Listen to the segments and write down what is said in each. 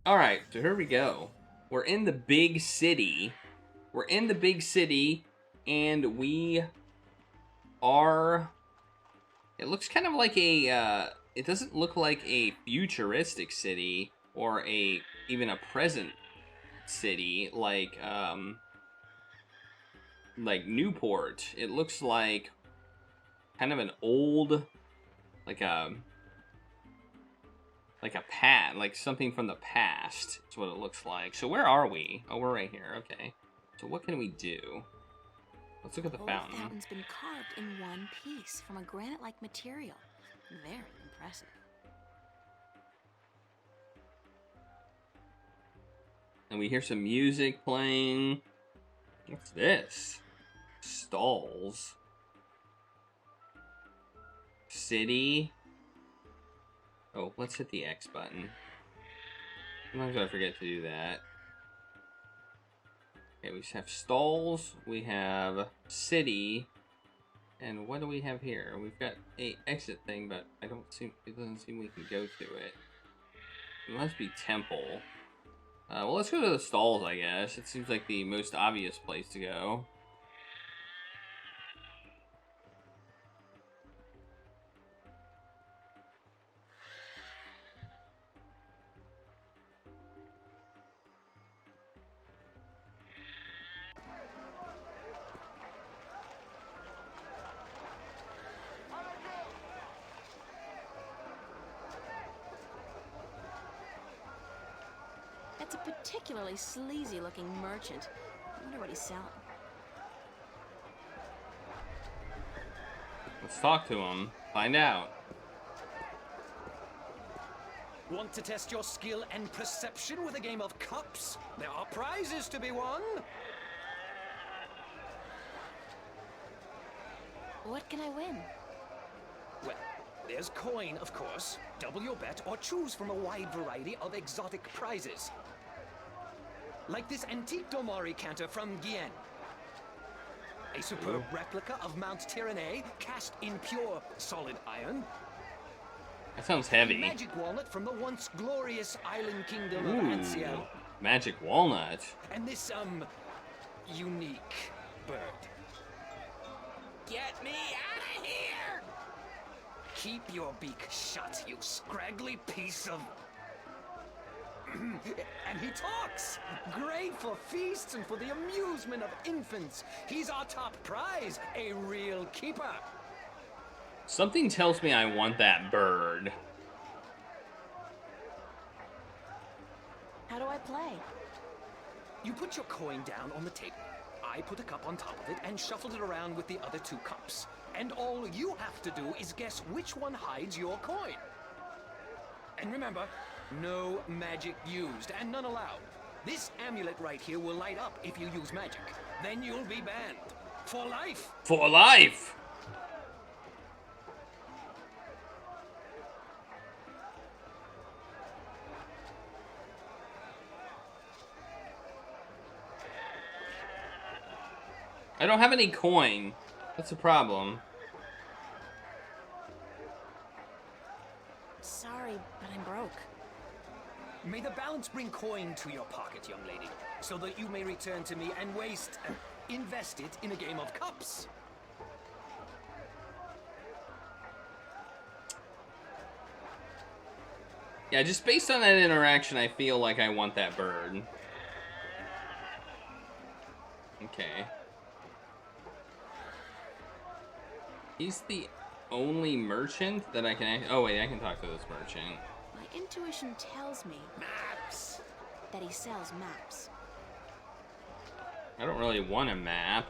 Alright, so here we go. We're in the big city. We're in the big city, and we are... It looks kind of like a... it doesn't look like a futuristic city, or even a present city, like Newport. It looks like kind of an old, like a like something from the past. Is what it looks like. So where are we? Oh, we're right here. Okay. So what can we do? Let's look at the fountain. The fountain's been carved in one piece from a granite-like material. Very impressive. And we hear some music playing. What's this? Stalls. City. Oh, let's hit the X button. Sometimes I forget to do that. Okay, we have stalls. We have city. And what do we have here? We've got a exit thing, but it doesn't seem we can go to it. It must be temple. Well, let's go to the stalls, I guess. It seems like the most obvious place to go. That's a particularly sleazy-looking merchant. I wonder what he's selling. Let's talk to him. Find out. Want to test your skill and perception with a game of cups? There are prizes to be won. What can I win? Well, there's coin, of course. Double your bet or choose from a wide variety of exotic prizes. Like this antique Domari canter from Guyenne. A superb replica of Mount Tyranny cast in pure solid iron. That sounds heavy. A magic walnut from the once glorious island kingdom of Anciel. Magic walnut. And this, unique bird. Get me out of here! Keep your beak shut, you scraggly piece of... And he talks! Great for feasts and for the amusement of infants. He's our top prize, a real keeper. Something tells me I want that bird. How do I play? You put your coin down on the table. I put a cup on top of it and shuffle it around with the other two cups. And all you have to do is guess which one hides your coin. And remember, no magic used and none allowed. This amulet right here will light up if you use magic. Then you'll be banned. For life. For life! I don't have any coin. That's a problem. Sorry, but I'm broke. May the balance bring coin to your pocket, young lady, so that you may return to me and invest it in a game of cups. Yeah, just based on that interaction, I feel like I want that bird. Okay. He's the only merchant that I can... Oh, wait, I can talk to this merchant. My intuition tells me... Maps! ...that he sells maps. I don't really want a map.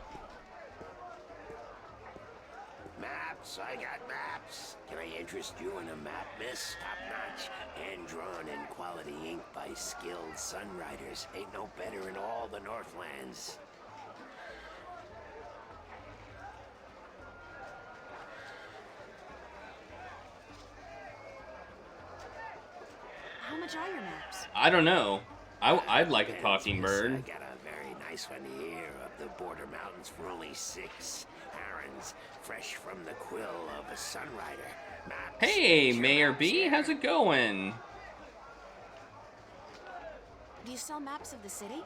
Maps, I got maps. Can I interest you in a map, miss? Top-notch, hand-drawn in quality ink by skilled sunwriters. Ain't no better in all the Northlands. How much are your maps? I don't know. I'd like a talking bird. I got a very nice one here of the border mountains for only 6 herons, fresh from the quill of a sunrider. Maps, Hey, Mayor B, how's it going? Do you sell maps of the city?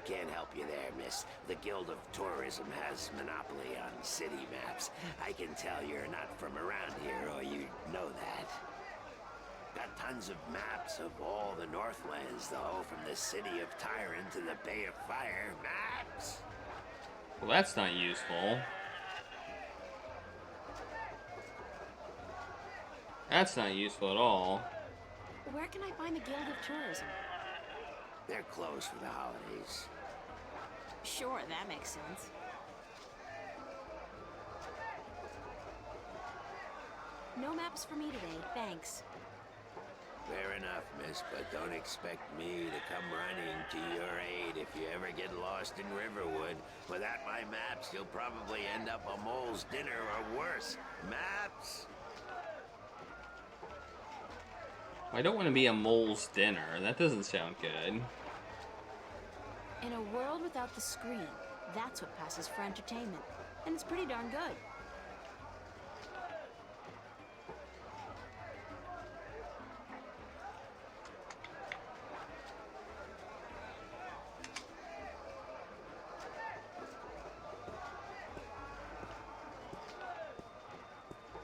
Can't help you there, miss. The Guild of Tourism has monopoly on city maps. I can tell you're not from around here, or you'd know that. Got tons of maps of all the Northlands, though, from the city of Tyrant to the Bay of Fire. Maps! Well, that's not useful. That's not useful at all. Where can I find the Guild of Tourism? They're closed for the holidays. Sure, that makes sense. No maps for me today, thanks. Fair enough, miss, but don't expect me to come running to your aid if you ever get lost in Riverwood. Without my maps, you'll probably end up a mole's dinner or worse. Maps? I don't want to be a mole's dinner. That doesn't sound good. In a world without the screen, that's what passes for entertainment. And it's pretty darn good.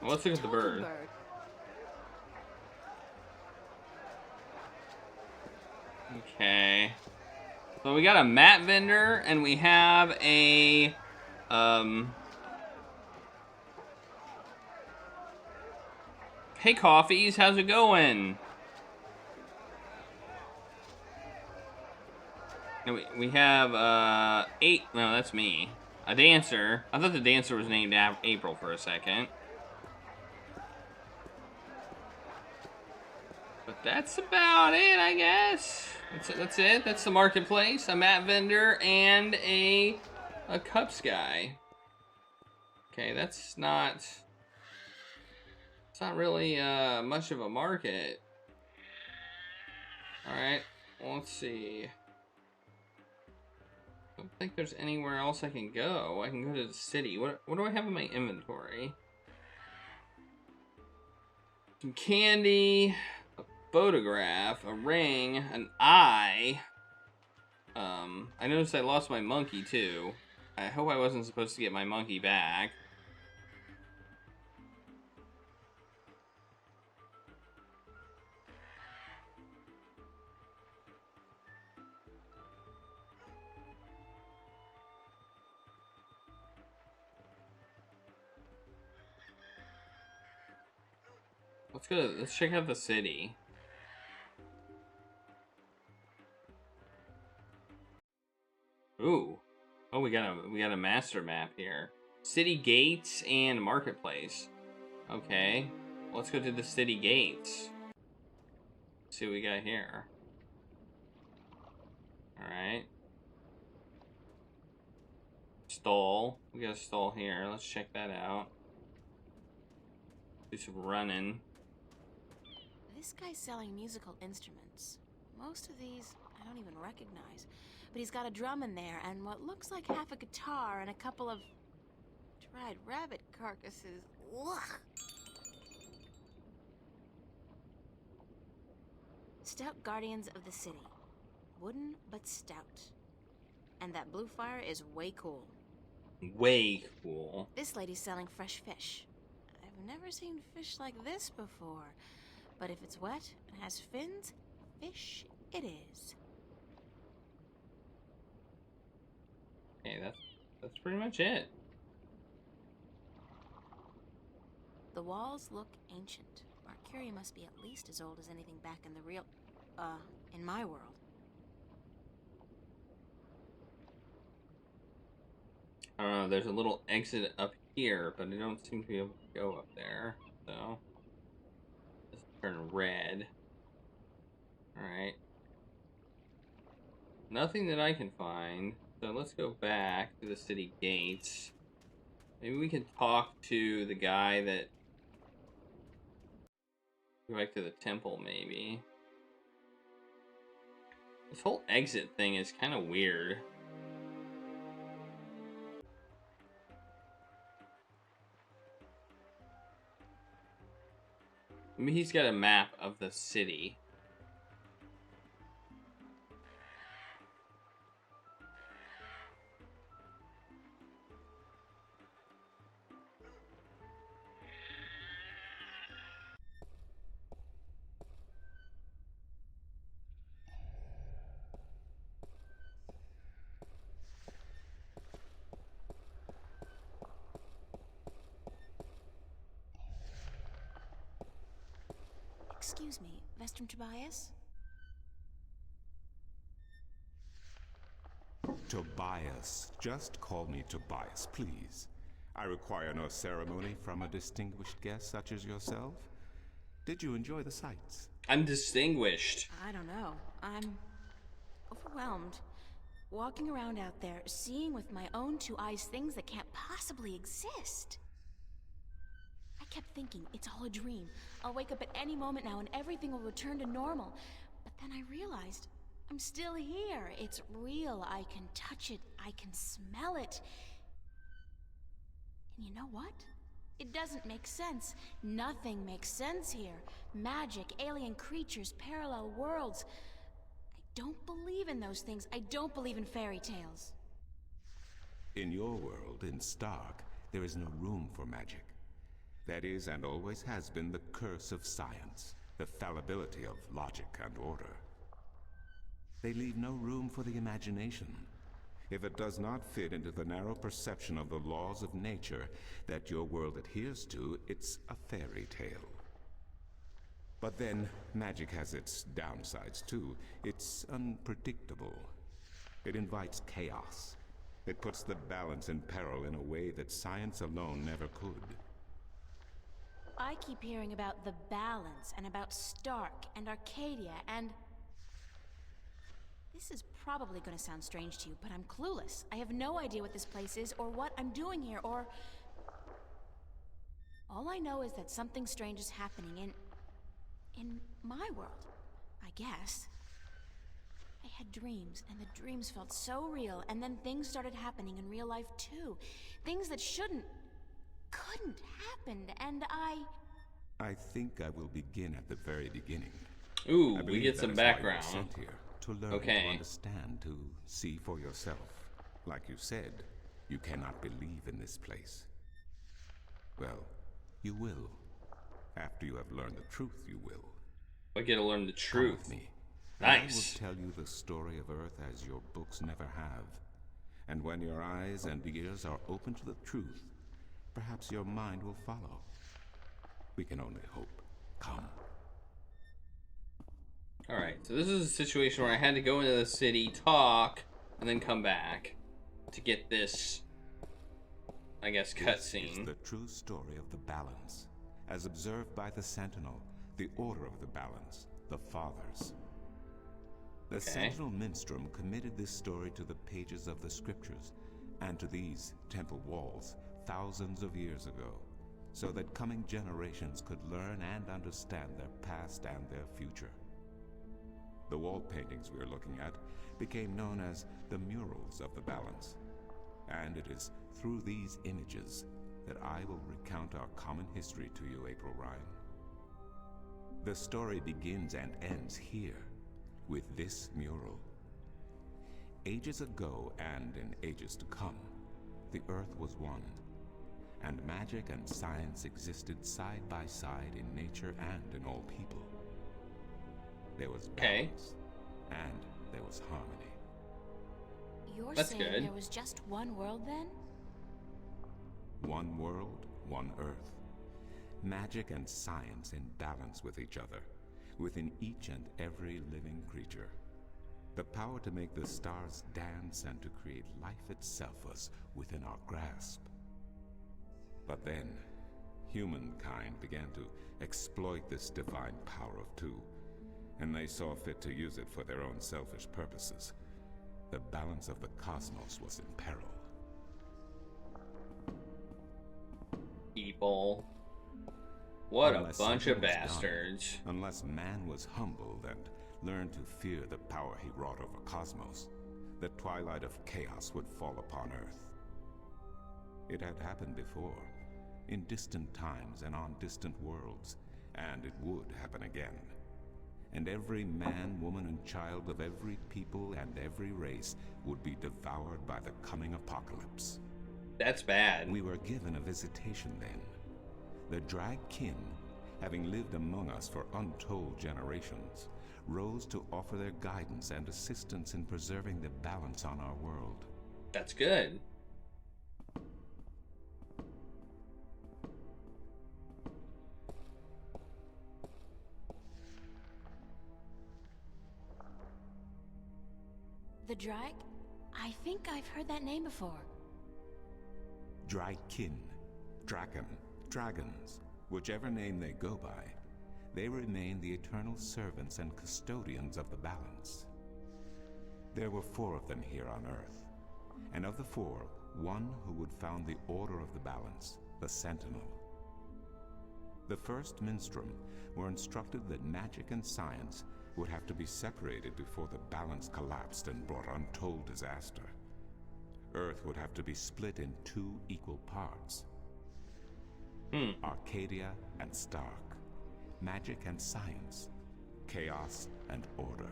Well, let's look at the bird. Okay. So we got a map vendor, and we have a, Hey, Coffees, how's it going? And we have, no, that's me. A dancer. I thought the dancer was named April for a second. But that's about it, I guess. That's it. That's the marketplace. A map vendor and a cups guy. Okay, that's not... It's not really much of a market. Alright, well, let's see. I don't think there's anywhere else I can go. I can go to the city. What do I have in my inventory? Some candy, a photograph, a ring, an eye. I noticed I lost my monkey too. I hope I wasn't supposed to get my monkey back. Let's check out the city. Ooh. Oh, we got a master map here. City gates and marketplace. Okay. Let's go to the city gates. See what we got here. Alright. Stall. We got a stall here. Let's check that out. Do some running. This guy's selling musical instruments. Most of these I don't even recognize. But he's got a drum in there and what looks like half a guitar and a couple of dried rabbit carcasses. Ugh. Stout guardians of the city. Wooden but stout. And that blue fire is way cool. Way cool. This lady's selling fresh fish. I've never seen fish like this before. But if it's wet and has fins, fish it is. Okay, that's pretty much it. The walls look ancient. Mercury must be at least as old as anything back in the real... in my world. I don't know, there's a little exit up here, but I don't seem to be able to go up there, so... Let's turn red. Alright. Nothing that I can find, so let's go back to the city gates. Maybe we can talk to the guy that... Go back to the temple, maybe. This whole exit thing is kind of weird. I mean, he's got a map of the city. Excuse me, Vestrum Tobias? Tobias. Just call me Tobias, please. I require no ceremony from a distinguished guest such as yourself. Did you enjoy the sights? I'm distinguished. I don't know. I'm overwhelmed. Walking around out there, seeing with my own two eyes things that can't possibly exist. I kept thinking, it's all a dream. I'll wake up at any moment now and everything will return to normal. But then I realized, I'm still here. It's real. I can touch it. I can smell it. And you know what? It doesn't make sense. Nothing makes sense here. Magic, alien creatures, parallel worlds. I don't believe in those things. I don't believe in fairy tales. In your world, in Stark, there is no room for magic. That is, and always has been, the curse of science, the fallibility of logic and order. They leave no room for the imagination. If it does not fit into the narrow perception of the laws of nature that your world adheres to, it's a fairy tale. But then, magic has its downsides too. It's unpredictable. It invites chaos. It puts the balance in peril in a way that science alone never could. I keep hearing about the balance, and about Stark, and Arcadia, and... This is probably going to sound strange to you, but I'm clueless. I have no idea what this place is, or what I'm doing here, or... All I know is that something strange is happening in my world, I guess. I had dreams, and the dreams felt so real, and then things started happening in real life too. Things that couldn't happen, and I think I will begin at the very beginning. Ooh, I we believe get that some is why you were background. sent here, to learn, Okay. to understand, to see for yourself. Like you said, you cannot believe in this place. Well, you will. After you have learned the truth, you will. I get to learn the Come truth. with me. And I Nice. will tell you the story of Earth as your books never have. And when your eyes and ears are open to the truth, perhaps your mind will follow. We can only hope. Come. Alright, so this is a situation where I had to go into the city, talk, and then come back to get this, I guess, This is cutscene. the true story of the balance, as observed by the Sentinel, the Order of the Balance, the Fathers. The Sentinel Minstrom committed this story to the pages of the scriptures and to these temple walls thousands of years ago, so that coming generations could learn and understand their past and their future. The wall paintings we are looking at became known as the murals of the balance, and it is through these images that I will recount our common history to you, April Ryan. The story begins and ends here, with this mural. Ages ago and in ages to come, the Earth was one, and magic and science existed side by side in nature and in all people. There was balance, and there was harmony. you're That's saying good. there was just one world then? One world, one Earth. Magic and science in balance with each other, within each and every living creature. The power to make the stars dance and to create life itself was within our grasp. But then, humankind began to exploit this divine power of two, and they saw fit to use it for their own selfish purposes. The balance of the cosmos was in peril. People. What Unless a bunch of something was done, bastards. unless man was humbled and learned to fear the power he wrought over cosmos, the twilight of chaos would fall upon Earth. It had happened before, in distant times and on distant worlds, and it would happen again. And every man, woman, and child of every people and every race would be devoured by the coming apocalypse. That's bad. We were given a visitation then. The Drag Kin, having lived among us for untold generations, rose to offer their guidance and assistance in preserving the balance on our world. That's good. The Drake? I think I've heard that name before. Drykin, Draken, Dragons, whichever name they go by, they remain the eternal servants and custodians of the balance. There were 4 of them here on Earth, and of the 4, one who would found the Order of the Balance, the Sentinel. The first Minstrum were instructed that magic and science would have to be separated before the balance collapsed and brought untold disaster. Earth would have to be split in 2 equal parts. Arcadia and Stark, magic and science, chaos and order.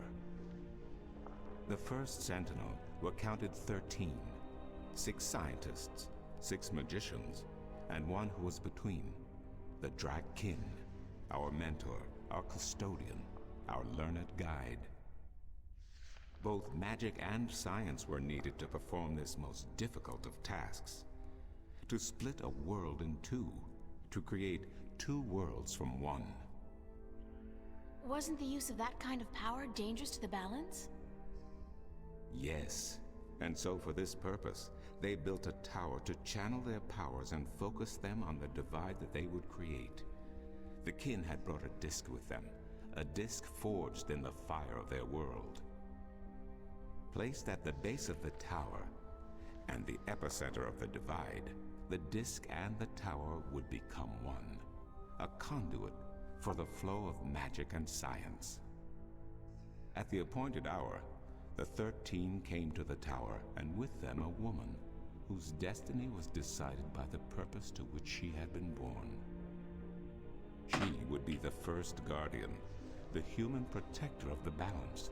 The first Sentinel were counted 13, 6 scientists, 6 magicians, and one who was between, the Drykin, our mentor, our custodian, our learned guide. Both magic and science were needed to perform this most difficult of tasks. To split a world in 2, to create 2 worlds from one. Wasn't the use of that kind of power dangerous to the balance? Yes, and so for this purpose, they built a tower to channel their powers and focus them on the divide that they would create. The kin had brought a disc with them, a disc forged in the fire of their world. Placed at the base of the tower and the epicenter of the divide, the disc and the tower would become one, a conduit for the flow of magic and science. At the appointed hour, the 13 came to the tower, and with them a woman whose destiny was decided by the purpose to which she had been born. She would be the first guardian, the human protector of the balance,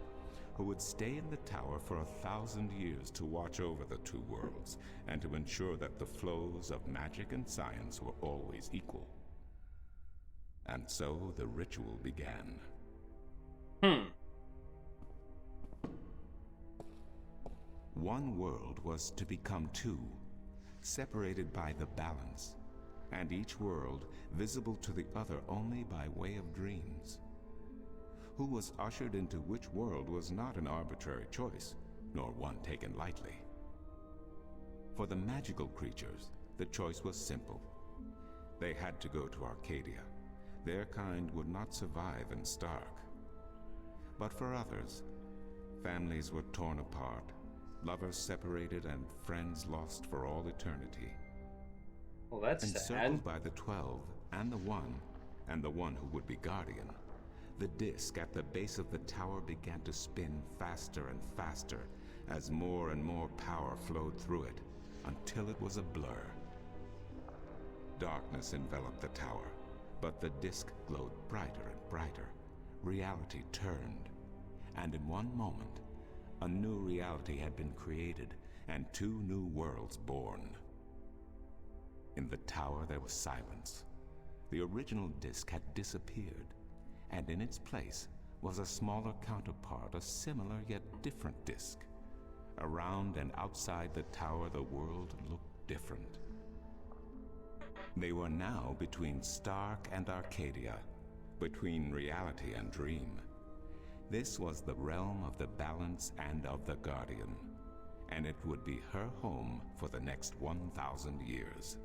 who would stay in the tower for 1,000 years to watch over the 2 worlds and to ensure that the flows of magic and science were always equal. And so the ritual began. One world was to become 2, separated by the balance, and each world visible to the other only by way of dreams. Who was ushered into which world was not an arbitrary choice, nor one taken lightly. For the magical creatures, the choice was simple. They had to go to Arcadia. Their kind would not survive in Stark. But for others, families were torn apart, lovers separated, and friends lost for all eternity. Well, that's Encircled sad. by the 12 and the one who would be guardian, the disc at the base of the tower began to spin faster and faster as more and more power flowed through it until it was a blur. Darkness enveloped the tower, but the disc glowed brighter and brighter. Reality turned, and in one moment, a new reality had been created and 2 new worlds born. In the tower there was silence. The original disc had disappeared, and in its place was a smaller counterpart, a similar yet different disc. Around and outside the tower the world looked different. They were now between Stark and Arcadia, between reality and dream. This was the realm of the balance and of the guardian, and it would be her home for the next 1,000 years.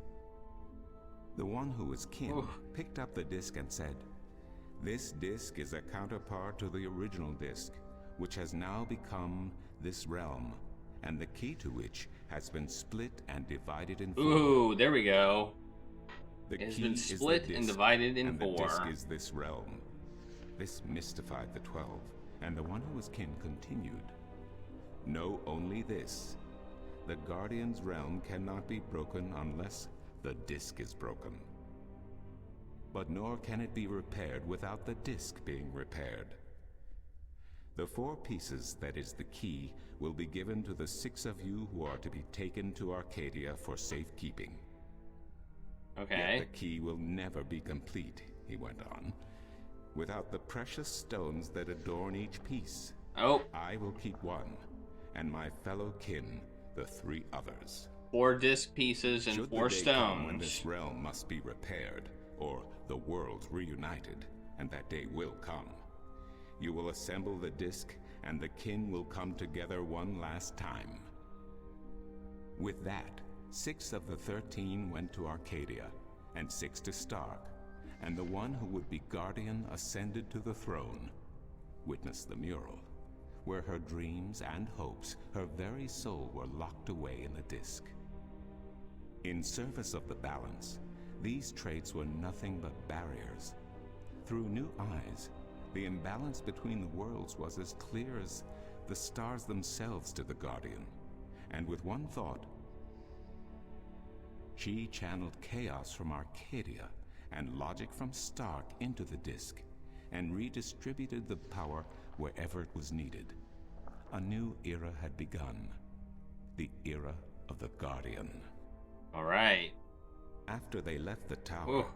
The one who was kin picked up the disc and said, "This disc is a counterpart to the original disc, which has now become this realm, and the key to which has been split and divided in 4. Ooh, there we go. The It's key been is the split and disc, divided in and 4. the disc is this realm." This mystified the 12, and the one who was kin continued. "Know only this. The Guardian's realm cannot be broken unless the disc is broken. But nor can it be repaired without the disc being repaired. The 4 pieces that is the key will be given to the 6 of you who are to be taken to Arcadia for safekeeping. Okay. Yet the key will never be complete," he went on, "without the precious stones that adorn each piece. Oh, I will keep 1, and my fellow kin the 3 others. 4 disc pieces and Should 4 the day come when stones. this realm must be repaired, or the worlds reunited, and that day will come, you will assemble the disc and the kin will come together one last time. With that, 6 of the 13 went to Arcadia, and 6 to Stark, and the one who would be guardian ascended to the throne. Witness the mural, where her dreams and hopes, her very soul, were locked away in the disk. In service of the balance, these traits were nothing but barriers. Through new eyes, the imbalance between the worlds was as clear as the stars themselves to the Guardian. And with one thought, she channeled chaos from Arcadia and logic from Stark into the disk, and redistributed the power wherever it was needed. A new era had begun. The era of the Guardian. All right. After they left the tower, Whoa.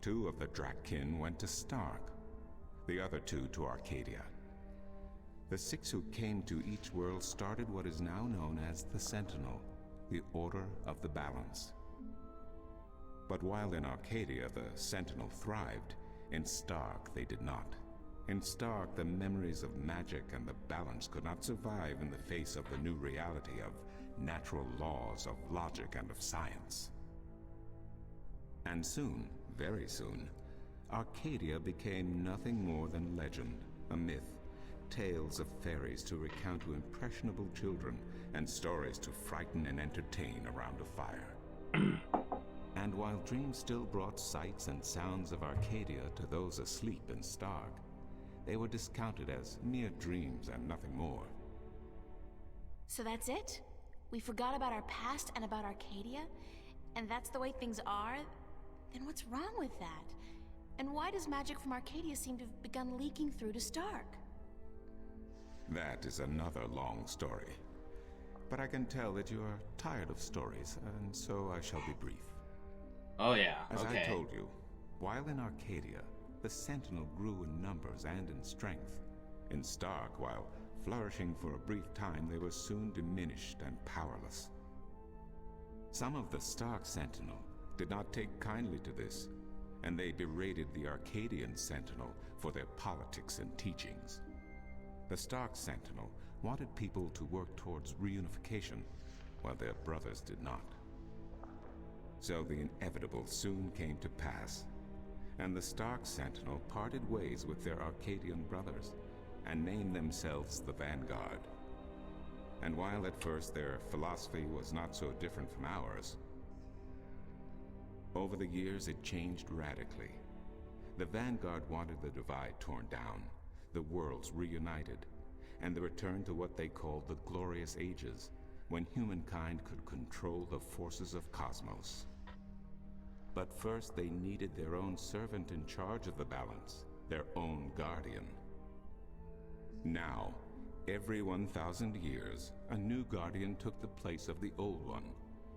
2 of the Drakkin went to Stark, the other 2 to Arcadia. The 6 who came to each world started what is now known as the Sentinel, the Order of the Balance. But while in Arcadia the Sentinel thrived, in Stark they did not. In Stark, the memories of magic and the balance could not survive in the face of the new reality of natural laws, of logic, and of science. And soon, very soon, Arcadia became nothing more than legend, a myth, tales of fairies to recount to impressionable children, and stories to frighten and entertain around a fire. And while dreams still brought sights and sounds of Arcadia to those asleep in Stark, they were discounted as mere dreams and nothing more. So that's it? We forgot about our past and about Arcadia? And that's the way things are? Then what's wrong with that? And why does magic from Arcadia seem to have begun leaking through to Stark? That is another long story. But I can tell that you are tired of stories, and so I shall be brief. Oh yeah, As okay. I told you, while in Arcadia, the Sentinel grew in numbers and in strength. In Stark, while flourishing for a brief time, they were soon diminished and powerless. Some of the Stark Sentinel did not take kindly to this, and they berated the Arcadian Sentinel for their politics and teachings. The Stark Sentinel wanted people to work towards reunification, while their brothers did not. So the inevitable soon came to pass, and the Stark Sentinel parted ways with their Arcadian brothers and named themselves the Vanguard. And while at first their philosophy was not so different from ours, over the years it changed radically. The Vanguard wanted the divide torn down, the worlds reunited, and the return to what they called the Glorious Ages, when humankind could control the forces of cosmos. But first they needed their own servant in charge of the balance, their own guardian. Now, every 1,000 years, a new guardian took the place of the old one,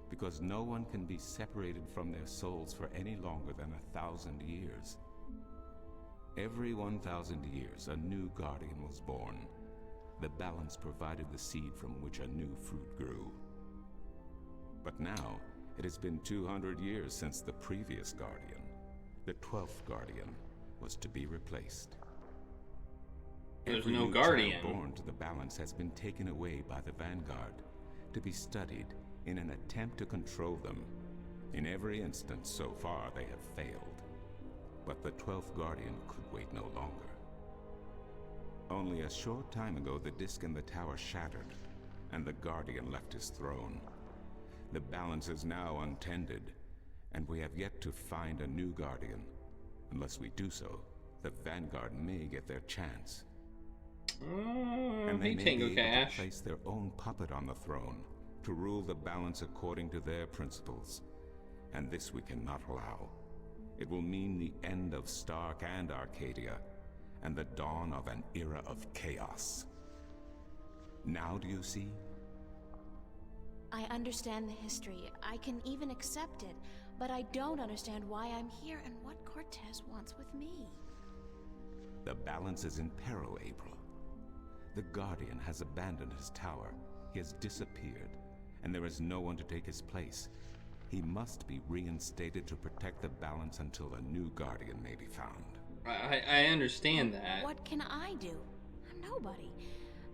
because no one can be separated from their souls for any longer than 1,000 years. Every 1,000 years, a new guardian was born. The balance provided the seed from which a new fruit grew. But now, it has been 200 years since the previous guardian, the 12th guardian, was to be replaced. There's Every no new guardian. child born to the balance has been taken away by the Vanguard to be studied in an attempt to control them. In every instance so far, they have failed. But the 12th guardian could wait no longer. Only a short time ago, the disk in the tower shattered, and the guardian left his throne. The balance is now untended, and we have yet to find a new guardian. Unless we do so, the Vanguard may get their chance. And they may be able to place their own puppet on the throne to rule the balance according to their principles. And this we cannot allow. It will mean the end of Stark and Arcadia, and the dawn of an era of chaos. Now do you see? I understand the history. I can even accept it. But I don't understand why I'm here and what Cortez wants with me. The balance is in peril, April. The Guardian has abandoned his tower. He has disappeared, and there is no one to take his place. He must be reinstated to protect the balance until a new Guardian may be found. I understand that. What can I do? I'm nobody.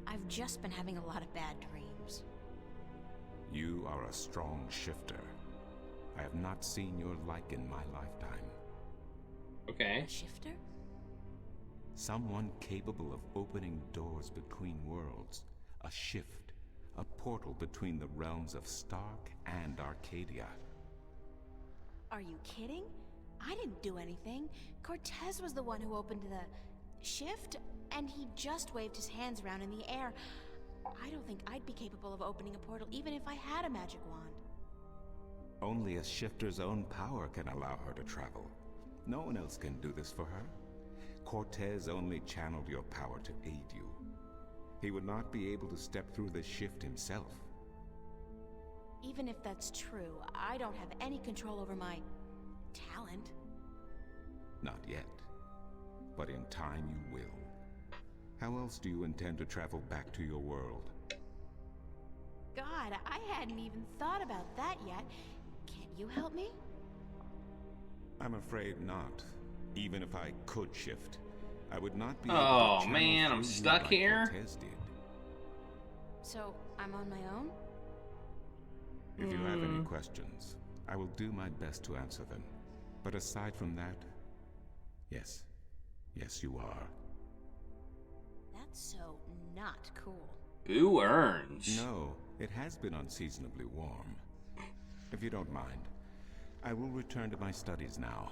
I've just been having a lot of bad dreams. You are a strong shifter. I have not seen your like in my lifetime. Okay. A shifter? Someone capable of opening doors between worlds. A shift. A portal between the realms of Stark and Arcadia. Are you kidding? I didn't do anything. Cortez was the one who opened the shift, and he just waved his hands around in the air. I don't think I'd be capable of opening a portal even if I had a magic wand. Only a shifter's own power can allow her to travel. No one else can do this for her. Cortez only channeled your power to aid you. He would not be able to step through the shift himself. Even if that's true, I don't have any control over my talent. Not yet. But in time you will. How else do you intend to travel back to your world? God, I hadn't even thought about that yet. Can't you help me? I'm afraid not. Even if I could shift, I would not be Oh, able to channel man, I'm through you stuck like here. Cortez did. So, I'm on my own? If you have any questions, I will do my best to answer them. But aside from that, yes. Yes, you are. That's so not cool. Who earns? No, it has been unseasonably warm. If you don't mind, I will return to my studies now.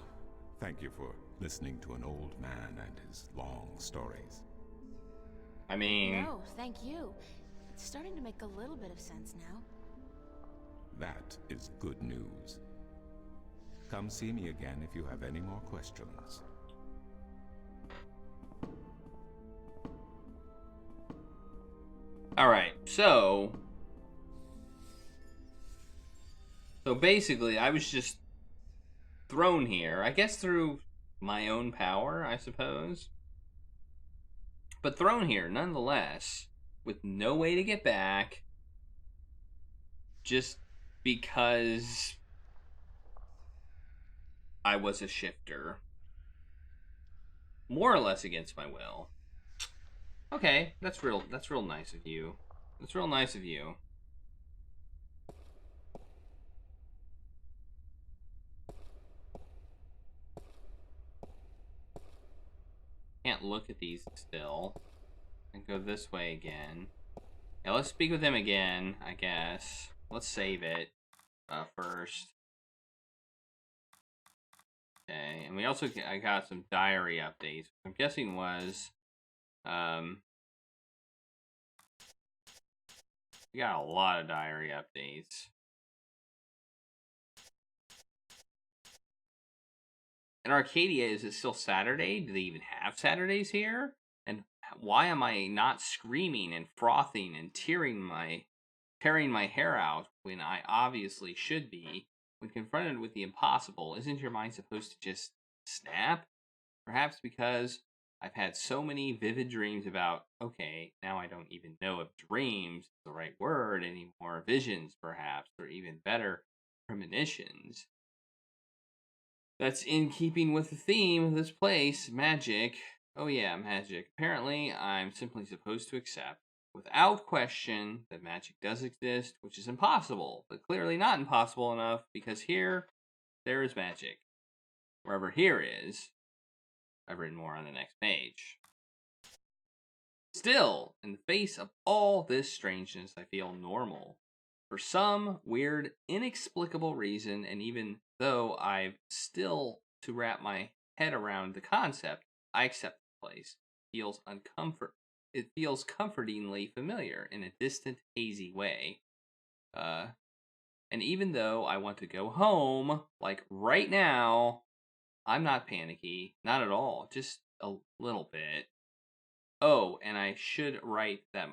Thank you for listening to an old man and his long stories. I mean, No, thank you. It's starting to make a little bit of sense now. That is good news. Come see me again if you have any more questions. alright, so basically, I was just thrown here, I guess through my own power, I suppose. But thrown here, nonetheless, with no way to get back, just because I was a shifter. More or less against my will. Okay, that's real nice of you. That's real nice of you. Can't look at these still. And go this way again. Yeah, let's speak with him again, I guess. Let's save it first. Okay, and we also I got some diary updates. I'm guessing was we got a lot of diary updates. In Arcadia, is it still Saturday? Do they even have Saturdays here? And why am I not screaming and frothing and tearing my hair out when I obviously should be? When confronted with the impossible, isn't your mind supposed to just snap? Perhaps because I've had so many vivid dreams about, okay, now I don't even know if dreams is the right word anymore. Visions, perhaps, or even better, premonitions. That's in keeping with the theme of this place, magic. Oh yeah, magic. Apparently, I'm simply supposed to accept, without question, that magic does exist, which is impossible, but clearly not impossible enough, because here, there is magic. Wherever here is, I've written more on the next page. Still, in the face of all this strangeness, I feel normal. For some weird, inexplicable reason, and even though I've still to wrap my head around the concept, I accept the place. It feels comfortingly familiar in a distant, hazy way. And even though I want to go home, like right now, I'm not panicky. Not at all. Just a little bit. Oh, and I should write that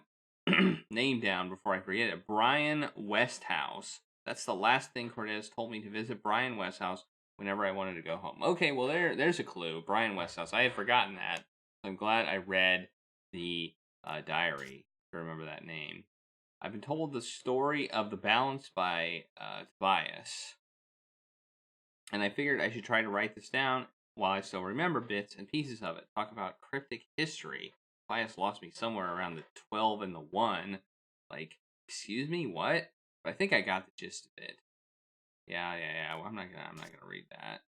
name down before I forget it. Brian Westhouse. That's the last thing Cortez told me, to visit Brian Westhouse whenever I wanted to go home. Okay, well there's a clue. Brian Westhouse. I had forgotten that. I'm glad I read the diary to remember that name. I've been told the story of the balance by Tobias, and I figured I should try to write this down while I still remember bits and pieces of it. Talk about cryptic history. Pius lost me somewhere around the 12 and the 1. Like, excuse me, what? But I think I got the gist of it. Yeah. Well, I'm not gonna read that.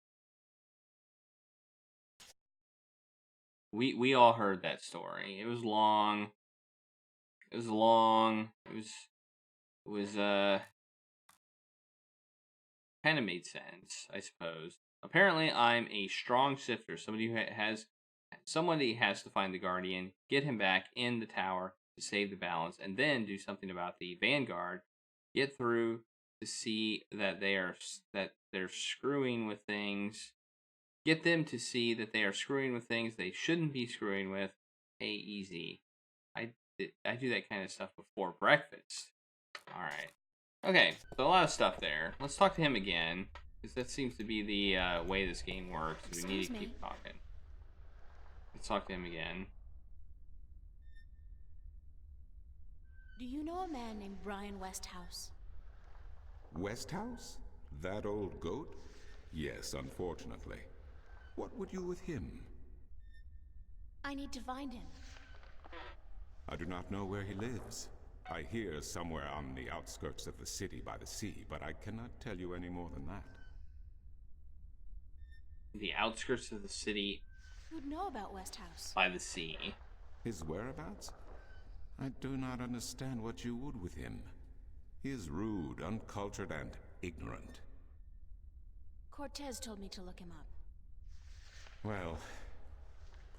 We all heard that story. It was long. It was kind of made sense, I suppose. Apparently, I'm a strong sifter. Somebody has to find the Guardian, get him back in the tower to save the balance, and then do something about the Vanguard. Get through to see that they're screwing with things. Get them to see that they are screwing with things they shouldn't be screwing with. Hey, easy. I do that kind of stuff before breakfast. All right. Okay, so a lot of stuff there. Let's talk to him again, because that seems to be the way this game works. We need to keep talking. Let's talk to him again. Do you know a man named Brian Westhouse? Westhouse? That old goat? Yes, unfortunately. What would you with him? I need to find him. I do not know where he lives. I hear somewhere on the outskirts of the city by the sea, but I cannot tell you any more than that. The outskirts of the city. Who'd know about Westhouse? By the sea. His whereabouts? I do not understand what you would with him. He is rude, uncultured, and ignorant. Cortez told me to look him up. Well,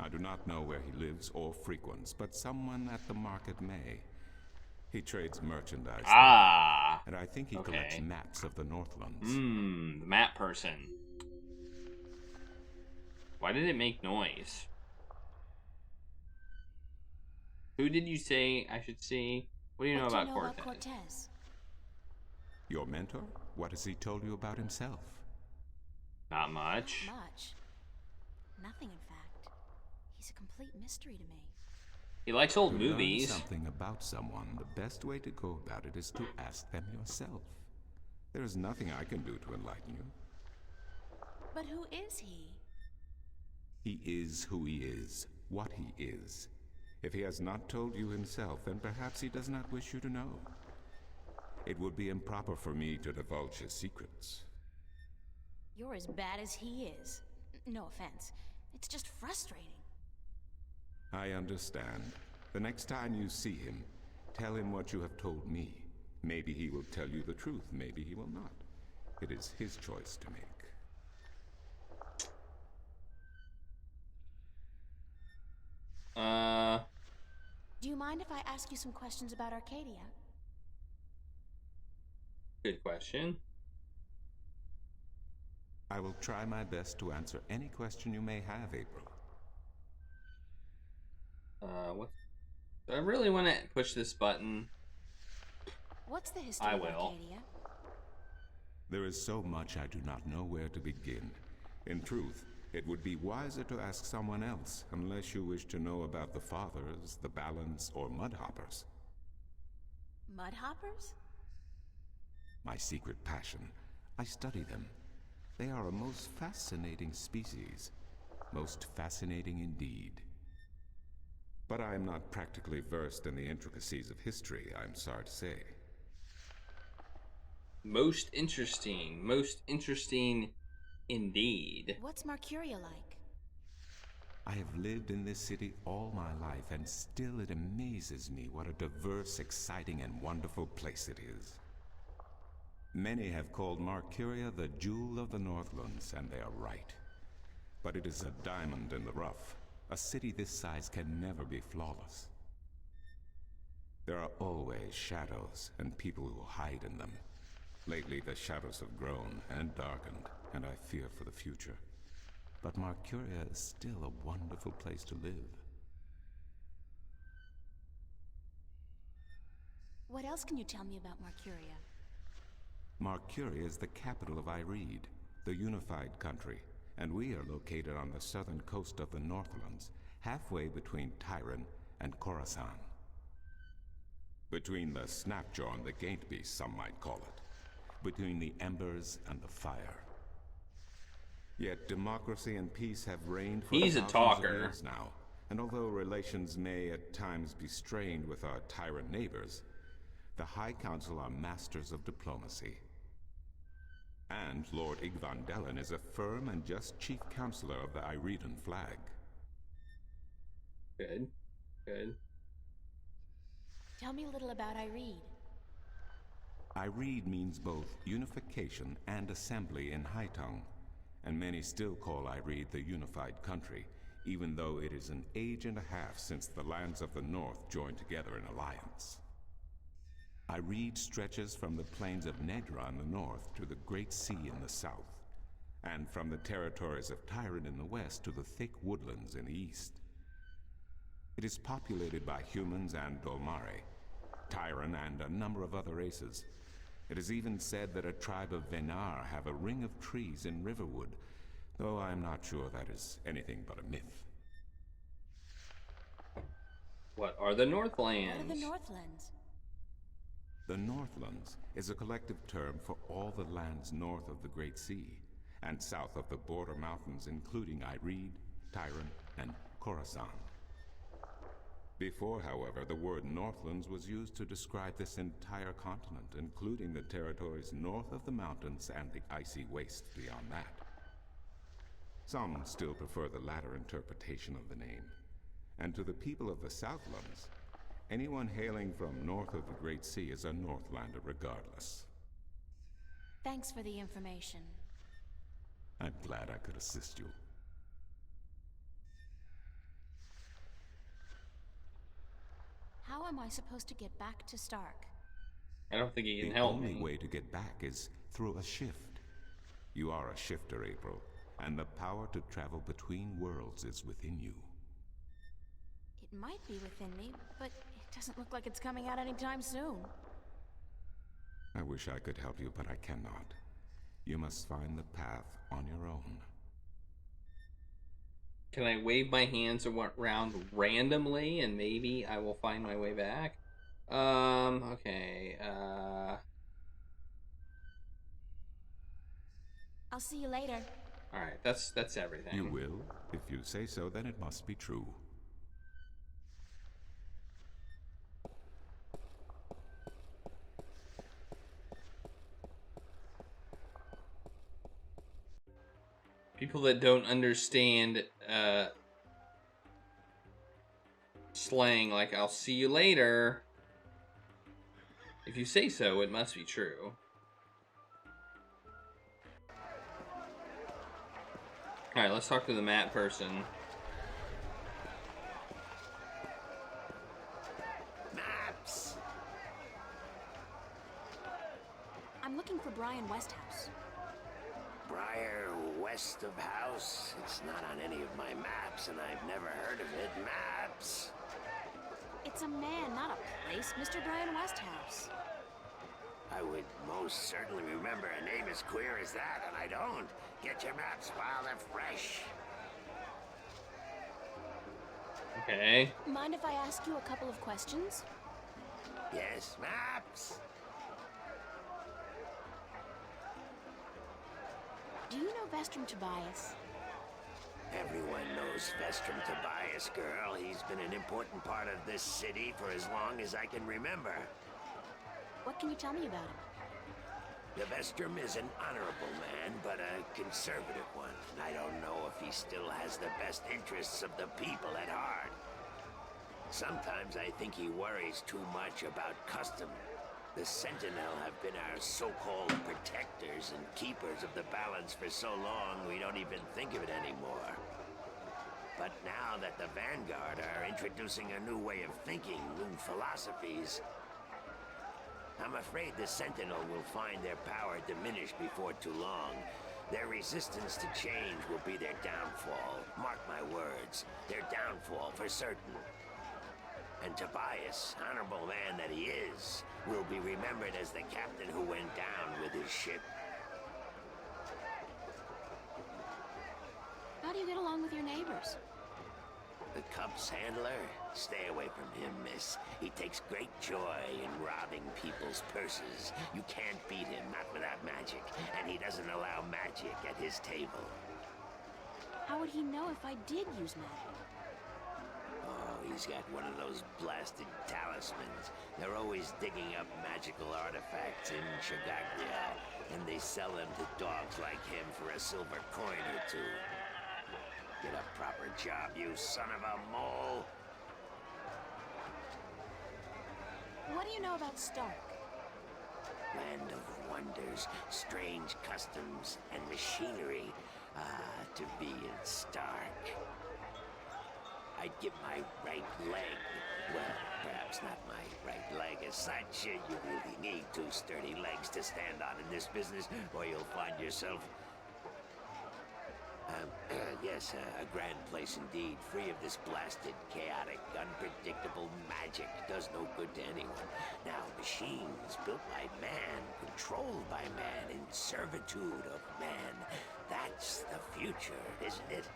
I do not know where he lives or frequents, but someone at the market may. He trades merchandise. Ah! And I think he collects maps of the Northlands. The map person. Why did it make noise? Who did you say I should see? What do you know about Cortez? Your mentor? What has he told you about himself? Not much. Not much. Nothing, in fact. He's a complete mystery to me. He likes old To movies. learn something about someone, the best way to go about it is to ask them yourself. There is nothing I can do to enlighten you. But who is he? He is who he is, what he is. If he has not told you himself, then perhaps he does not wish you to know. It would be improper for me to divulge his secrets. You're as bad as he is. No offense. It's just frustrating. I understand. The next time you see him, tell him what you have told me. Maybe he will tell you the truth, maybe he will not. It is his choice to make. Do you mind if I ask you some questions about Arcadia? Good question. I will try my best to answer any question you may have, April. What? Do I really want to push this button? What's the history of Arcadia? There is so much I do not know where to begin. In truth, it would be wiser to ask someone else, unless you wish to know about the Fathers, the Balance, or Mudhoppers. Mudhoppers? My secret passion. I study them. They are a most fascinating species. Most fascinating indeed. But I am not practically versed in the intricacies of history, I'm sorry to say. Most interesting. Most interesting indeed. What's Marcuria like? I have lived in this city all my life, and still it amazes me what a diverse, exciting, and wonderful place it is. Many have called Marcuria the jewel of the Northlands, and they are right. But it is a diamond in the rough. A city this size can never be flawless. There are always shadows and people who hide in them. Lately, the shadows have grown and darkened, and I fear for the future. But Marcuria is still a wonderful place to live. What else can you tell me about Marcuria? Marcuria is the capital of Ireed, the unified country, and we are located on the southern coast of the Northlands, halfway between Tyran and Khorasan. Between the Snapjaw and the Gaintbeast, some might call it. Between the embers and the fire. Yet democracy and peace have reigned for He's a thousands of talker. years now. And although relations may at times be strained with our tyrant neighbors, the High Council are masters of diplomacy. And Lord Igvandelin is a firm and just chief counselor of the Iridan flag. Good. Good. Tell me a little about Ireed. Ireed means both unification and assembly in High Tongue, and many still call Ireed the unified country, even though it is an age and a half since the lands of the north joined together in alliance. Ireed stretches from the plains of Nedra in the north to the Great Sea in the south, and from the territories of Tyrant in the west to the thick woodlands in the east. It is populated by humans and Dolmare, Tyrant and a number of other races. It is even said that a tribe of Venar have a ring of trees in Riverwood, though I am not sure that is anything but a myth. What are the Northlands? What are the Northlands? The Northlands is a collective term for all the lands north of the Great Sea and south of the border mountains, including Ireed, Tyrant, and Khorasan. Before, however, the word Northlands was used to describe this entire continent, including the territories north of the mountains and the icy wastes beyond that. Some still prefer the latter interpretation of the name, and to the people of the Southlands, anyone hailing from north of the Great Sea is a Northlander regardless. Thanks for the information. I'm glad I could assist you. How am I supposed to get back to Stark? I don't think he can The help me. only way to get back is through a shift. You are a shifter, April, and the power to travel between worlds is within you. It might be within me, but it doesn't look like it's coming out anytime soon. I wish I could help you, but I cannot. You must find the path on your own. Can I wave my hands around randomly and maybe I will find my way back? Okay, I'll see you later. Alright, that's everything. You will? If you say so, then it must be true. People that don't understand slang like I'll see you later. If you say so, it must be true. Alright, let's talk to the map person. Maps! I'm looking for Brian Westhouse. Briar west of house? It's not on any of my maps, and I've never heard of it. Maps! It's a man, not a place. Mr. Brian Westhouse. I would most certainly remember a name as queer as that, and I don't. Get your maps while they're fresh. Okay. Mind if I ask you a couple of questions? Yes, maps! Do you know Vestrum Tobias? Everyone knows Vestrum Tobias, girl. He's been an important part of this city for as long as I can remember. What can you tell me about him? The Vestrum is an honorable man, but a conservative one. I don't know if he still has the best interests of the people at heart. Sometimes I think he worries too much about custom. The Sentinel have been our so-called protectors and keepers of the balance for so long we don't even think of it anymore. But now that the Vanguard are introducing a new way of thinking, new philosophies, I'm afraid the Sentinel will find their power diminished before too long. Their resistance to change will be their downfall. Mark my words, their downfall for certain. And Tobias, honorable man that he is, will be remembered as the captain who went down with his ship. How do you get along with your neighbors? The Cub's handler? Stay away from him, miss. He takes great joy in robbing people's purses. You can't beat him, not without magic. And he doesn't allow magic at his table. How would he know if I did use magic? Everybody's got one of those blasted talismans. They're always digging up magical artifacts in Chagagria, and they sell them to dogs like him for a silver coin or two. Get a proper job, you son of a mole! What do you know about Stark? Land of wonders, strange customs, and machinery. Ah, to be in Stark. I'd give my right leg. Well, perhaps not my right leg as such. You really need two sturdy legs to stand on in this business, or you'll find yourself... yes, a grand place indeed, free of this blasted, chaotic, unpredictable magic. Does no good to anyone. Now, machines built by man, controlled by man, in servitude of man. That's the future, isn't it?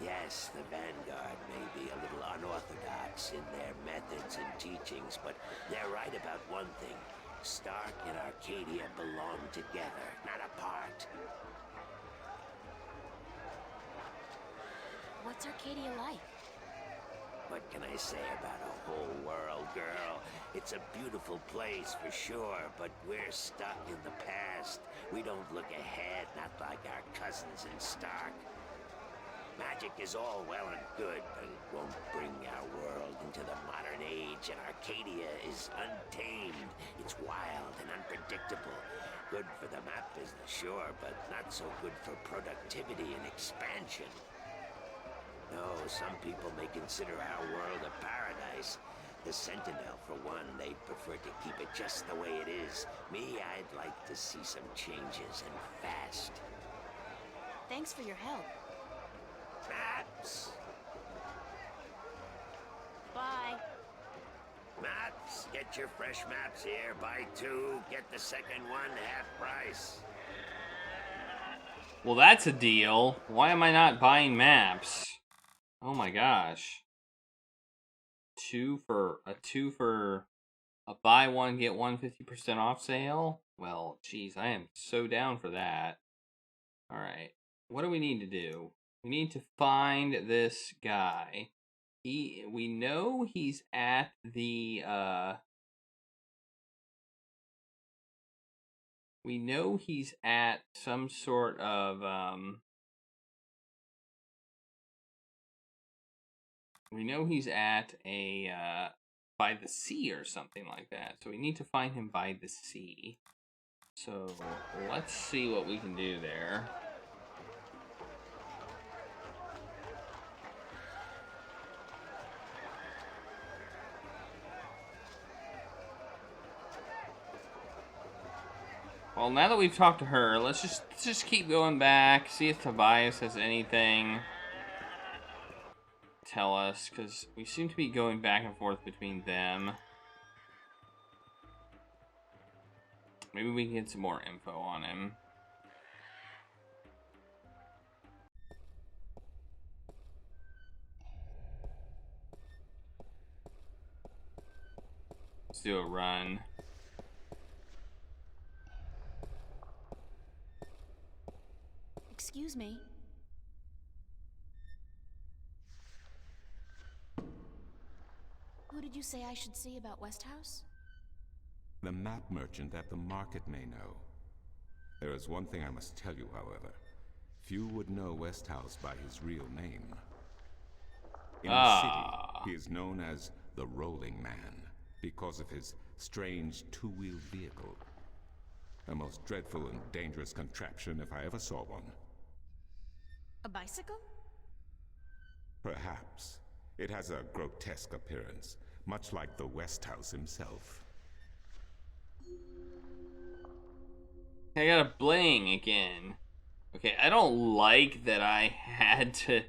Yes, the Vanguard may be a little unorthodox in their methods and teachings, but they're right about one thing. Stark and Arcadia belong together, not apart. What's Arcadia like? What can I say about a whole world, girl? It's a beautiful place for sure, but we're stuck in the past. We don't look ahead, not like our cousins in Stark. Magic is all well and good, but it won't bring our world into the modern age, and Arcadia is untamed. It's wild and unpredictable. Good for the map business, sure, but not so good for productivity and expansion. No, some people may consider our world a paradise. The Sentinel, for one, they'd prefer to keep it just the way it is. Me, I'd like to see some changes, and fast. Thanks for your help. Maps! Bye. Maps! Get your fresh maps here. Buy two, get the second one half price. Well, that's a deal. Why am I not buying maps? Oh my gosh. Two for a buy one, get one 50% off sale? Well, geez, I am so down for that. Alright. What do we need to do? We need to find this guy. We know he's at the, we know he's at some sort of, we know he's at a, by the sea or something like that. So we need to find him by the sea. So let's see what we can do there. Well, now that we've talked to her, let's just keep going back, see if Tobias has anything to tell us, because we seem to be going back and forth between them. Maybe we can get some more info on him. Let's do a run. Excuse me. Who did you say I should see about Westhouse? The map merchant at the market may know. There is one thing I must tell you, however. Few would know Westhouse by his real name. In the city, he is known as the Rolling Man because of his strange two-wheeled vehicle. A most dreadful and dangerous contraption if I ever saw one. A bicycle? Perhaps. It has a grotesque appearance, much like the Westhouse himself. I got a bling again. Okay, I don't like that I had to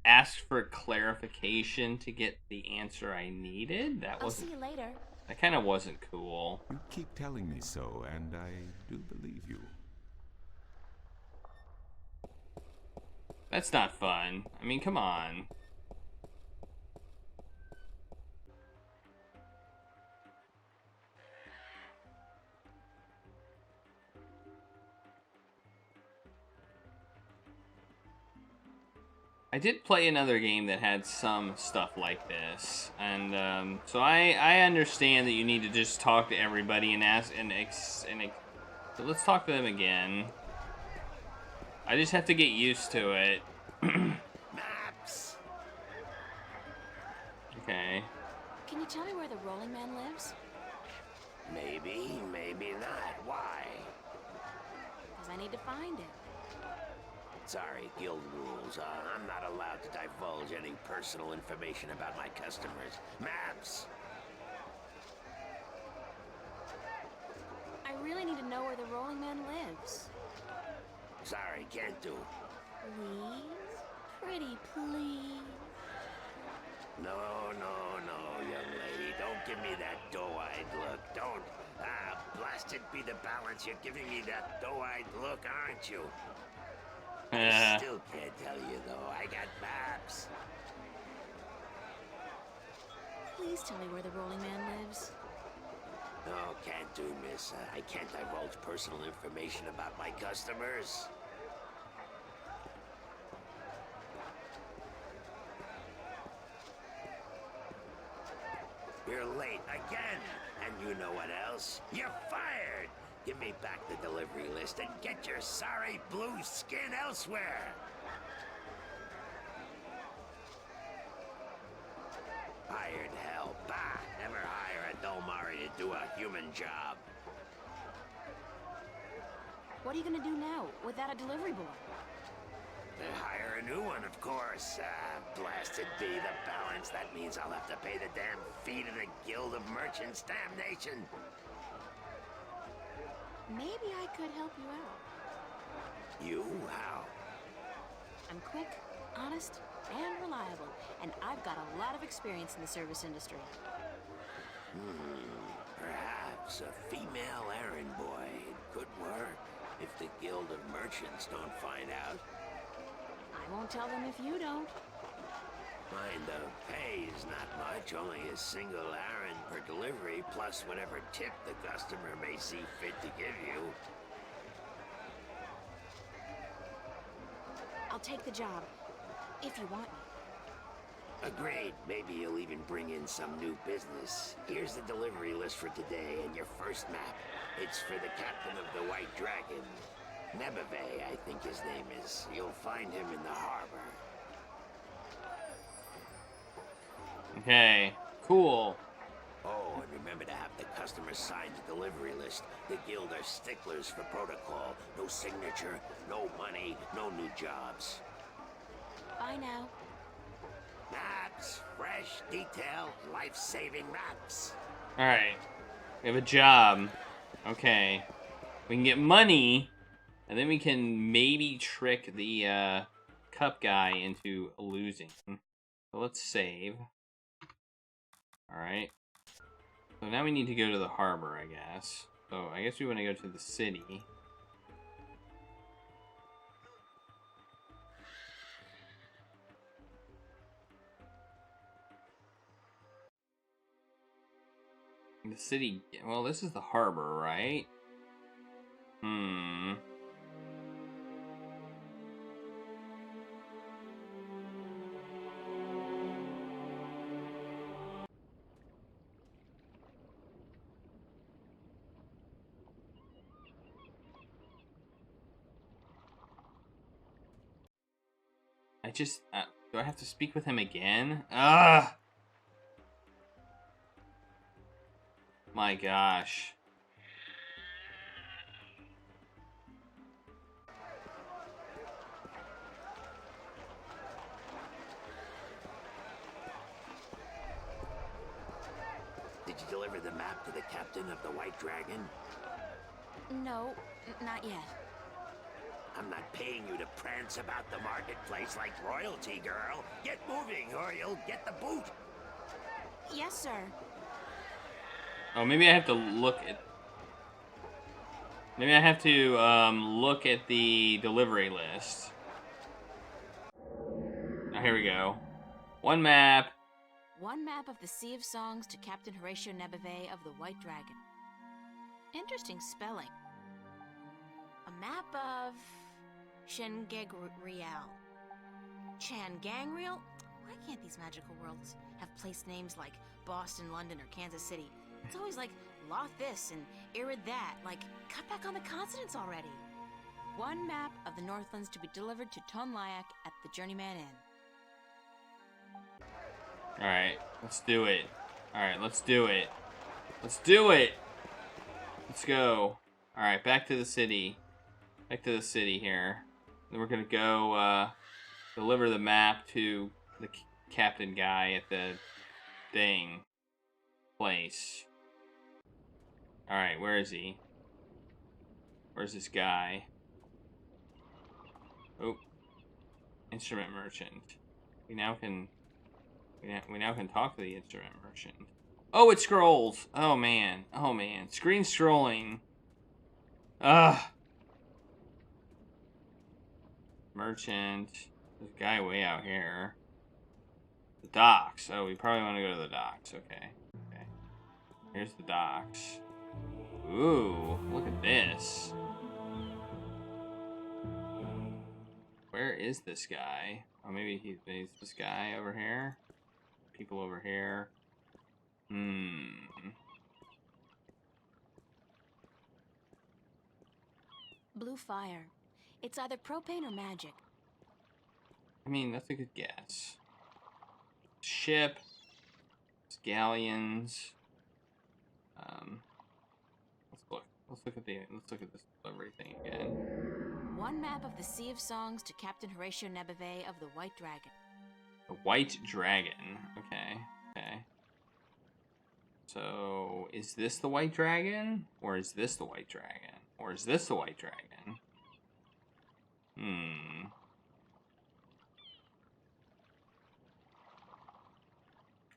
ask for clarification to get the answer I needed. I'll see you later. That kind of wasn't cool. You keep telling me so, and I do believe you. That's not fun. I mean, come on. I did play another game that had some stuff like this, and so I understand that you need to just talk to everybody and ask so let's talk to them again. I just have to get used to it. Maps! Okay. Can you tell me where the Rolling Man lives? Maybe, maybe not. Why? Because I need to find it. Sorry, guild rules. I'm not allowed to divulge any personal information about my customers. Maps! I really need to know where the Rolling Man lives. Sorry, can't do. Please? Pretty please? No, young lady. Don't give me that doe-eyed look. Don't. Blasted be the balance. You're giving me that doe-eyed look, aren't you? I still can't tell you, though. I got maps. Please tell me where the Rolling Man lives. No, can't do, miss. I can't divulge personal information about my customers. You're late again. And you know what else? You're fired. Give me back the delivery list and get your sorry blue skin elsewhere. Hired hell. Bah! Never hire a Dolmari to do a human job. What are you gonna do now, without a delivery boy? Hire a new one, of course. Blasted be the balance. That means I'll have to pay the damn fee to the Guild of Merchants. Damnation. Maybe I could help you out. You? How? I'm quick, honest, and reliable, and I've got a lot of experience in the service industry. Perhaps a female errand boy. It could work if the Guild of Merchants don't find out. I won't tell them if you don't. Mind the pay is not much, only a single errand per delivery, plus whatever tip the customer may see fit to give you. I'll take the job, if you want me. Agreed. Maybe you'll even bring in some new business. Here's the delivery list for today and your first map. It's for the captain of the White Dragon. Nebeve, I think his name is. You'll find him in the harbor. Okay. Cool. Oh, and remember to have the customer sign the delivery list. The guild are sticklers for protocol. No signature, no money, no new jobs. Bye now. Maps, fresh, detailed, life-saving maps. Alright. We have a job. Okay. We can get money, and then we can maybe trick the cup guy into losing. So let's save. Alright. So now we need to go to the harbor, I guess. So I guess we want to go to the city. The city, well, this is the harbor, right? I just, do I have to speak with him again? Ugh! My gosh. Did you deliver the map to the captain of the White Dragon? No, not yet. I'm not paying you to prance about the marketplace like royalty, girl. Get moving or you'll get the boot. Yes, sir. Oh, maybe I have to look at... Maybe I have to, look at the delivery list. Oh, here we go. One map. One map of the Sea of Songs to Captain Horatio Nebeve of the White Dragon. Interesting spelling. A map of Shengeg Real. Chan Gangrel? Why can't these magical worlds have place names like Boston, London, or Kansas City? It's always like Loth this and Irid that. Like, cut back on the consonants already. One map of the Northlands to be delivered to Tonlayak at the Journeyman Inn. Alright, let's do it. Alright, let's do it. Let's do it! Let's go. Alright, back to the city. Back to the city here. Then we're gonna go, deliver the map to the captain guy at the thing place. Alright, where is he? Where's this guy? Oh. Instrument merchant. We now can talk to the instrument merchant. Oh, it scrolls. Oh man. Oh man. Screen scrolling. Ugh. Merchant. There's a guy way out here. The docks. Oh, we probably want to go to the docks. Okay. Okay. Here's the docks. Ooh, look at this. Where is this guy? Oh, maybe he's this guy over here. People over here. Blue fire. It's either propane or magic. I mean, that's a good guess. Ship. Galleons. Let's look at this delivery thing again. One map of the Sea of Songs to Captain Horatio Nebevet of the White Dragon. The White Dragon. Okay. Okay. So, is this the White Dragon? Or is this the White Dragon? Or is this the White Dragon?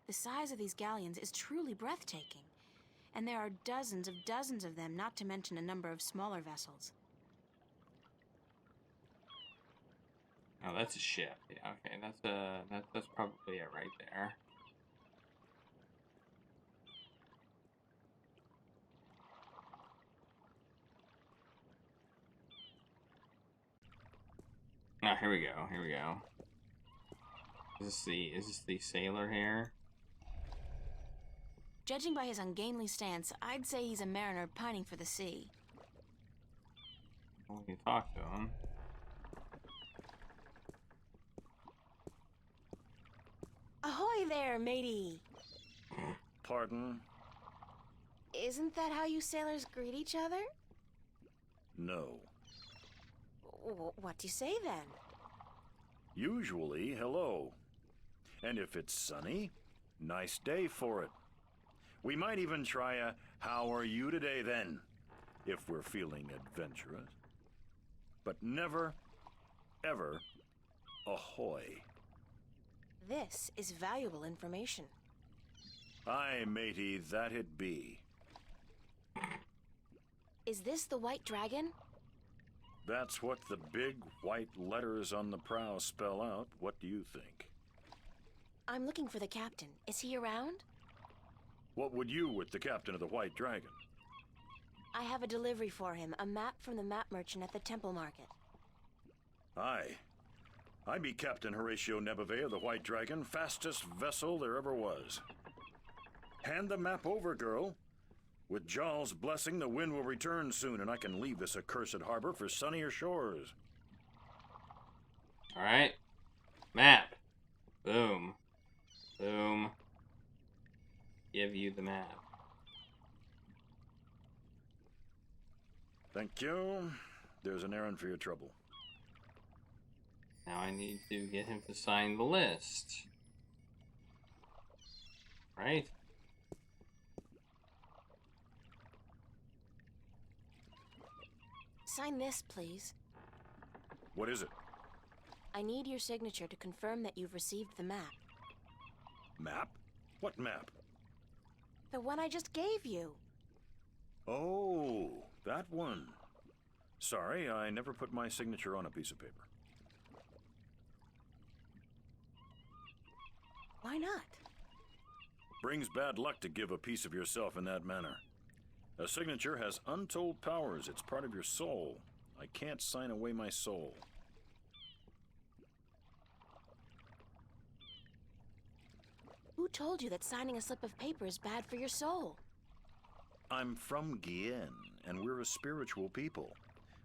The size of these galleons is truly breathtaking. And there are dozens of them, not to mention a number of smaller vessels. Oh, that's a ship. Yeah, okay, that's probably it right there. Oh, here we go. Here we go. Is this the sailor here? Judging by his ungainly stance, I'd say he's a mariner pining for the sea. Well, we can talk to him. Ahoy there, matey! Pardon? Isn't that how you sailors greet each other? No. What do you say then? Usually, hello. And if it's sunny, nice day for it. We might even try a "How are you today then?" if we're feeling adventurous. But never, ever, ahoy. This is valuable information. Aye, matey, that it be. Is this the White Dragon? That's what the big white letters on the prow spell out. What do you think? I'm looking for the captain. Is he around? What would you with the captain of the White Dragon? I have a delivery for him, a map from the map merchant at the Temple Market. Aye. I be Captain Horatio Nebevet of the White Dragon, fastest vessel there ever was. Hand the map over, girl. With Jarl's blessing, the wind will return soon, and I can leave this accursed harbor for sunnier shores. Alright. Map. Boom. Boom. Give you the map. Thank you. There's an errand for your trouble. Now I need to get him to sign the list. Right? Sign this, please. What is it? I need your signature to confirm that you've received the map. Map? What map? The one I just gave you. Oh, that one. Sorry, I never put my signature on a piece of paper. Why not? Brings bad luck to give a piece of yourself in that manner. A signature has untold powers. It's part of your soul. I can't sign away my soul. Who told you that signing a slip of paper is bad for your soul? I'm from Gien, and we're a spiritual people.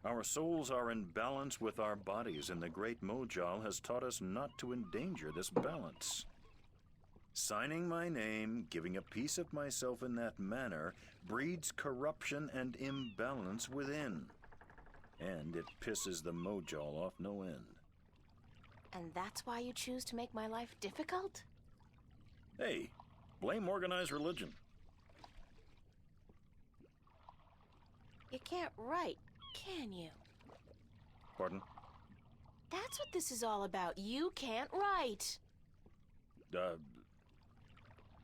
Our souls are in balance with our bodies, and the great Mojal has taught us not to endanger this balance. Signing my name, giving a piece of myself in that manner, breeds corruption and imbalance within. And it pisses the Mojal off no end. And that's why you choose to make my life difficult? Hey, blame organized religion. You can't write, can you? Pardon? That's what this is all about. You can't write.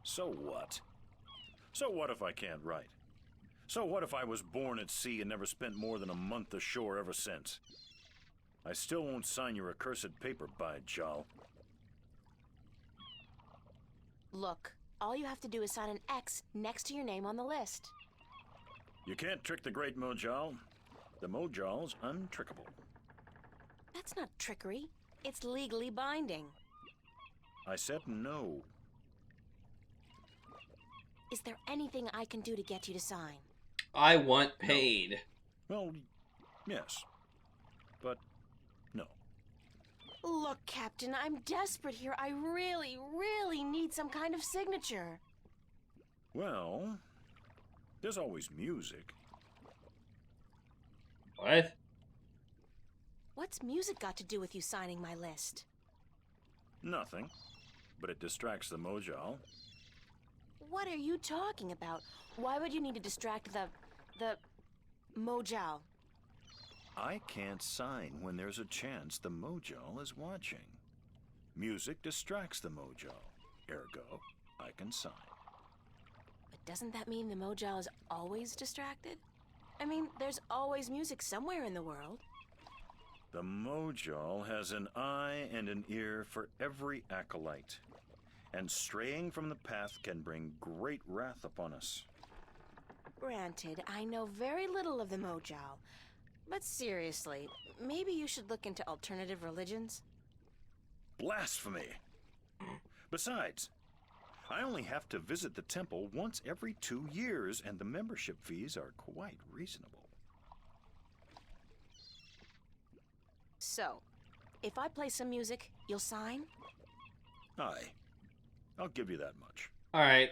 So what? So what if I can't write? So what if I was born at sea and never spent more than a month ashore ever since? I still won't sign your accursed paper, by Jal. Look, all you have to do is sign an X next to your name on the list. You can't trick the great Mojal. The Mojal's untrickable. That's not trickery. It's legally binding. I said no. Is there anything I can do to get you to sign? I want paid. Well, yes. But no. Look, Captain, I'm desperate here. I really, really need some kind of signature. Well, there's always music. What? What's music got to do with you signing my list? Nothing. But it distracts the Mojal. What are you talking about? Why would you need to distract the Mojal? I can't sign when there's a chance the Mojal is watching. Music distracts the Mojal. Ergo, I can sign. But doesn't that mean the Mojal is always distracted? I mean, there's always music somewhere in the world. The Mojal has an eye and an ear for every acolyte. And straying from the path can bring great wrath upon us. Granted, I know very little of the Mojal. But seriously, maybe you should look into alternative religions? Blasphemy! Besides, I only have to visit the temple once every 2 years, and the membership fees are quite reasonable. So, if I play some music, you'll sign? Aye. I'll give you that much. Alright.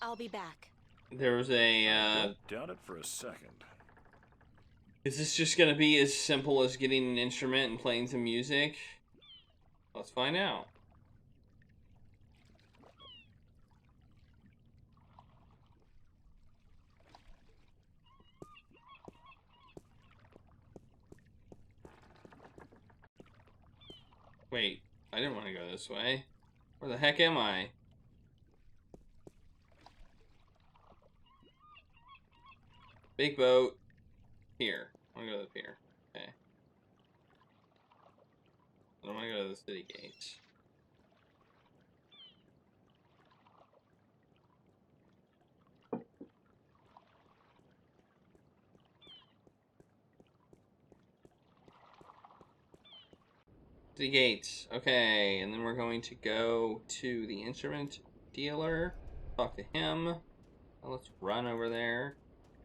I'll be back. There was a, Don't doubt it for a second. Is this just gonna be as simple as getting an instrument and playing some music? Let's find out. Wait, I didn't want to go this way. Where the heck am I? Big boat. Here. I want to go up here. Okay. I don't want to go to the city gates. City gates. Okay, and then we're going to go to the instrument dealer. Talk to him. Now let's run over there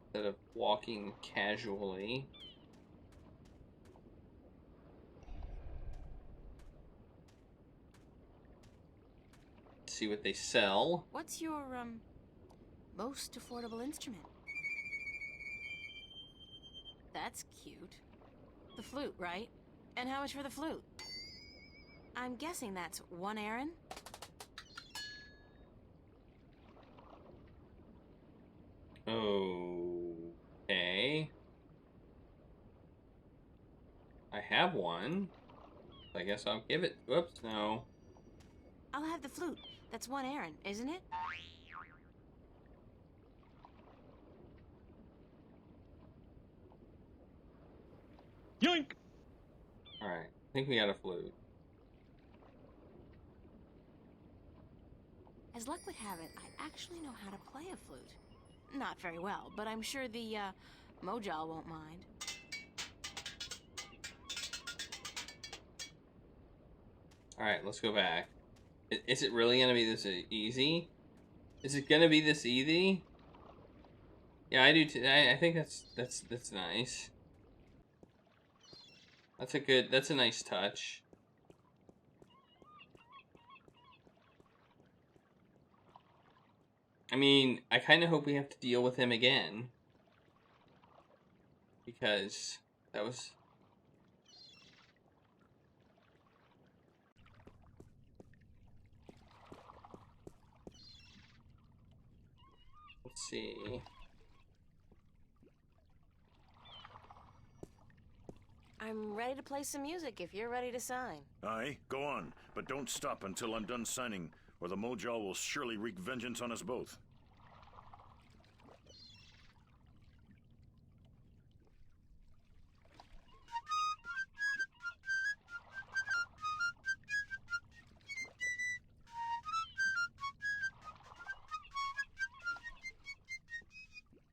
instead of walking casually. See what they sell. What's your, most affordable instrument? That's cute. The flute, right? And how much for the flute? I'm guessing that's 1 Aaron? Okay. I have one. I guess I'll give it. Whoops, no. I'll have the flute. That's 1 Aaron, isn't it? Yoink! Alright, I think we got a flute. As luck would have it, I actually know how to play a flute. Not very well, but I'm sure the, Mojal won't mind. Alright, let's go back. Is it really gonna be this easy? Is it gonna be this easy? Yeah, I do too. I think that's nice. That's a nice touch. I mean, I kind of hope we have to deal with him again. Because that was... Let's see. I'm ready to play some music if you're ready to sign. Aye, go on, but don't stop until I'm done signing, or the Mojaw will surely wreak vengeance on us both.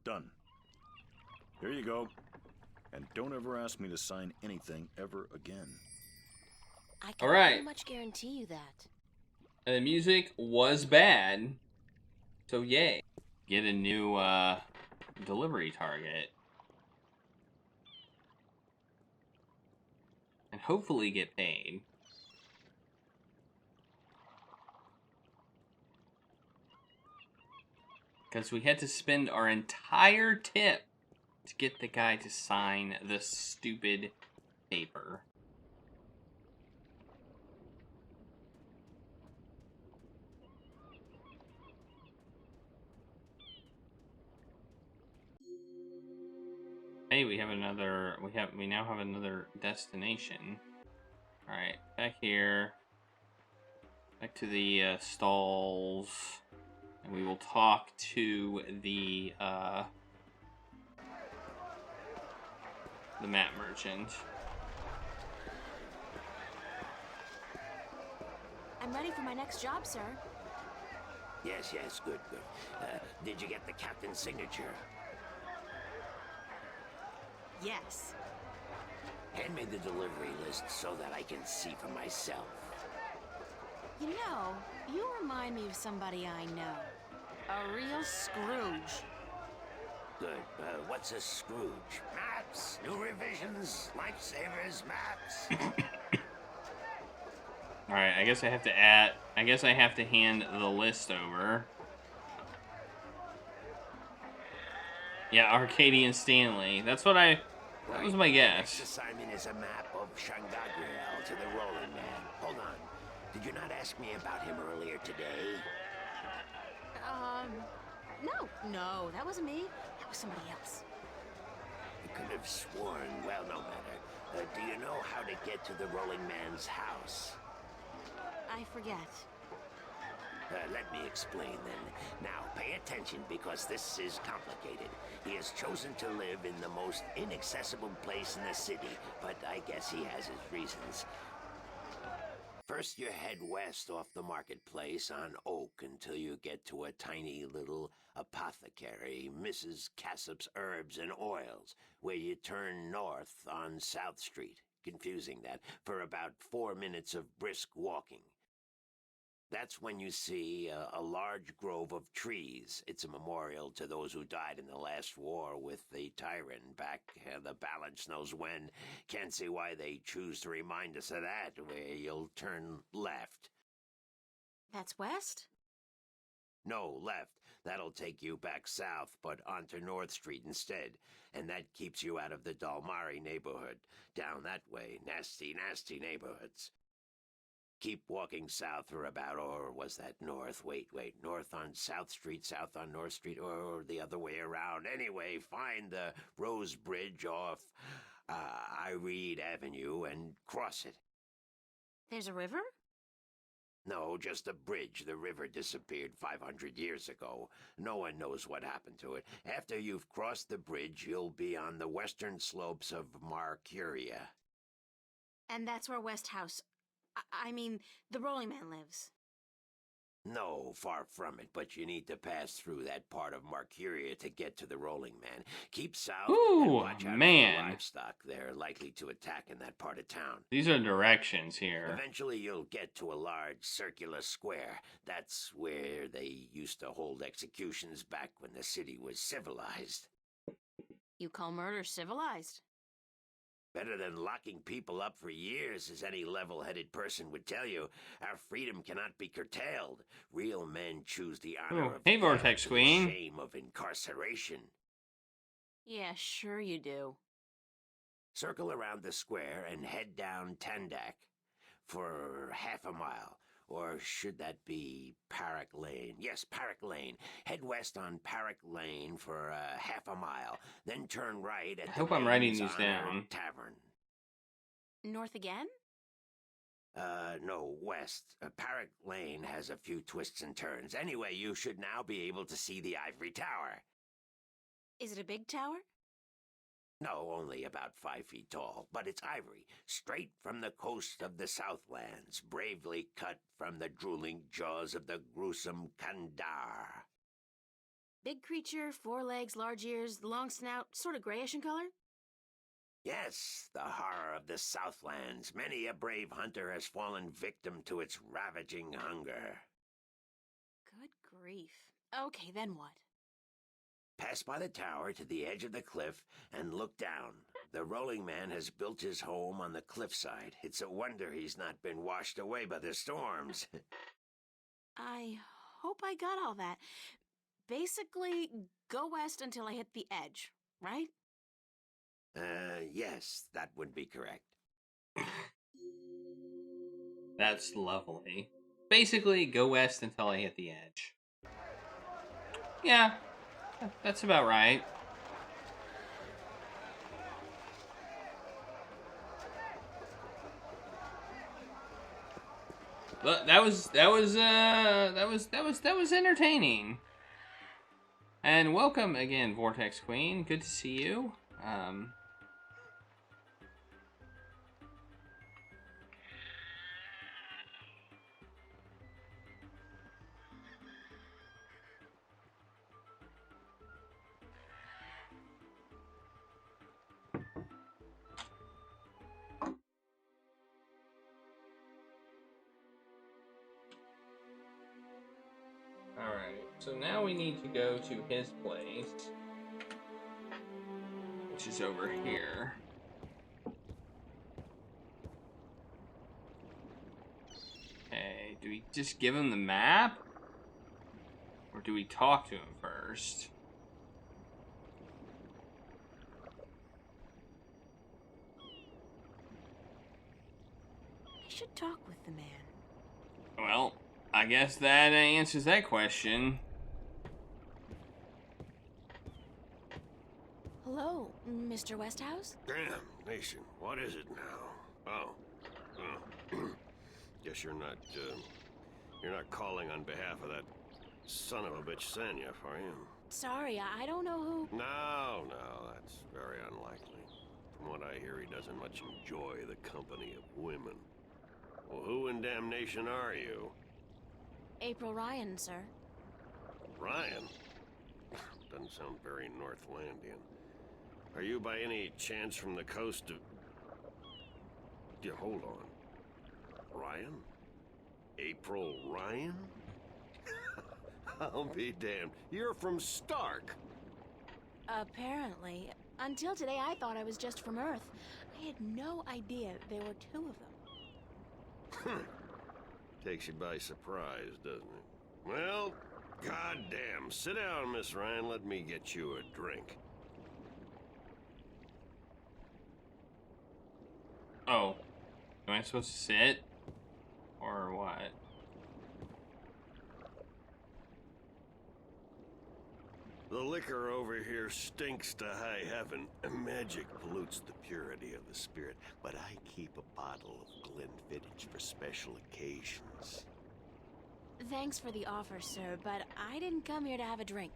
Done. Here you go. And don't ever ask me to sign anything ever again. I can All right. pretty much guarantee you that. And the music was bad. So yay. Get a new delivery target. And hopefully get paid. Because we had to spend our entire tip to get the guy to sign the stupid paper. Hey, we now have another destination. All right, back here. Back to the stalls. And we will talk to the map merchant. I'm ready for my next job, sir. Yes, good. Did you get the captain's signature? Yes. Hand me the delivery list so that I can see for myself. You know, you remind me of somebody I know. A real Scrooge. Good. What's a Scrooge? Maps, new revisions, lifesavers, maps. All right, I guess I have to hand the list over. Yeah, Arcadian Stanley. That was my guess. Next assignment is a map of Shangagriel to the Rolling Man. Hold on. Did you not ask me about him earlier today? No, that wasn't me. That was somebody else. I could have sworn. Well, no matter. Do you know how to get to the Rolling Man's house? I forget. Let me explain then. Now, pay attention because this is complicated. He has chosen to live in the most inaccessible place in the city, but I guess he has his reasons. First, you head west off the marketplace on Oak until you get to a tiny little apothecary, Mrs. Cassop's Herbs and Oils, where you turn north on South Street. Confusing that, for about 4 minutes of brisk walking. That's when you see a large grove of trees. It's a memorial to those who died in the last war with the tyrant back the balance knows when. Can't see why they choose to remind us of that, where you'll turn left. That's west? No, left. That'll take you back south, but onto North Street instead. And that keeps you out of the Dalmari neighborhood. Down that way, nasty, nasty neighborhoods. Keep walking south for about, or was that north? Wait, north on South Street, south on North Street, or the other way around. Anyway, find the Rose Bridge off Iread Avenue and cross it. There's a river? No, just a bridge. The river disappeared 500 years ago. No one knows what happened to it. After you've crossed the bridge, you'll be on the western slopes of Marcuria. And that's where West House... I mean, the Rolling Man lives. No, far from it, but you need to pass through that part of Marcuria to get to the Rolling Man. Keep south and Ooh, watch out for man. livestock. They're likely to attack in that part of town. These are directions here. Eventually, you'll get to a large circular square. That's where they used to hold executions back when the city was civilized. You call murder civilized? Better than locking people up for years, as any level-headed person would tell you. Our freedom cannot be curtailed. Real men choose the honor Oh, of hey, death Vortex to Queen. the shame of incarceration. Yeah, sure you do. Circle around the square and head down Tandak for half a mile. Or should that be Parrot Lane? Yes, Parrot Lane. Head west on Parrot Lane for half a mile. Then turn right at I the hope I'm writing Maiden's these Honor down. Tavern. North again? No, west. Parrot Lane has a few twists and turns. Anyway, you should now be able to see the Ivory Tower. Is it a big tower? No, only about 5 feet tall, but it's ivory, straight from the coast of the Southlands, bravely cut from the drooling jaws of the gruesome Kandar. Big creature, 4 legs, large ears, long snout, sort of grayish in color? Yes, the horror of the Southlands. Many a brave hunter has fallen victim to its ravaging hunger. Good grief. Okay, then what? Pass by the tower to the edge of the cliff and look down. The Rolling Man has built his home on the cliffside. It's a wonder he's not been washed away by the storms. I hope I got all that. Basically, go west until I hit the edge, right? Yes, that would be correct. That's lovely. Basically, go west until I hit the edge. Yeah, that's about right. But that was entertaining. And welcome again, Vortex Queen. Good to see you. Alright, so now we need to go to his place, which is over here. Okay, do we just give him the map? Or do we talk to him first? I should talk with the man. Well, I guess that answers that question. Hello, Mr. Westhouse? Damn, Nation, what is it now? Oh. Guess you're not calling on behalf of that son of a bitch Sanyef, are you? Sorry, I don't know who... No, that's very unlikely. From what I hear, he doesn't much enjoy the company of women. Well, who in damnation are you? April Ryan, sir. Ryan? Doesn't sound very Northlandian. Are you by any chance from the coast of... Yeah, hold on. Ryan? April Ryan? I'll be damned. You're from Stark. Apparently. Until today, I thought I was just from Earth. I had no idea there were 2 of them. Takes you by surprise, doesn't it? Well, goddamn. Sit down, Miss Ryan. Let me get you a drink. Oh. Am I supposed to sit? Or what? The liquor over here stinks to high heaven. Magic pollutes the purity of the spirit, but I keep a bottle of Glenfiddich for special occasions. Thanks for the offer, sir, but I didn't come here to have a drink.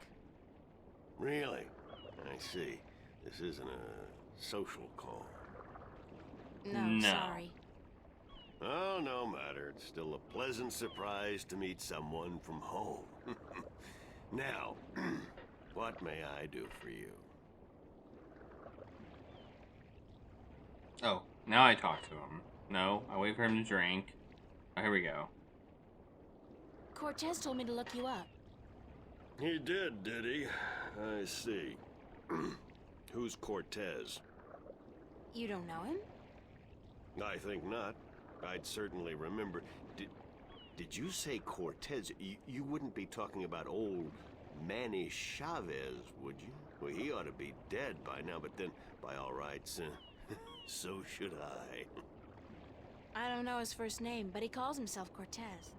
Really? I see. This isn't a social call. No, No. sorry. Oh, no matter. It's still a pleasant surprise to meet someone from home. Now, what may I do for you? Oh, now I talk to him. No, I wait for him to drink. Oh, here we go. Cortez told me to look you up. He did he? I see. Who's Cortez? You don't know him? I think not. I'd certainly remember. Did you say Cortez? You wouldn't be talking about old Manny Chavez, would you? Well, he ought to be dead by now, but then, by all rights, so should I. I don't know his first name, but he calls himself Cortez.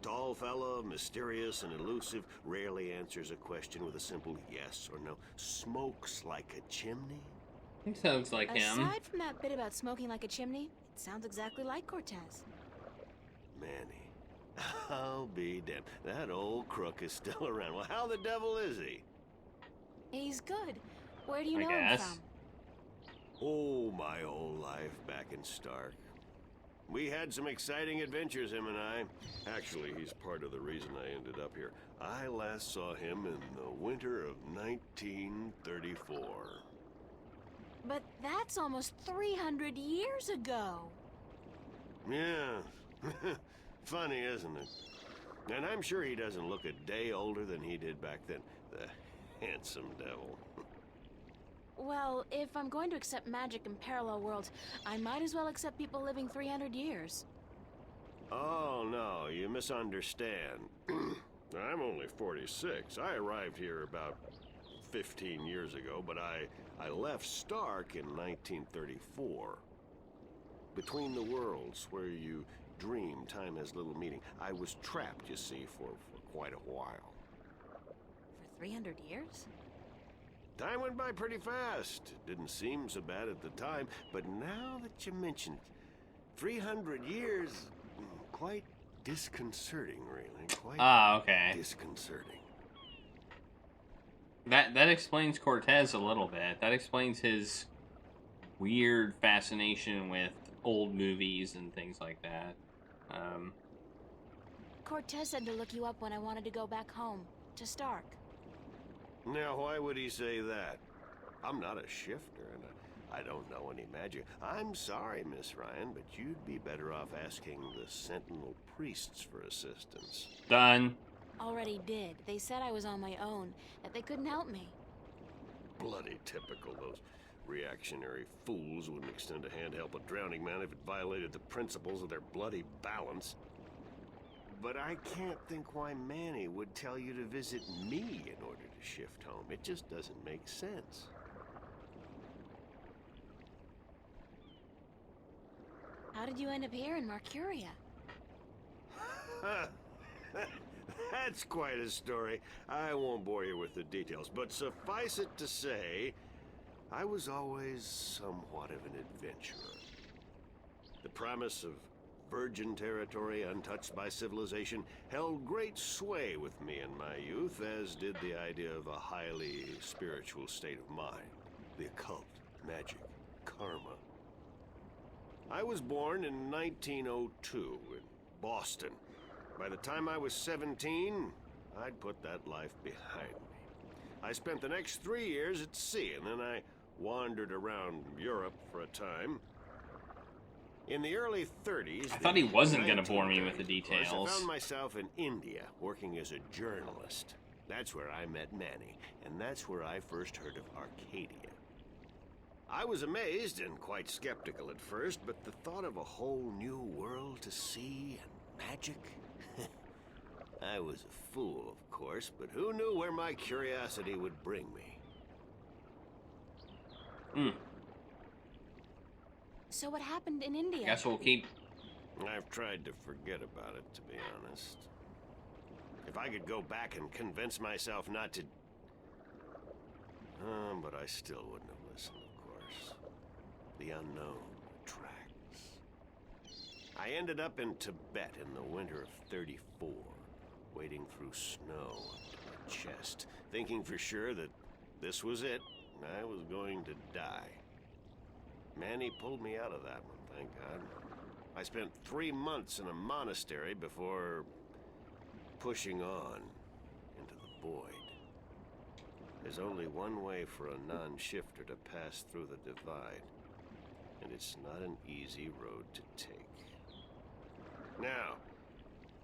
Tall fella, mysterious and elusive, rarely answers a question with a simple yes or no. Smokes like a chimney? He sounds like him. Aside from that bit about smoking like a chimney, it sounds exactly like Cortez. Manny. I'll be damned. That old crook is still around. Well, how the devil is he? He's good. Where do you I know him guess. from? Oh, my old life back in Stark. We had some exciting adventures, him and I. Actually, he's part of the reason I ended up here. I last saw him in the winter of 1934. But that's almost 300 years ago. Yeah. Funny, isn't it? And I'm sure he doesn't look a day older than he did back then. The handsome devil. Well, if I'm going to accept magic in parallel worlds, I might as well accept people living 300 years. Oh, no, you misunderstand. I'm only 46. I arrived here about 15 years ago, but I left Stark in 1934. Between the worlds, where you dream time has little meaning, I was trapped, you see, for quite a while. For 300 years? Time went by pretty fast. Didn't seem so bad at the time, but now that you mention it, 300 years, quite disconcerting, really. Quite Okay. disconcerting. That explains Cortez a little bit. That explains his weird fascination with old movies and things like that. Cortez said to look you up when I wanted to go back home, to Stark. Now, why would he say that? I'm not a shifter, and I don't know any magic. I'm sorry, Miss Ryan, but you'd be better off asking the Sentinel priests for assistance. Done. Already did. They said I was on my own, that they couldn't help me. Bloody typical. Those reactionary fools wouldn't extend a hand to help a drowning man if it violated the principles of their bloody balance. But I can't think why Manny would tell you to visit me in order to shift home. It just doesn't make sense. How did you end up here in Mercuria? That's quite a story. I won't bore you with the details, but suffice it to say, I was always somewhat of an adventurer. The promise of virgin territory untouched by civilization held great sway with me in my youth, as did the idea of a highly spiritual state of mind. The occult, magic, karma. I was born in 1902 in Boston. By the time I was 17, I'd put that life behind me. I spent the next 3 years at sea, and then I wandered around Europe for a time. In the early 30s... I thought he wasn't going to bore me with the details. I found myself in India, working as a journalist. That's where I met Manny, and that's where I first heard of Arcadia. I was amazed and quite skeptical at first, but the thought of a whole new world to see and magic... I was a fool, of course, but who knew where my curiosity would bring me? So what happened in India? Guess we'll keep... I've tried to forget about it, to be honest. If I could go back and convince myself not to... but I still wouldn't have listened, of course. The unknown attracts. I ended up in Tibet in the winter of 34, wading through snow up to my chest, thinking for sure that this was it. I was going to die. Manny pulled me out of that one, thank God. I spent 3 months in a monastery before pushing on into the void. There's only one way for a non-shifter to pass through the divide, and it's not an easy road to take. Now,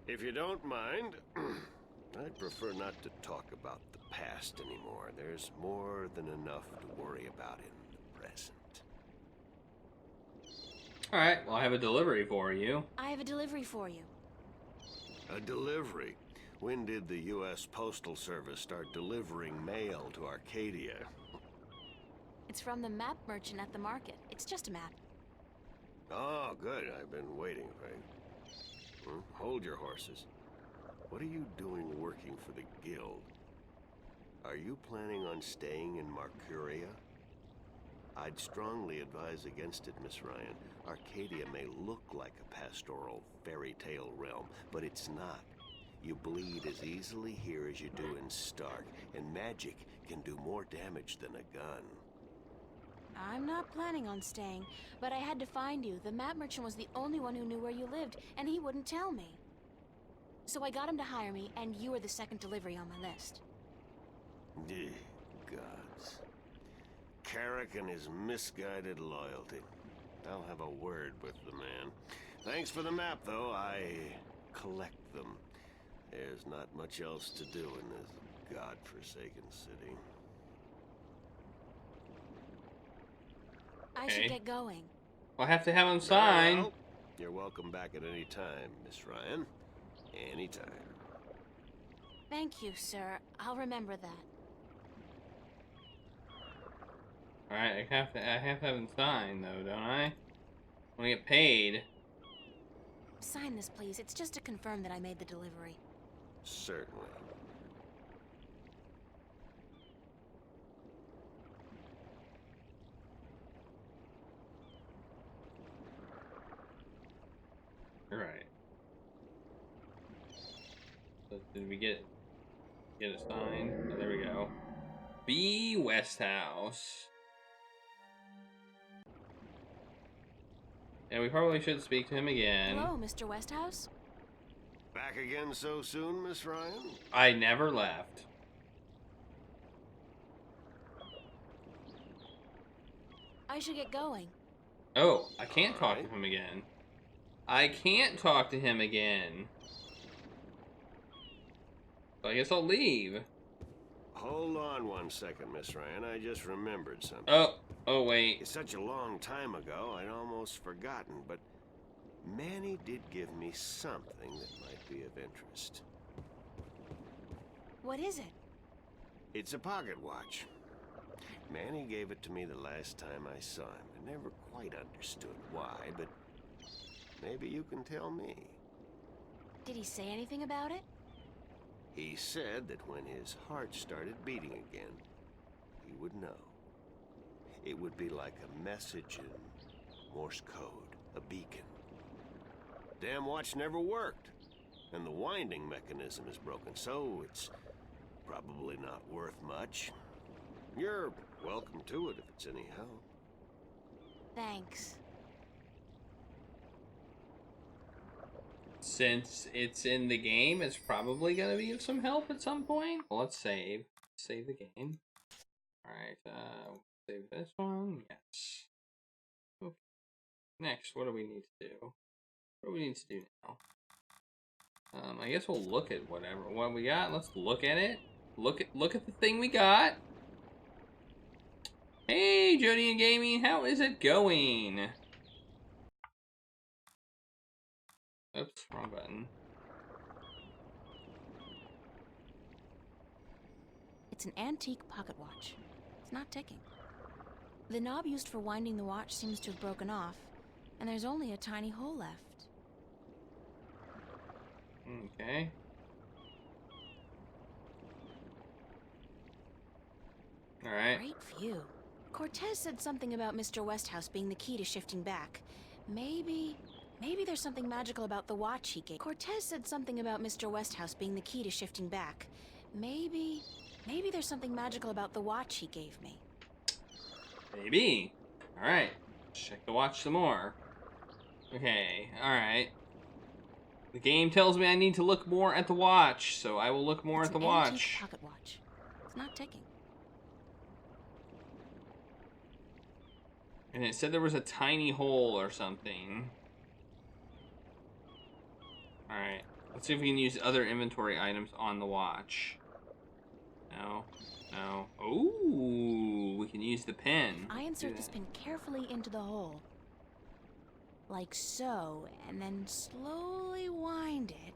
if you don't mind, I'd prefer not to talk about the past anymore. There's more than enough to worry about in the present. Alright, well, I have a delivery for you. I have a delivery for you. A delivery? When did the U.S. Postal Service start delivering mail to Arcadia? It's from the map merchant at the market. It's just a map. Oh, good. I've been waiting, right? Hold your horses. What are you doing working for the Guild? Are you planning on staying in Marcuria? I'd strongly advise against it, Miss Ryan. Arcadia may look like a pastoral fairy tale realm, but it's not. You bleed as easily here as you do in Stark, and magic can do more damage than a gun. I'm not planning on staying, but I had to find you. The map merchant was the only one who knew where you lived, and he wouldn't tell me. So I got him to hire me, and you were the second delivery on my list. Gods. Carrick and his misguided loyalty. I'll have a word with the man. Thanks for the map, though. I collect them. There's not much else to do in this godforsaken city. I should get going. I'll have to have him sign. Well, you're welcome back at any time, Miss Ryan. Anytime. Thank you, sir. I'll remember that. Alright, I have to have him sign, though, don't I? When I get paid. Sign this, please. It's just to confirm that I made the delivery. Certainly. Alright. So did we get a sign? Oh, there we go. B. Westhouse. Yeah, we probably should speak to him again. Hello, Mr. Westhouse? Back again so soon, Miss Ryan? I never left. I should get going. Oh, I can't talk to him again. I can't talk to him again. So I guess I'll leave. Hold on one second, Miss Ryan. I just remembered something. Oh wait. It's such a long time ago, I'd almost forgotten, but Manny did give me something that might be of interest. What is it? It's a pocket watch. Manny gave it to me the last time I saw him. I never quite understood why, but maybe you can tell me. Did he say anything about it? He said that when his heart started beating again, he would know. It would be like a message in Morse code, a beacon. Damn watch never worked, and the winding mechanism is broken, so it's probably not worth much. You're welcome to it if it's any help. Thanks. Since it's in the game, it's probably gonna be of some help at some point. Well, let's save. Save the game. Alright, save this one. Yes. Okay. Next, what do we need to do? What do we need to do now? I guess we'll look at what we got. Let's look at it. Look at the thing we got. Hey, Jody and Gaming, how is it going? Oops, wrong button. It's an antique pocket watch. It's not ticking. The knob used for winding the watch seems to have broken off, and there's only a tiny hole left. Okay. Alright. Great view. Cortez said something about Mr. Westhouse being the key to shifting back. Maybe there's something magical about the watch he gave. Cortez said something about Mr. Westhouse being the key to shifting back. Maybe there's something magical about the watch he gave me. Maybe. Alright. Check the watch some more. Okay, alright. The game tells me I need to look more at the watch, so I will look more It's at the an antique watch. pocket watch. It's not ticking. And it said there was a tiny hole or something. Alright, let's see if we can use other inventory items on the watch. No, no. Ooh, we can use the pen. I insert this pin carefully into the hole. Like so, and then slowly wind it.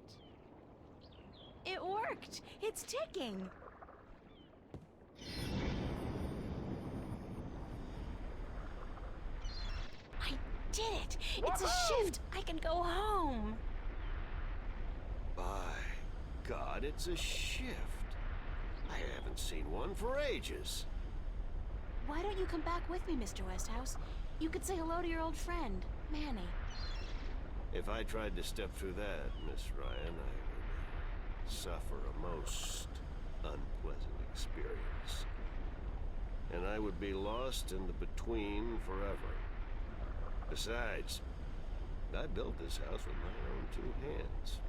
It worked! It's ticking! I did it! It's a shift! I can go home! By God, it's a shift. I haven't seen one for ages. Why don't you come back with me, Mr. Westhouse? You could say hello to your old friend, Manny. If I tried to step through that, Miss Ryan, I would suffer a most unpleasant experience. And I would be lost in the between forever. Besides, I built this house with my own two hands.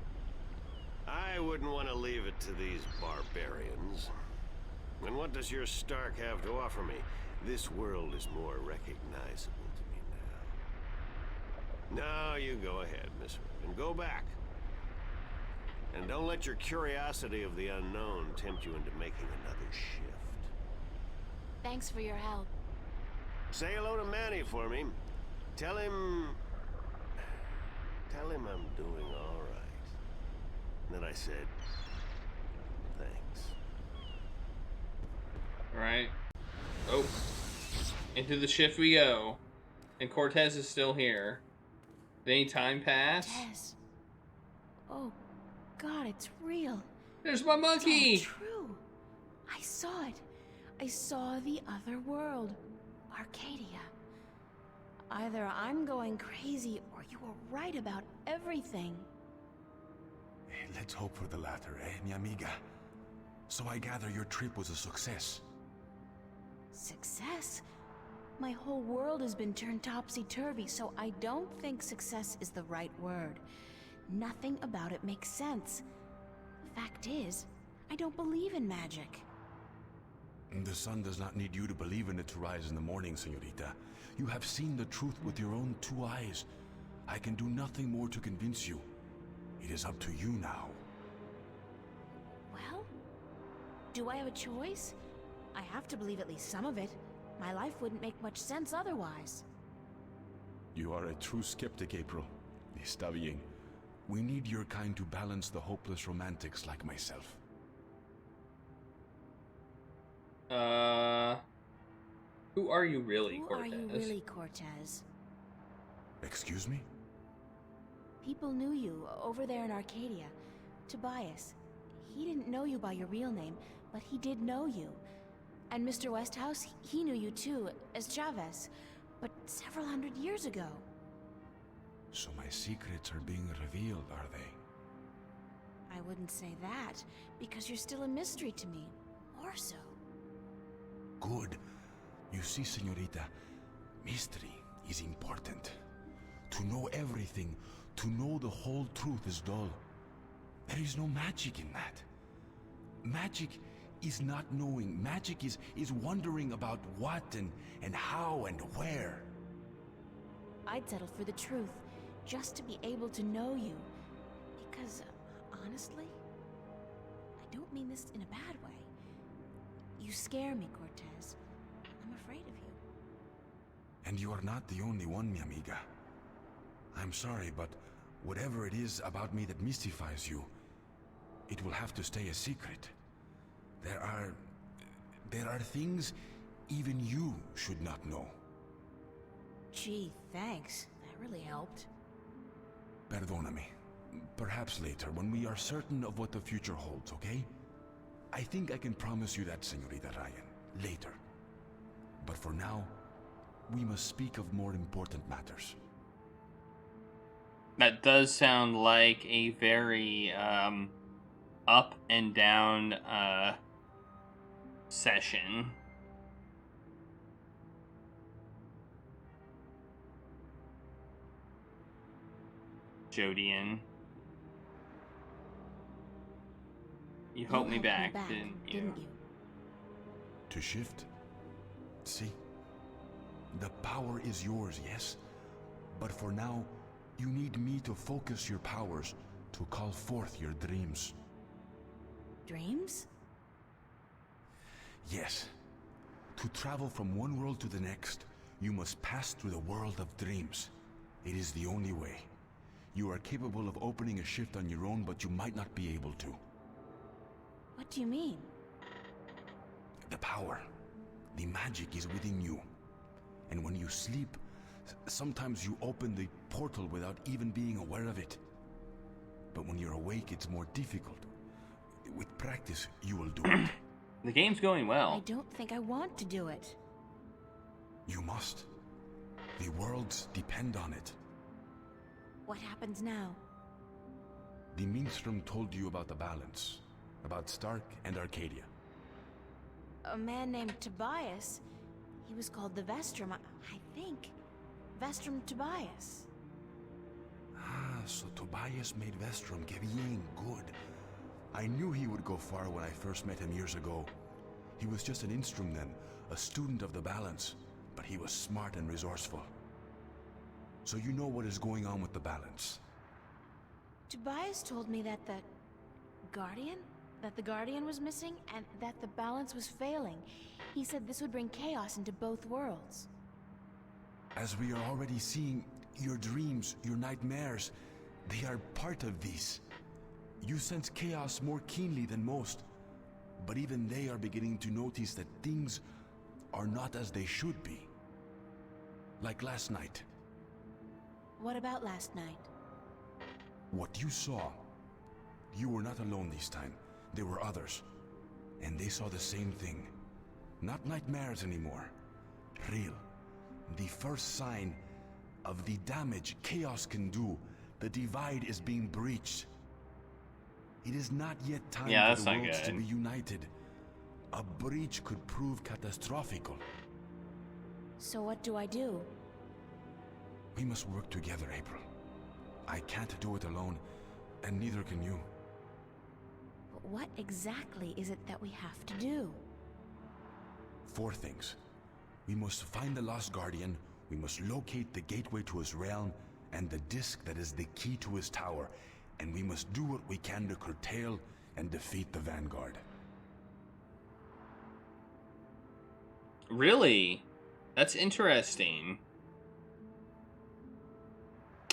I wouldn't want to leave it to these barbarians. And what does your Stark have to offer me? This world is more recognizable to me now. Now you go ahead, Miss Raven. Go back. And don't let your curiosity of the unknown tempt you into making another shift. Thanks for your help. Say hello to Manny for me. Tell him I'm doing all right. And then I said, thanks. Alright. Oh. Into the shift we go. And Cortez is still here. Did any time pass? Tess. Oh, God, it's real. There's my monkey! It's all true. I saw it. I saw the other world. Arcadia. Either I'm going crazy or you were right about everything. Let's hope for the latter, mi amiga? So I gather your trip was a success. Success? My whole world has been turned topsy-turvy, so I don't think success is the right word. Nothing about it makes sense. Fact is, I don't believe in magic. The sun does not need you to believe in it to rise in the morning, señorita. You have seen the truth with your own two eyes. I can do nothing more to convince you. It is up to you now. Well, do I have a choice? I have to believe at least some of it. My life wouldn't make much sense otherwise. You are a true skeptic, April. Está bien. We need your kind to balance the hopeless romantics like myself. Who are you really, Who Cortez? are you really, Cortez? Excuse me? People knew you over there in Arcadia. Tobias. He didn't know you by your real name, but he did know you. And Mr. Westhouse, he knew you too, as Chavez, but several hundred years ago. So my secrets are being revealed, are they? I wouldn't say that, because you're still a mystery to me. More so. Good. You see, señorita, mystery is important. To know everything, to know the whole truth is dull. There is no magic in that. Magic is not knowing. Magic is wondering about what and how and where. I'd settle for the truth, just to be able to know you. Because, honestly, I don't mean this in a bad way. You scare me, Cortez. I'm afraid of you. And you are not the only one, mi amiga. I'm sorry, but whatever it is about me that mystifies you, it will have to stay a secret. There are things even you should not know. Gee, thanks. That really helped. Perdóname. Perhaps later, when we are certain of what the future holds, okay? I think I can promise you that, Señorita Ryan. Later. But for now, we must speak of more important matters. That does sound like a very up and down session. custodian. You helped me back, didn't you? To shift? See? The power is yours, yes? But for now, you need me to focus your powers to call forth your dreams. Dreams? Yes. To travel from one world to the next, you must pass through the world of dreams. It is the only way. You are capable of opening a shift on your own, but you might not be able to. What do you mean? The power, the magic is within you. And when you sleep, sometimes you open the portal without even being aware of it. But when you're awake, it's more difficult. With practice, you will do it. The game's going well. I don't think I want to do it. You must. The worlds depend on it. What happens now? The Minstrom told you about the balance, about Stark and Arcadia. A man named Tobias. He was called the Vestrum, I think. Vestrum Tobias. Ah, so Tobias made Vestrum get bien good. I knew he would go far when I first met him years ago. He was just an Instrum then, a student of the balance, but he was smart and resourceful. So you know what is going on with the balance. Tobias told me that the Guardian was missing and that the balance was failing. He said this would bring chaos into both worlds. As we are already seeing, your dreams, your nightmares, they are part of these. You sense chaos more keenly than most, but even they are beginning to notice that things are not as they should be. Like last night. What about last night? What you saw, you were not alone this time. There were others, and they saw the same thing. Not nightmares anymore. Real. The first sign of the damage chaos can do. The divide is being breached. It is not yet time for the worlds to be united. A breach could prove catastrophical. So what do I do? We must work together, April. I can't do it alone, and neither can you. But what exactly is it that we have to do? 4 things. We must find the Lost Guardian, we must locate the gateway to his realm, and the disc that is the key to his tower, and we must do what we can to curtail and defeat the Vanguard. Really? That's interesting.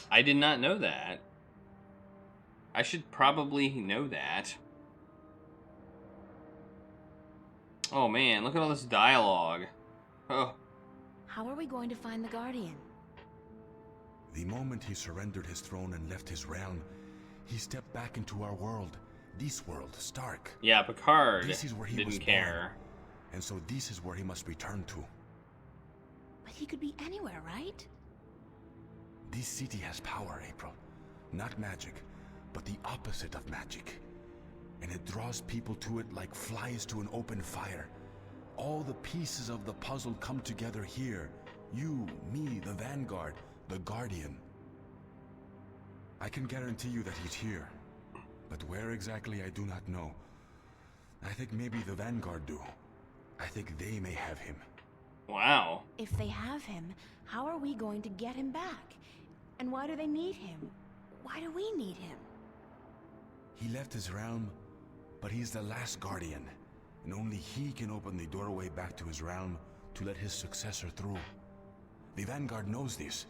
I did not know that. I should probably know that. Oh man, look at all this dialogue. Oh. How are we going to find the Guardian? The moment he surrendered his throne and left his realm, he stepped back into our world. This world, Stark. Yeah, Picard this is where he didn't care. Born, and so this is where he must return to. But he could be anywhere, right? This city has power, April. Not magic, but the opposite of magic. And it draws people to it like flies to an open fire. All the pieces of the puzzle come together here. You, me, the Vanguard, the Guardian. I can guarantee you that he's here. But where exactly, I do not know. I think maybe the Vanguard do. I think they may have him. Wow. If they have him, how are we going to get him back? And why do they need him? Why do we need him? He left his realm, but he's the last Guardian. And only he can open the doorway back to his realm to let his successor through. The Vanguard knows this.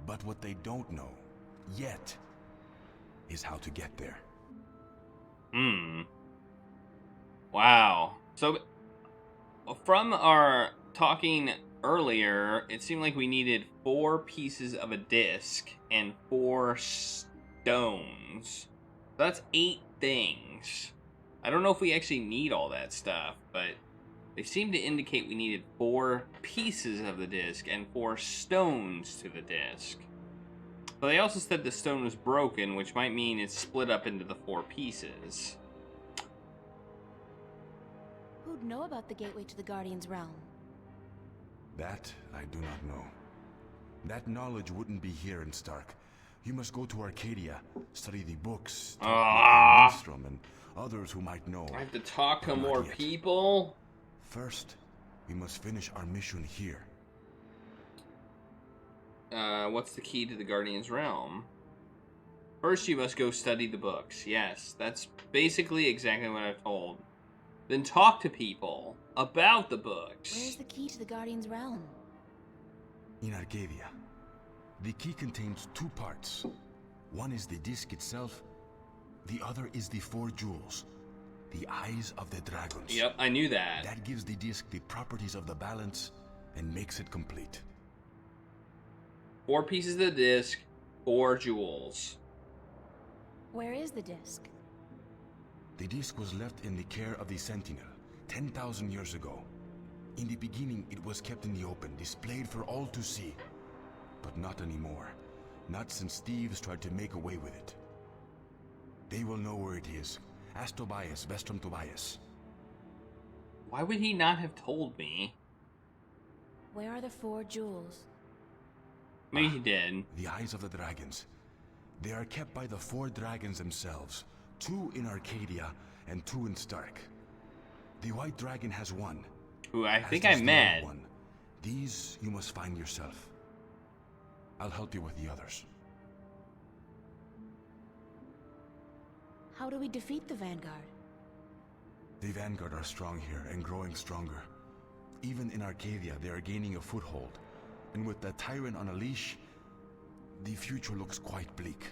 But what they don't know, yet, is how to get there. Wow. So, from our talking earlier, it seemed like we needed 4 pieces of a disc and 4 stones. That's 8 things. I don't know if we actually need all that stuff, but they seem to indicate we needed 4 pieces of the disc and 4 stones to the disc. But they also said the stone was broken, which might mean it's split up into the 4 pieces. Who'd know about the gateway to the Guardian's realm? That I do not know. That knowledge wouldn't be here in Stark. You must go to Arcadia, study the books, talk Ah. with Maelstrom and others who might know. I have to talk to But not more yet. people. First, we must finish our mission here. What's the key to the Guardian's realm? First, you must go study the books. Yes, that's basically exactly what I've told. Then talk to people about the books. Where's the key to the Guardian's realm? In Arcadia. The key contains two parts. One is the disc itself. The other is the 4 jewels. The eyes of the dragons. Yep, I knew that. That gives the disc the properties of the balance and makes it complete. 4 pieces of the disc, 4 jewels. Where is the disc? The disc was left in the care of the Sentinel 10,000 years ago. In the beginning, it was kept in the open, displayed for all to see. But not anymore. Not since thieves tried to make away with it. They will know where it is. Ask Tobias, Vestrum Tobias. Why would he not have told me? Where are the 4 jewels? Maybe he did. The eyes of the dragons. They are kept by the 4 dragons themselves. 2 in Arcadia and 2 in Stark. The white dragon has 1. Who I as think does I the met. red one. These you must find yourself. I'll help you with the others. How do we defeat the Vanguard? The Vanguard are strong here and growing stronger. Even in Arcadia, they are gaining a foothold. And with the Tyrant on a leash, the future looks quite bleak.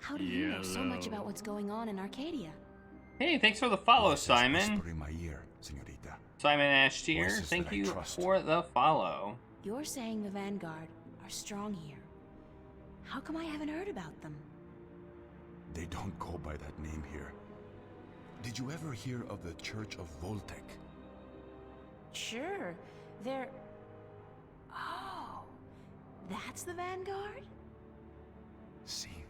How do you know so much about what's going on in Arcadia? Hey, thanks for the follow, Voices Simon. whisper in my ear, señorita. Simon Ashtier, Voices thank that I you trust. for the follow. You're saying the Vanguard are strong here. How come I haven't heard about them? They don't go by that name here. Did you ever hear of the Church of Voltec? Sure, they're... Oh, that's the Vanguard? See,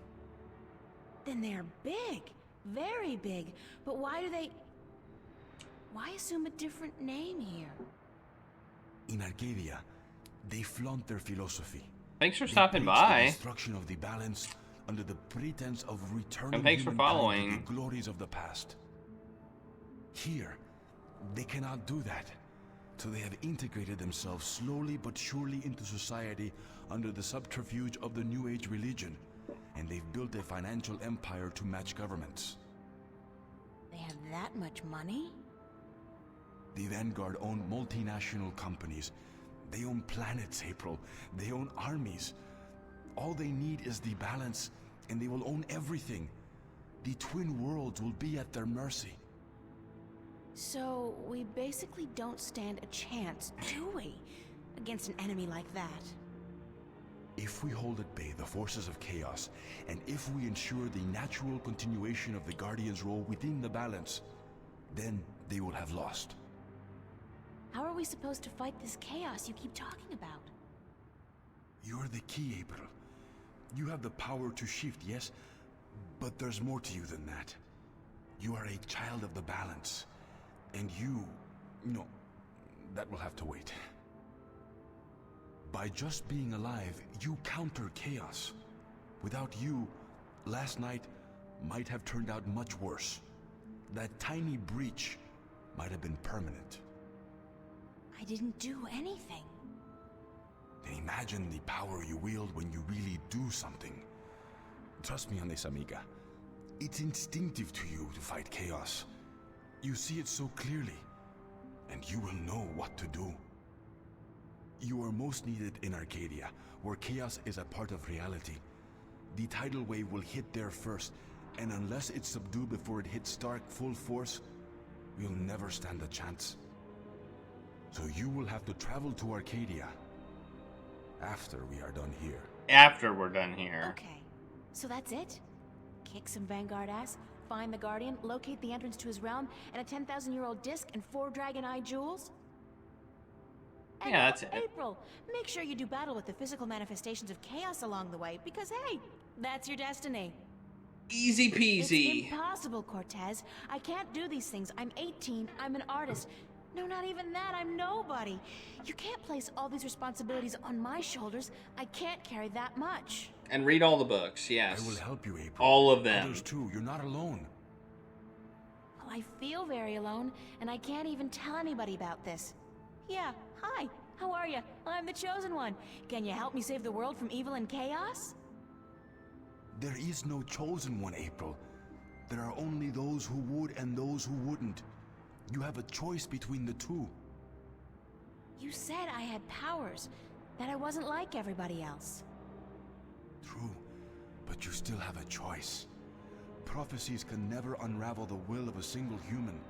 Then they're big, very big. But why do they... Why assume a different name here? in Arcadia, they flaunt their philosophy. Thanks for They stopping preach the by. destruction of the balance under the pretense of returning And thanks for humankind to following. the glories of the past. Here, they cannot do that. So they have integrated themselves slowly but surely into society under the subterfuge of the New Age religion. And they've built a financial empire to match governments. They have that much money? The Vanguard own multinational companies. They own planets, April. They own armies. All they need is the balance, and they will own everything. The twin worlds will be at their mercy. So, we basically don't stand a chance, do we? Against an enemy like that. If we hold at bay the forces of chaos, and if we ensure the natural continuation of the Guardian's role within the balance, then they will have lost. How are we supposed to fight this chaos you keep talking about? You're the key, April. You have the power to shift, yes? But there's more to you than that. You are a child of the balance. And you... No, that will have to wait. By just being alive, you counter chaos. Without you, last night might have turned out much worse. That tiny breach might have been permanent. I didn't do anything. Then imagine the power you wield when you really do something. Trust me on this, amiga. It's instinctive to you to fight chaos. You see it so clearly, and you will know what to do. You are most needed in Arcadia, where chaos is a part of reality. The tidal wave will hit there first, and unless it's subdued before it hits Stark full force, we'll never stand a chance. So you will have to travel to Arcadia after we are done here. After we're done here. Okay, so that's it? Kick some Vanguard ass, find the Guardian, locate the entrance to his realm, and a 10,000-year-old disc and 4 Dragon Eye jewels? And Yeah, that's it. April, make sure you do battle with the physical manifestations of chaos along the way, because hey, that's your destiny. Easy peasy. It's impossible, Cortez. I can't do these things. I'm 18, I'm an artist. No, not even that. I'm nobody. You can't place all these responsibilities on my shoulders. I can't carry that much. And read all the books, yes. I will help you, April. All of them. Others too. You're not alone. Well, I feel very alone, and I can't even tell anybody about this. Yeah, hi. How are you? I'm the Chosen One. Can you help me save the world from evil and chaos? There is no chosen one, April. There are only those who would and those who wouldn't. You have a choice between the two. You said I had powers, that I wasn't like everybody else. True, but you still have a choice. Prophecies can never unravel the will of a single human.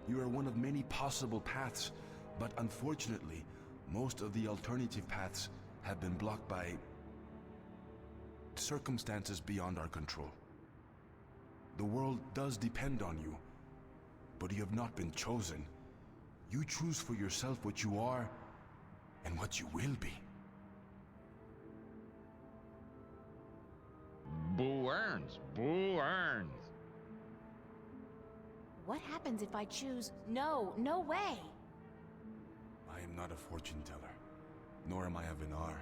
You are one of many possible paths, but unfortunately, most of the alternative paths have been blocked by circumstances beyond our control. The world does depend on you, but you have not been chosen. You choose for yourself what you are and what you will be. Boo earns. Boo earns. What happens if I choose no way? I am not a fortune teller, nor am I a Vinar.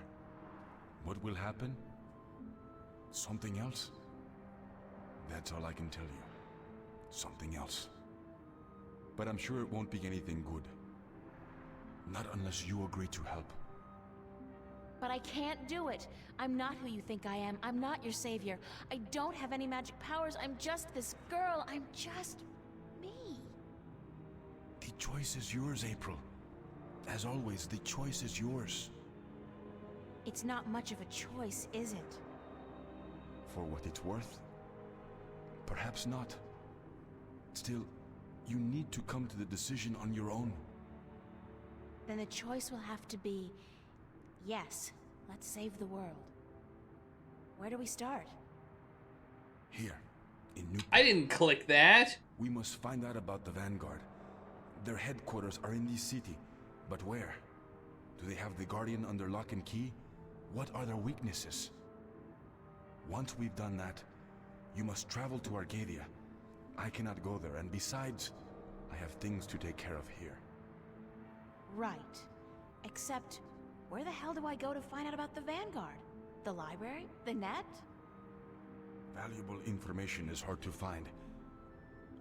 What will happen? Something else? That's all I can tell you. Something else. But I'm sure it won't be anything good. Not unless you agree to help. But I can't do it. I'm not who you think I am. I'm not your savior. I don't have any magic powers. I'm just this girl. I'm just me. The choice is yours, April. As always, the choice is yours. It's not much of a choice, is it? For what it's worth? Perhaps not. Still, you need to come to the decision on your own. Then the choice will have to be, yes, let's save the world. Where do we start? Here, in Newport. I didn't click that. We must find out about the Vanguard. Their headquarters are in the city, but where? Do they have the Guardian under lock and key? What are their weaknesses? Once we've done that, you must travel to Arcadia. I cannot go there, and besides, I have things to take care of here. Right. Except, where the hell do I go to find out about the Vanguard? The library? The net? Valuable information is hard to find.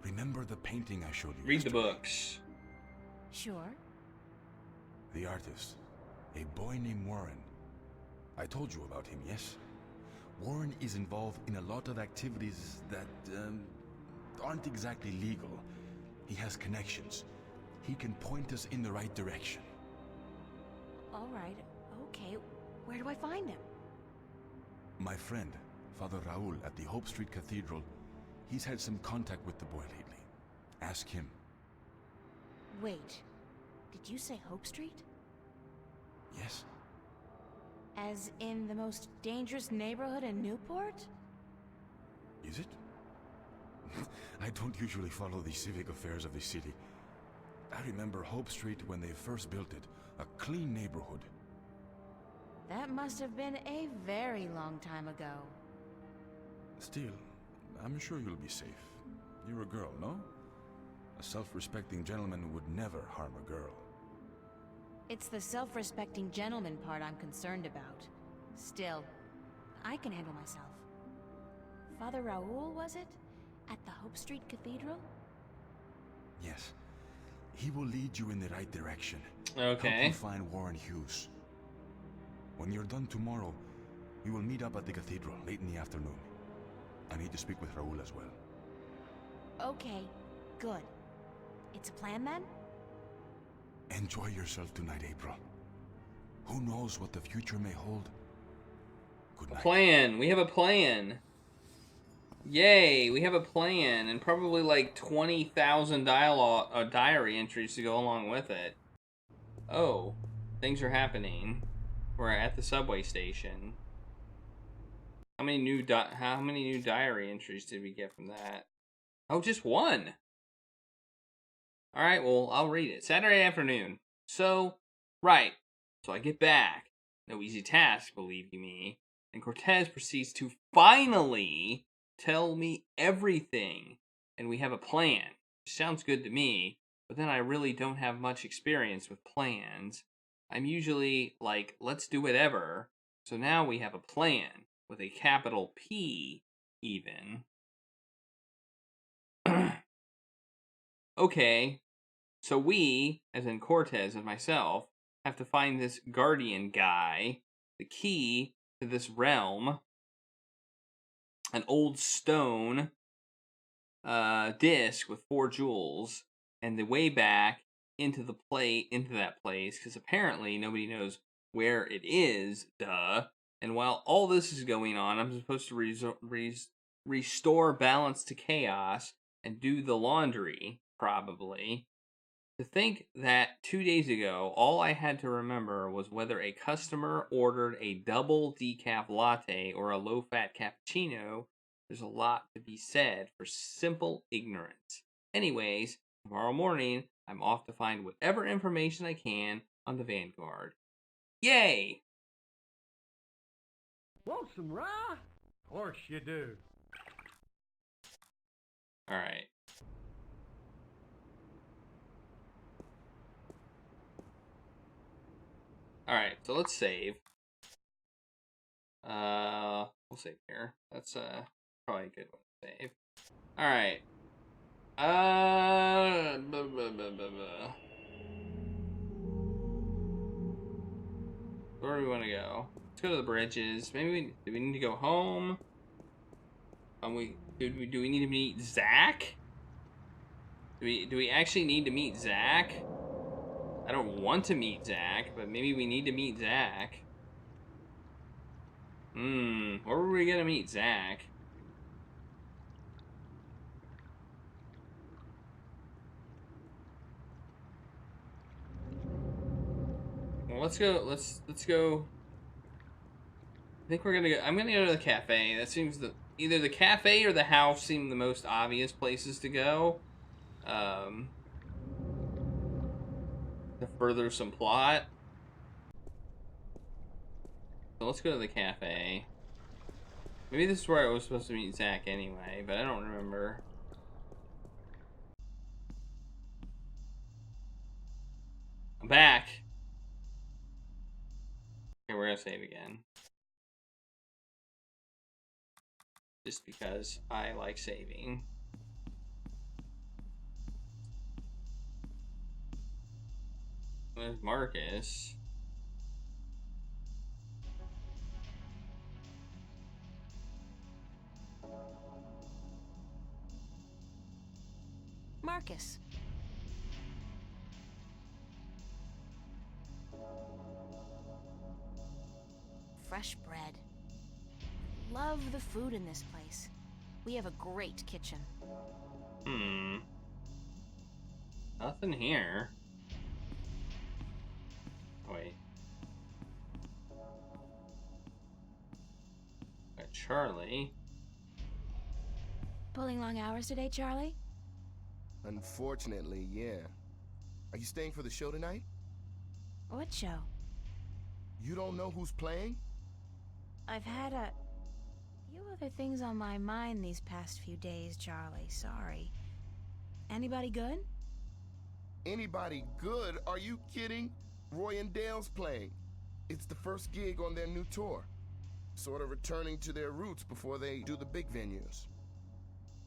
Remember the painting I showed you Read the yesterday? books. Sure. The artist, a boy named Warren. I told you about him, yes? Warren is involved in a lot of activities that aren't exactly legal. He has connections. He can point us in the right direction. All right. Okay. Where do I find him? My friend, Father Raul at the Hope Street Cathedral, he's had some contact with the boy lately. Ask him. Wait. Did you say Hope Street? Yes? As in the most dangerous neighborhood in Newport? Is it? I don't usually follow the civic affairs of the city. I remember Hope Street when they first built it, a clean neighborhood. That must have been a very long time ago. Still, I'm sure you'll be safe. You're a girl, no? A self-respecting gentleman would never harm a girl. It's the self-respecting gentleman part I'm concerned about. Still, I can handle myself. Father Raul, was it? At the Hope Street Cathedral? Yes. He will lead you in the right direction. Okay. Help you find Warren Hughes. When you're done tomorrow, we will meet up at the cathedral late in the afternoon. I need to speak with Raul as well. Okay, good. It's a plan then? Enjoy yourself tonight, April. Who knows what the future may hold? Good night. Plan. We have a plan. Yay, we have a plan, and probably like 20,000 diary entries to go along with it. Oh, things are happening. We're at the subway station. How many new diary entries did we get from that? Oh, just one. All right, well, I'll read it. Saturday afternoon. So I get back. No easy task, believe you me. And Cortez proceeds to finally tell me everything. And we have a plan. Sounds good to me. but then I really don't have much experience with plans. I'm usually like, let's do whatever. So now we have a plan, with a capital P, even. Okay, so we, as in Cortez and myself, have to find this guardian guy, the key to this realm, an old stone disc with 4 jewels, and the way back into that place, because apparently nobody knows where it is, duh. And while all this is going on, I'm supposed to restore balance to chaos and do the laundry, probably. To think that 2 days ago, all I had to remember was whether a customer ordered a double decaf latte or a low-fat cappuccino. There's a lot to be said for simple ignorance. Anyways, tomorrow morning, I'm off to find whatever information I can on the Vanguard. Yay! Want some rye? Of course you do. Alright. Alright, so let's save. We'll save here. That's probably a good one to save. Alright. Where do we want to go? Let's go to the bridges. Maybe do we need to go home? Do we need to meet Zach? Do we actually need to meet Zach? I don't want to meet Zach, but maybe we need to meet Zach. Where were we gonna meet Zach? Well, let's go. Let's go. I think we're gonna go. I'm gonna go to the cafe. That seems either the cafe or the house seem the most obvious places to go. To further some plot. So let's go to the cafe. Maybe this is where I was supposed to meet Zach anyway, but I don't remember. I'm back. Okay, we're gonna save again. Just because I like saving. Where's Marcus? Marcus. Fresh bread. Love the food in this place. We have a great kitchen. Nothing here. Wait. Got Charlie. Pulling long hours today, Charlie? Unfortunately, yeah. Are you staying for the show tonight? What show? You don't know who's playing? I've had a few other things on my mind these past few days, Charlie. Sorry. Anybody good? Anybody good? Are you kidding? Roy and Dale's playing. It's the first gig on their new tour. Sort of returning to their roots before they do the big venues.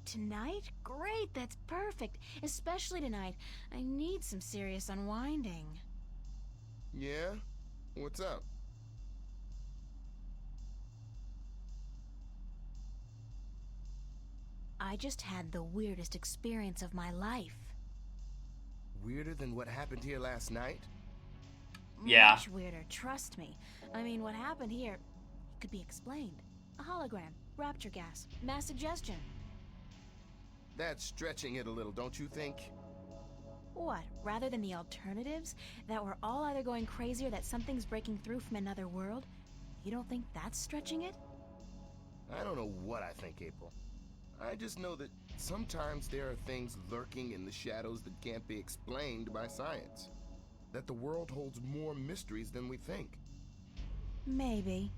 Tonight? Great, that's perfect. Especially tonight. I need some serious unwinding. Yeah? What's up? I just had the weirdest experience of my life. Weirder than what happened here last night? Yeah. Much weirder, trust me. I mean, what happened here could be explained. A hologram, rapture gas, mass suggestion. That's stretching it a little, don't you think? What, rather than the alternatives? That we're all either going crazy or that something's breaking through from another world? You don't think that's stretching it? I don't know what I think, April. I just know that sometimes there are things lurking in the shadows that can't be explained by science. That the world holds more mysteries than we think. Maybe.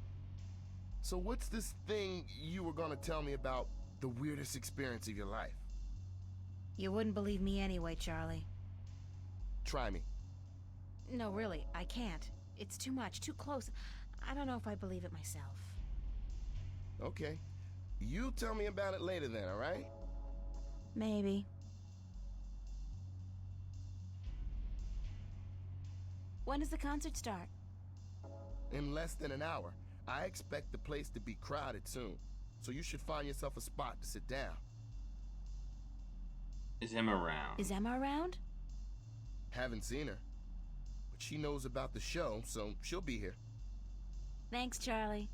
So what's this thing you were gonna tell me about the weirdest experience of your life? You wouldn't believe me anyway, Charlie. Try me. No, really, I can't. It's too much, too close. I don't know if I believe it myself. Okay. You tell me about it later then, alright? Maybe. When does the concert start? In less than an hour. I expect the place to be crowded soon, so you should find yourself a spot to sit down. Is Emma around? Is Emma around? Haven't seen her, but she knows about the show, so she'll be here. Thanks, Charlie.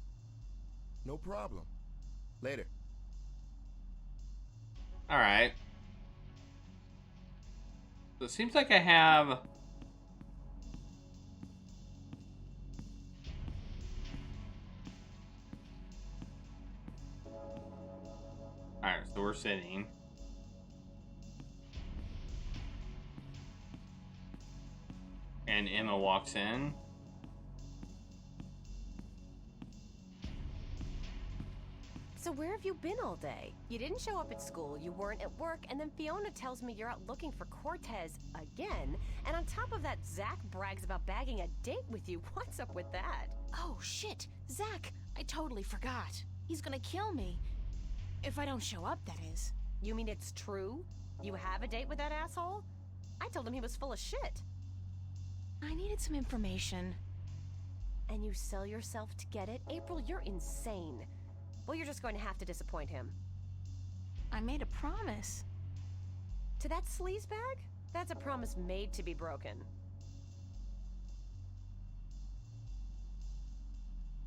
No problem. Later. Alright. So it seems like I have... Alright, so we're sitting. And Emma walks in. So where have you been all day? You didn't show up at school, you weren't at work, and then Fiona tells me you're out looking for Cortez again. And on top of that, Zach brags about bagging a date with you. What's up with that? Oh, shit. Zach, I totally forgot. He's gonna kill me. If I don't show up, that is. You mean it's true? You have a date with that asshole? I told him he was full of shit. I needed some information. And you sell yourself to get it? April, you're insane. Well, you're just going to have to disappoint him. I made a promise. To that sleazebag? That's a promise made to be broken.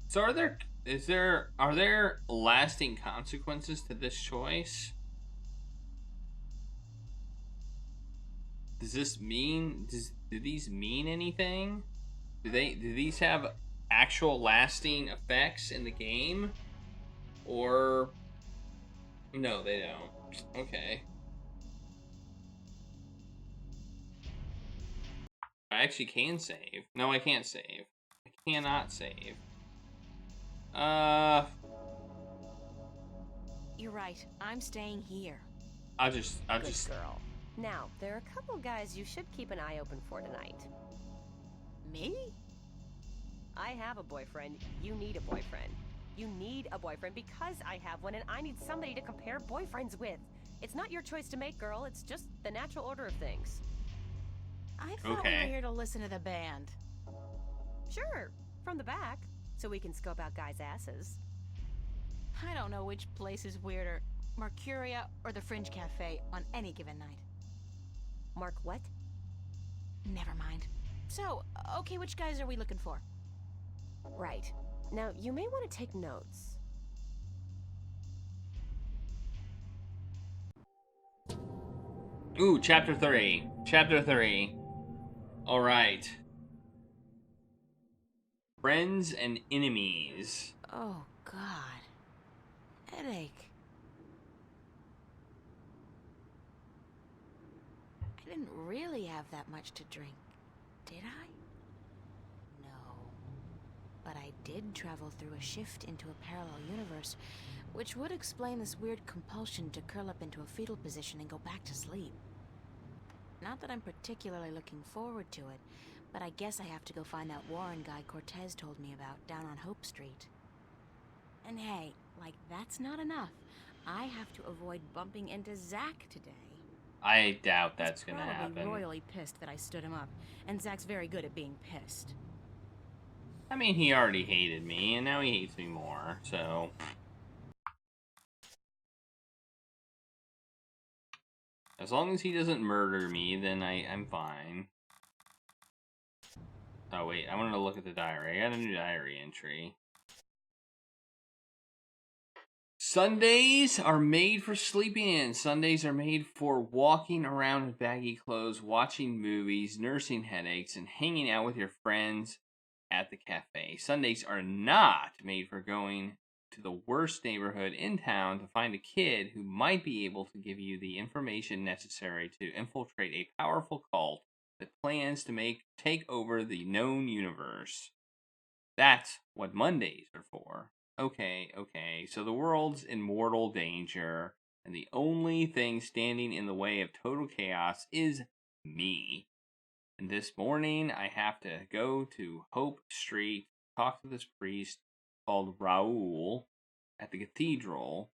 So are there lasting consequences to this choice? Does this mean, do these mean anything? Do these have actual lasting effects in the game? Or no, they don't. Okay. I actually can save. No, I can't save. I cannot save. You're right. I'm staying here. I'll just girl. Now, there are a couple guys you should keep an eye open for tonight. Me? I have a boyfriend. You need a boyfriend. You need a boyfriend because I have one, and I need somebody to compare boyfriends with. It's not your choice to make, girl. It's just the natural order of things. I thought we were here to listen to the band. Sure, from the back, so we can scope out guys' asses. I don't know which place is weirder, Mercuria or the Fringe Cafe on any given night. Mark what? Never mind. So, okay, which guys are we looking for? Right. Now, you may want to take notes. Ooh, chapter 3. Chapter 3. Alright. Friends and enemies. Oh, God. Headache. I didn't really have that much to drink, did I? No. But I did travel through a shift into a parallel universe, which would explain this weird compulsion to curl up into a fetal position and go back to sleep. Not that I'm particularly looking forward to it, but I guess I have to go find that Warren guy Cortez told me about down on Hope Street. And hey, like that's not enough. I have to avoid bumping into Zach today. I doubt that's gonna He's happen. probably royally pissed that I stood him up, and Zach's very good at being pissed. I mean, he already hated me, and now he hates me more, so... As long as he doesn't murder me, then I'm fine. Oh, wait, I wanted to look at the diary. I got a new diary entry. Sundays are made for sleeping in. Sundays are made for walking around in baggy clothes, watching movies, nursing headaches, and hanging out with your friends at the cafe. Sundays are not made for going to the worst neighborhood in town to find a kid who might be able to give you the information necessary to infiltrate a powerful cult that plans to take over the known universe. That's what Mondays are for. Okay, so the world's in mortal danger, and the only thing standing in the way of total chaos is me. And this morning, I have to go to Hope Street, talk to this priest called Raoul at the cathedral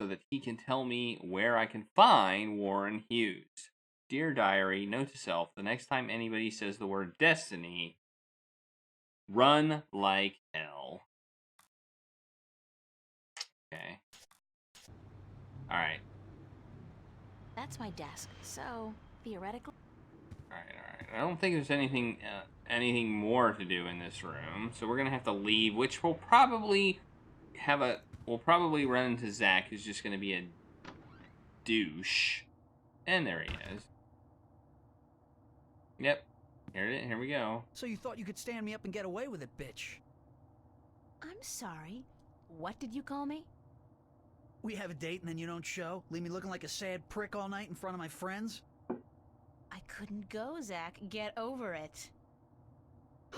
so that he can tell me where I can find Warren Hughes. Dear diary, note to self, the next time anybody says the word destiny, run like hell. Okay. Alright. That's my desk, so theoretically. Alright. I don't think there's anything more to do in this room, so we're gonna have to leave, which will probably we'll probably run into Zach, who's just gonna be a douche. And there he is. Yep. Here we go. So you thought you could stand me up and get away with it, bitch? I'm sorry. What did you call me? We have a date and then you don't show? Leave me looking like a sad prick all night in front of my friends? I couldn't go, Zach. Get over it.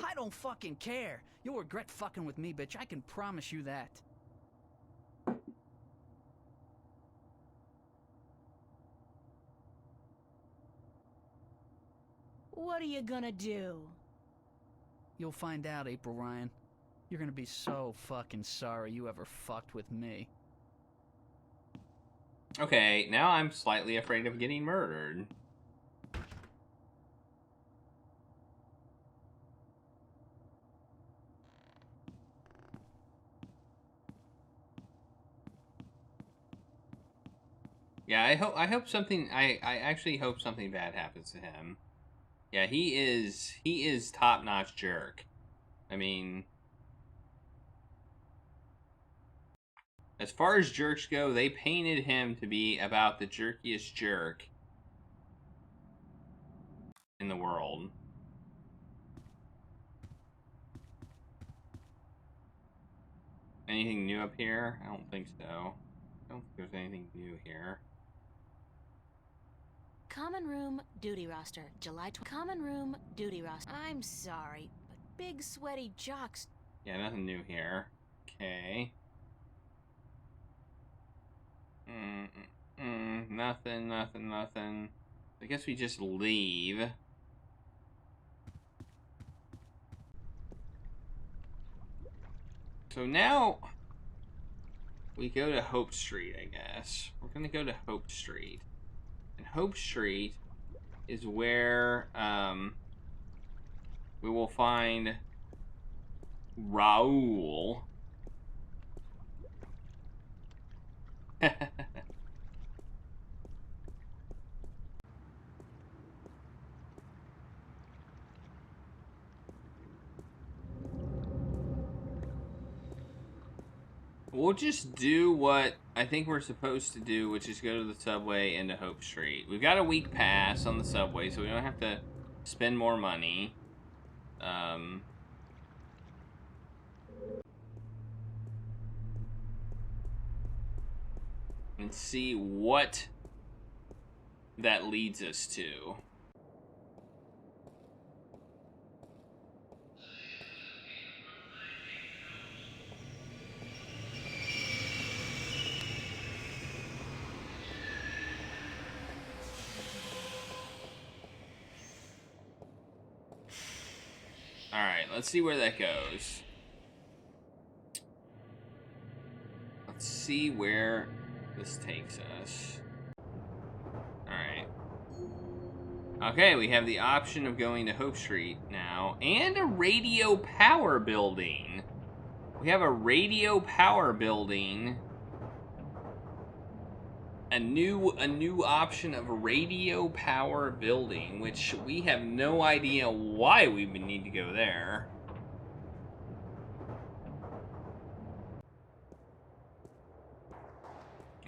I don't fucking care. You'll regret fucking with me, bitch. I can promise you that. What are you gonna do? You'll find out, April Ryan. You're gonna be so fucking sorry you ever fucked with me. Okay, now I'm slightly afraid of getting murdered. Yeah, I actually hope something bad happens to him. Yeah, he is top-notch jerk. I mean, as far as jerks go, they painted him to be about the jerkiest jerk in the world. Anything new up here? I don't think so. I don't think there's anything new here. Common room duty roster, July 20. Common room duty roster. I'm sorry, but big sweaty jocks. Yeah, nothing new here. Okay. Nothing. I guess we just leave. So now we go to Hope Street, I guess. We're gonna go to Hope Street. And Hope Street is where we will find Raoul. We'll just do what I think we're supposed to do, which is go to the subway into Hope Street. We've got a week pass on the subway, so we don't have to spend more money. And see what that leads us to. Alright, let's see where that goes. Let's see where this takes us. Alright. Okay, we have the option of going to Hope Street now. And a radio power building. We have a radio power building. A new option of a radio power building, which we have no idea why we would need to go there.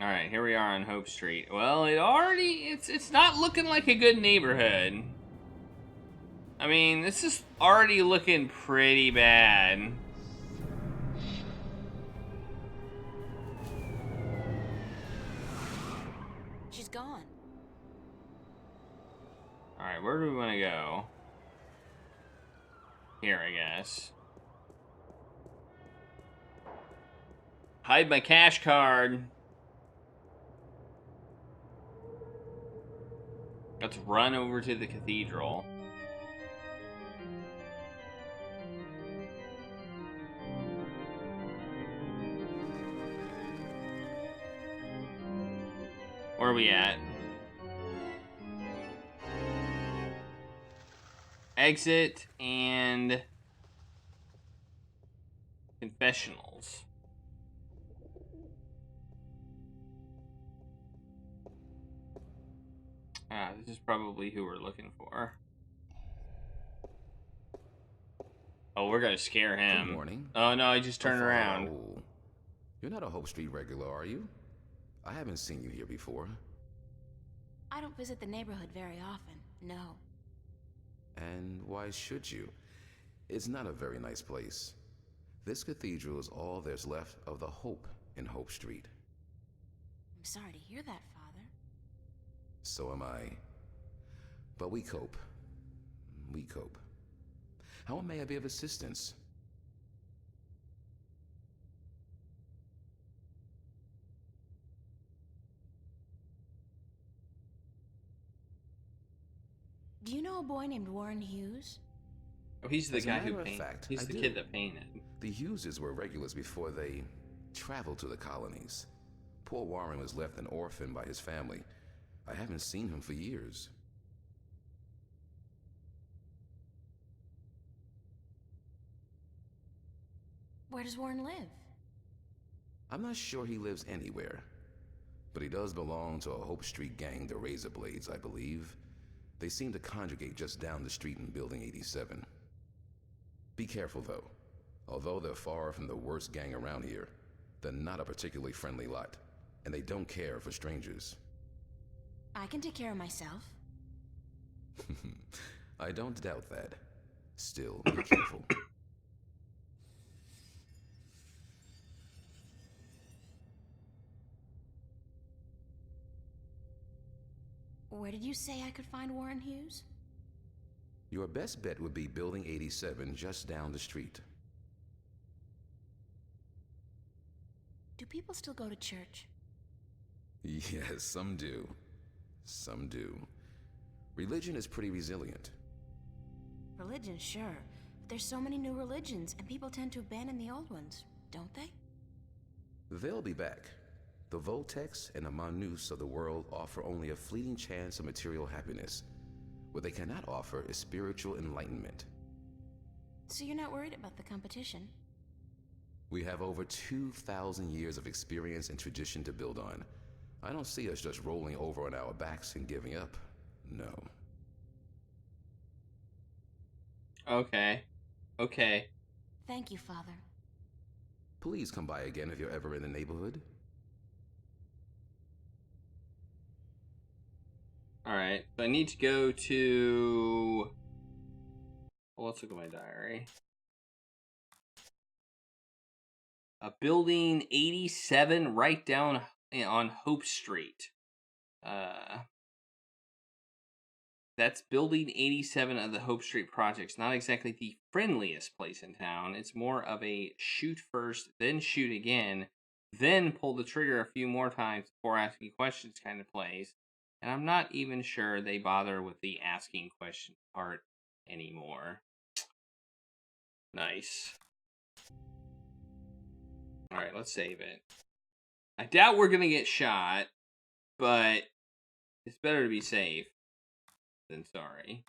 Alright, here we are on Hope Street. Well, it's not looking like a good neighborhood. I mean, this is already looking pretty bad. She's gone. Alright, where do we want to go? Here, I guess. Hide my cash card. Let's run over to the cathedral. Where are we at? Exit and confessionals. Ah, this is probably who we're looking for. Oh, we're gonna scare him. Good morning. Oh no, he just turned around. Raoul. You're not a Hope Street regular, are you? I haven't seen you here before. I don't visit the neighborhood very often, no. And why should you? It's not a very nice place. This cathedral is all there's left of the hope in Hope Street. I'm sorry to hear that, Father. So am I. But we cope. We cope. How may I be of assistance? Do you know a boy named Warren Hughes? Oh, he's the As a guy who matter of painted. fact, He's I the do. kid that painted. The Hugheses were regulars before they traveled to the colonies. Poor Warren was left an orphan by his family. I haven't seen him for years. Where does Warren live? I'm not sure he lives anywhere, but he does belong to a Hope Street gang, the Razor Blades, I believe. They seem to congregate just down the street in Building 87. Be careful, though. Although they're far from the worst gang around here, they're not a particularly friendly lot, and they don't care for strangers. I can take care of myself. I don't doubt that. Still, be careful. Where did you say I could find Warren Hughes? Your best bet would be Building 87, just down the street. Do people still go to church? Yes, some do. Some do. Religion is pretty resilient. Religion, sure. But there's so many new religions, and people tend to abandon the old ones, don't they? They'll be back. The Voltex and the Manus of the world offer only a fleeting chance of material happiness. What they cannot offer is spiritual enlightenment. So you're not worried about the competition? We have over 2,000 years of experience and tradition to build on. I don't see us just rolling over on our backs and giving up. No. Okay. Okay. Thank you, Father. Please come by again if you're ever in the neighborhood. Alright, so I need to go to... Well, let's look at my diary. Building 87 right down on Hope Street. That's Building 87 of the Hope Street projects. Not exactly the friendliest place in town. It's more of a shoot first, then shoot again, then pull the trigger a few more times before asking questions kind of place. And I'm not even sure they bother with the asking question part anymore. Nice. Alright, let's save it. I doubt we're gonna get shot, but it's better to be safe than sorry.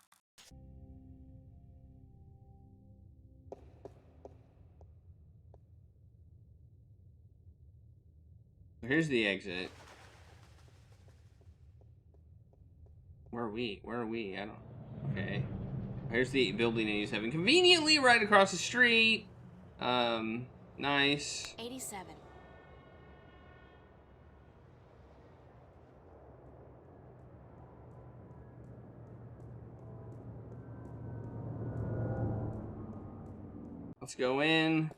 Here's the exit. Where are we? Where are we? I don't... Okay. Here's the building 87. Conveniently right across the street. Nice. 87. Let's go in.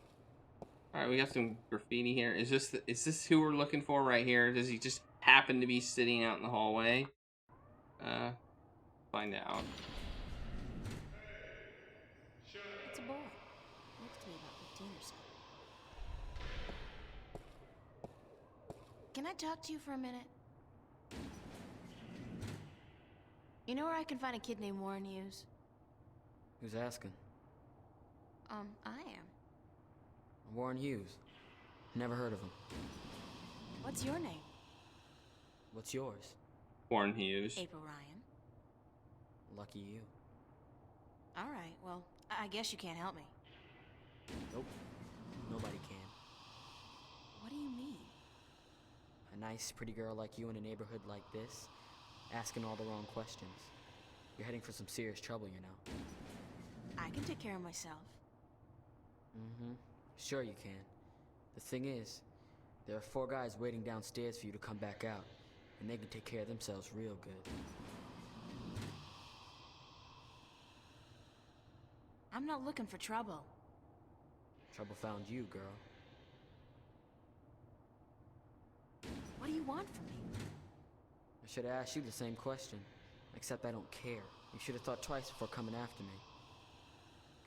Alright, we got some graffiti here. Is this who we're looking for right here? Does he just happen to be sitting out in the hallway? Find out. It's a boy. Looks to be about 15 or so. Can I talk to you for a minute? You know where I can find a kid named Warren Hughes? Who's asking? I am. Warren Hughes. Never heard of him. What's your name? What's yours? Warren Hughes. April Ryan. Lucky you. All right, well, I guess you can't help me. Nope. Nobody can. What do you mean? A nice, pretty girl like you in a neighborhood like this, asking all the wrong questions. You're heading for some serious trouble, you know. I can take care of myself. Mm-hmm. Sure you can. The thing is, there are 4 guys waiting downstairs for you to come back out, and they can take care of themselves real good. I'm not looking for trouble. Trouble found you, girl. What do you want from me? I should have asked you the same question, except I don't care. You should have thought twice before coming after me.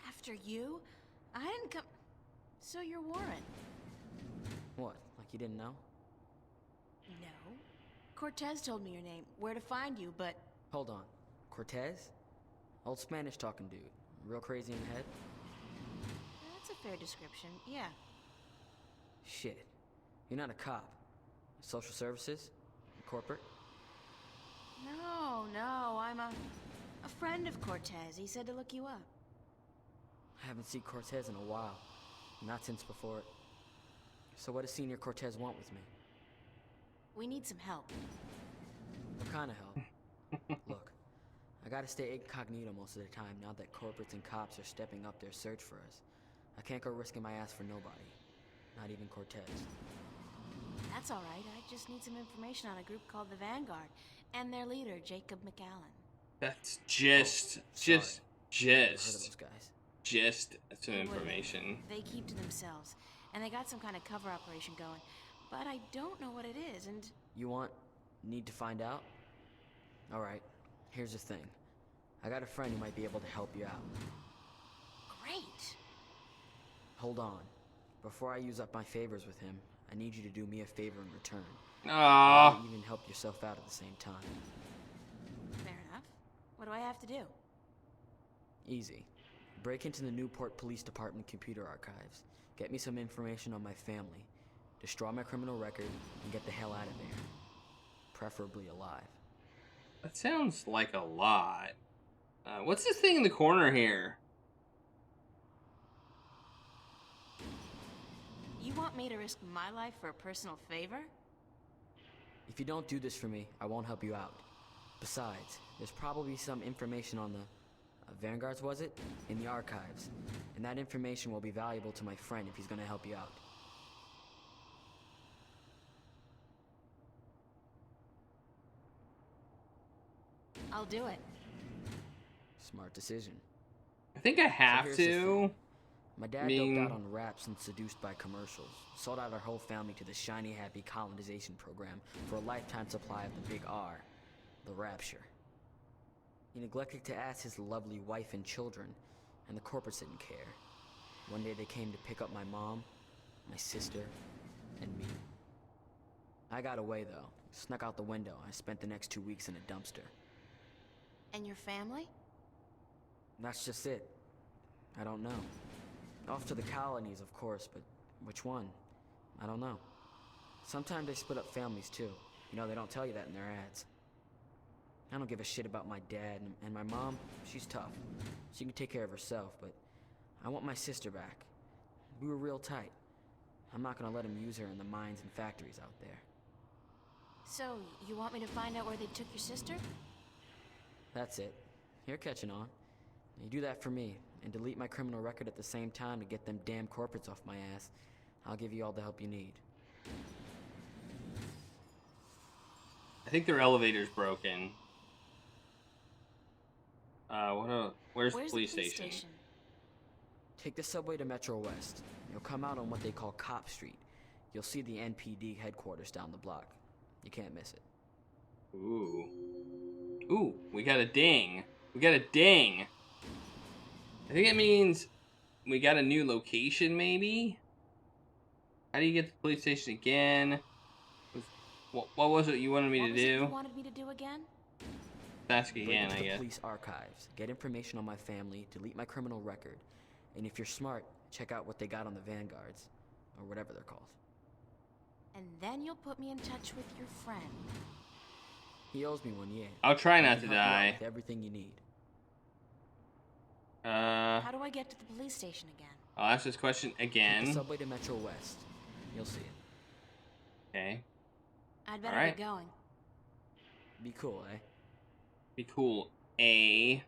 After you? I didn't come... So you're Warren? What, like you didn't know? No. Cortez told me your name, where to find you, but... Hold on. Cortez? Old Spanish talking dude. Real crazy in the head? That's a fair description, yeah. Shit. You're not a cop. Social services? Corporate? No, I'm a friend of Cortez. He said to look you up. I haven't seen Cortez in a while. Not since before it. So what does Senior Cortez want with me? We need some help. What kind of help? Look, I gotta stay incognito most of the time now that corporates and cops are stepping up their search for us. I can't go risking my ass for nobody. Not even Cortez. That's all right. I just need some information on a group called the Vanguard and their leader, Jacob McAllen. That's just Never heard of those guys. Just some information. They keep to themselves, and they got some kind of cover operation going, but I don't know what it is, and... You need to find out? Alright, here's the thing. I got a friend who might be able to help you out. Great! Hold on. Before I use up my favors with him, I need you to do me a favor in return. Aww. Even help yourself out at the same time. Fair enough. What do I have to do? Easy. Break into the Newport Police Department computer archives. Get me some information on my family. Destroy my criminal record and get the hell out of there. Preferably alive. That sounds like a lot. What's this thing in the corner here? You want me to risk my life for a personal favor? If you don't do this for me, I won't help you out. Besides, there's probably some information on the Vanguards, was it? In the archives. And that information will be valuable to my friend if he's gonna help you out. I'll do it. Smart decision. I think I have to. My dad doped out on raps and seduced by commercials. Sold out our whole family to the shiny happy colonization program for a lifetime supply of the big R, the rapture. He neglected to ask his lovely wife and children, and the corporates didn't care. One day they came to pick up my mom, my sister, and me. I got away though, snuck out the window. I spent the next 2 weeks in a dumpster. And your family? That's just it. I don't know. Off to the colonies, of course, but which one? I don't know. Sometimes they split up families too. You know, they don't tell you that in their ads. I don't give a shit about my dad, and my mom, she's tough. She can take care of herself, but I want my sister back. We were real tight. I'm not gonna let them use her in the mines and factories out there. So, you want me to find out where they took your sister? That's it. You're catching on. You do that for me, and delete my criminal record at the same time to get them damn corporates off my ass. I'll give you all the help you need. I think their elevator's broken. Where's the police station? Take the subway to Metro West. You'll come out on what they call Cop Street. You'll see the NPD headquarters down the block. You can't miss it. Ooh. Ooh, we got a ding. We got a ding. I think it means we got a new location, maybe? How do you get to the police station again? What was it you wanted me to do? What wanted me to do again? Ask again, I guess. Police archives. Get information on my family, delete my criminal record, and if you're smart, check out what they got on the Vanguards, or whatever they're called. And then you'll put me in touch with your friend. He owes me one, yeah. I'll try I not can to help you out die. with everything you need. How do I get to the police station again? I'll ask this question Take again. the subway to Metro West. You'll see it. Okay. I'd better Alright. get going. Be cool, eh? Be cool. Hey,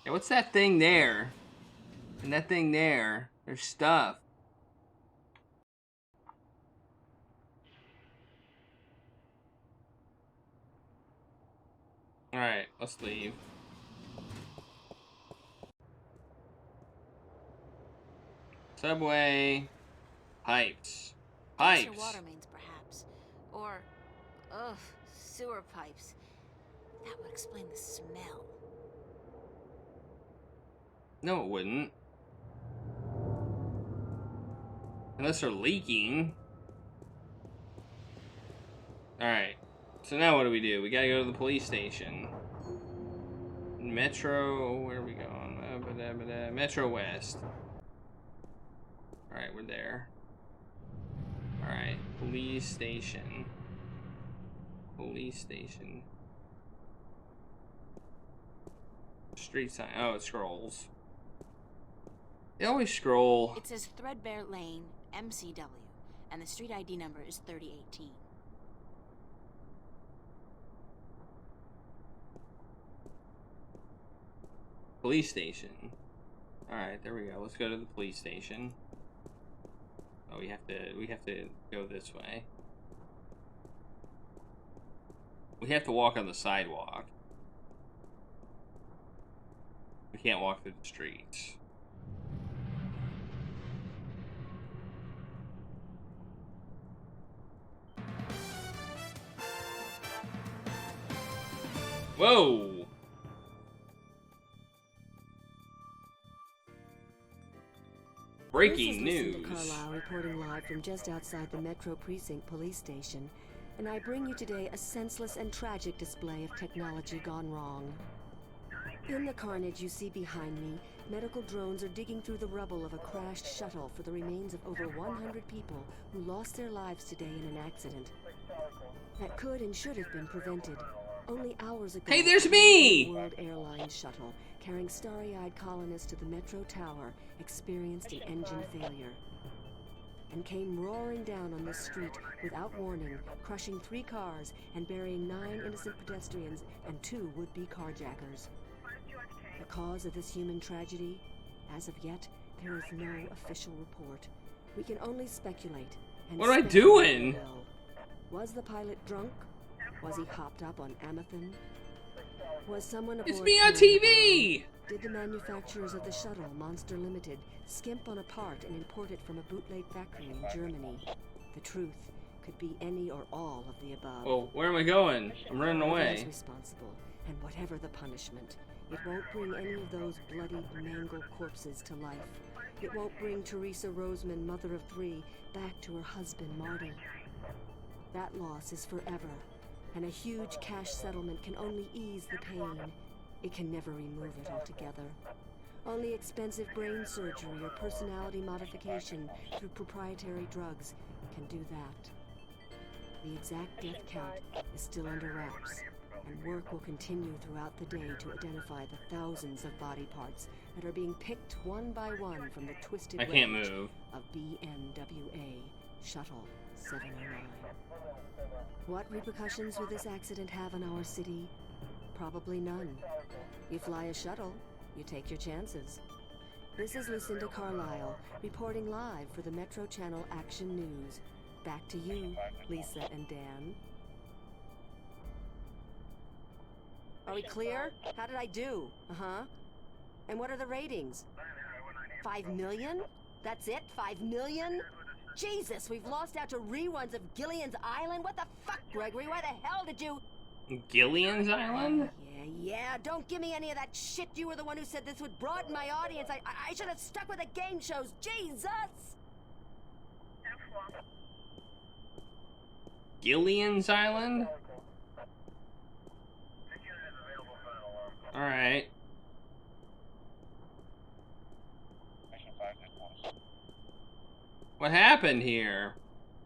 what's that thing there? And that thing there. There's stuff. Alright, let's leave. Subway. Pipes. Pipes. Pressure water mains, perhaps. Or, sewer pipes. That would explain the smell. No, it wouldn't. Unless they're leaking. Alright. So now what do? We gotta go to the police station. Metro, where are we going? Metro West. Alright, we're there. Alright, police station. Police station. Street sign. Oh, it scrolls. They always scroll. It says Threadbare Lane, MCW, and the street ID number is 3018. Police station. Alright, there we go. Let's go to the police station. Oh, we have to go this way. We have to walk on the sidewalk. We can't walk through the streets. Whoa! Breaking This is news. Lucinda Carlisle reporting live from just outside the Metro Precinct Police Station, and I bring you today a senseless and tragic display of technology gone wrong. In the carnage you see behind me, medical drones are digging through the rubble of a crashed shuttle for the remains of over 100 people who lost their lives today in an accident. That could and should have been prevented. Only hours ago, Hey, there's me! World Airlines shuttle carrying starry-eyed colonists to the Metro Tower experienced an engine failure and came roaring down on the street without warning, crushing 3 cars and burying 9 innocent pedestrians and 2 would-be carjackers. The cause of this human tragedy? As of yet, there is no official report. We can only speculate. And What am I speculate doing? well. Was the pilot drunk? Was he hopped up on Amethyst? Was someone aboard It's me on carrying a TV! bomb? Did the manufacturers of the shuttle, Monster Limited, skimp on a part and import it from a bootleg factory in Germany? The truth could be any or all of the above. Well, where am I going? I'm running Whoever away. is responsible, and whatever the punishment, it won't bring any of those bloody, mangled corpses to life. It won't bring Teresa Roseman, mother of 3, back to her husband, Marty. That loss is forever, and a huge cash settlement can only ease the pain. It can never remove it altogether. Only expensive brain surgery or personality modification through proprietary drugs can do that. The exact death count is still under wraps, and work will continue throughout the day to identify the thousands of body parts that are being picked one by one from the twisted I can't wreckage move. of BNWA Shuttle 709. What repercussions will this accident have on our city? Probably none. You fly a shuttle, you take your chances. This is Lucinda Carlisle, reporting live for the Metro Channel Action News. Back to you, Lisa and Dan. Are we clear? How did I do? Uh-huh. And what are the ratings? 5 million? That's it? 5 million? Jesus, we've lost out to reruns of Gillian's Island? What the fuck, Gregory? Why the hell did you... Gillian's Island? Yeah, don't give me any of that shit. You were the one who said this would broaden my audience. I should have stuck with the game shows. Jesus! Gillian's Island? Alright. What happened here?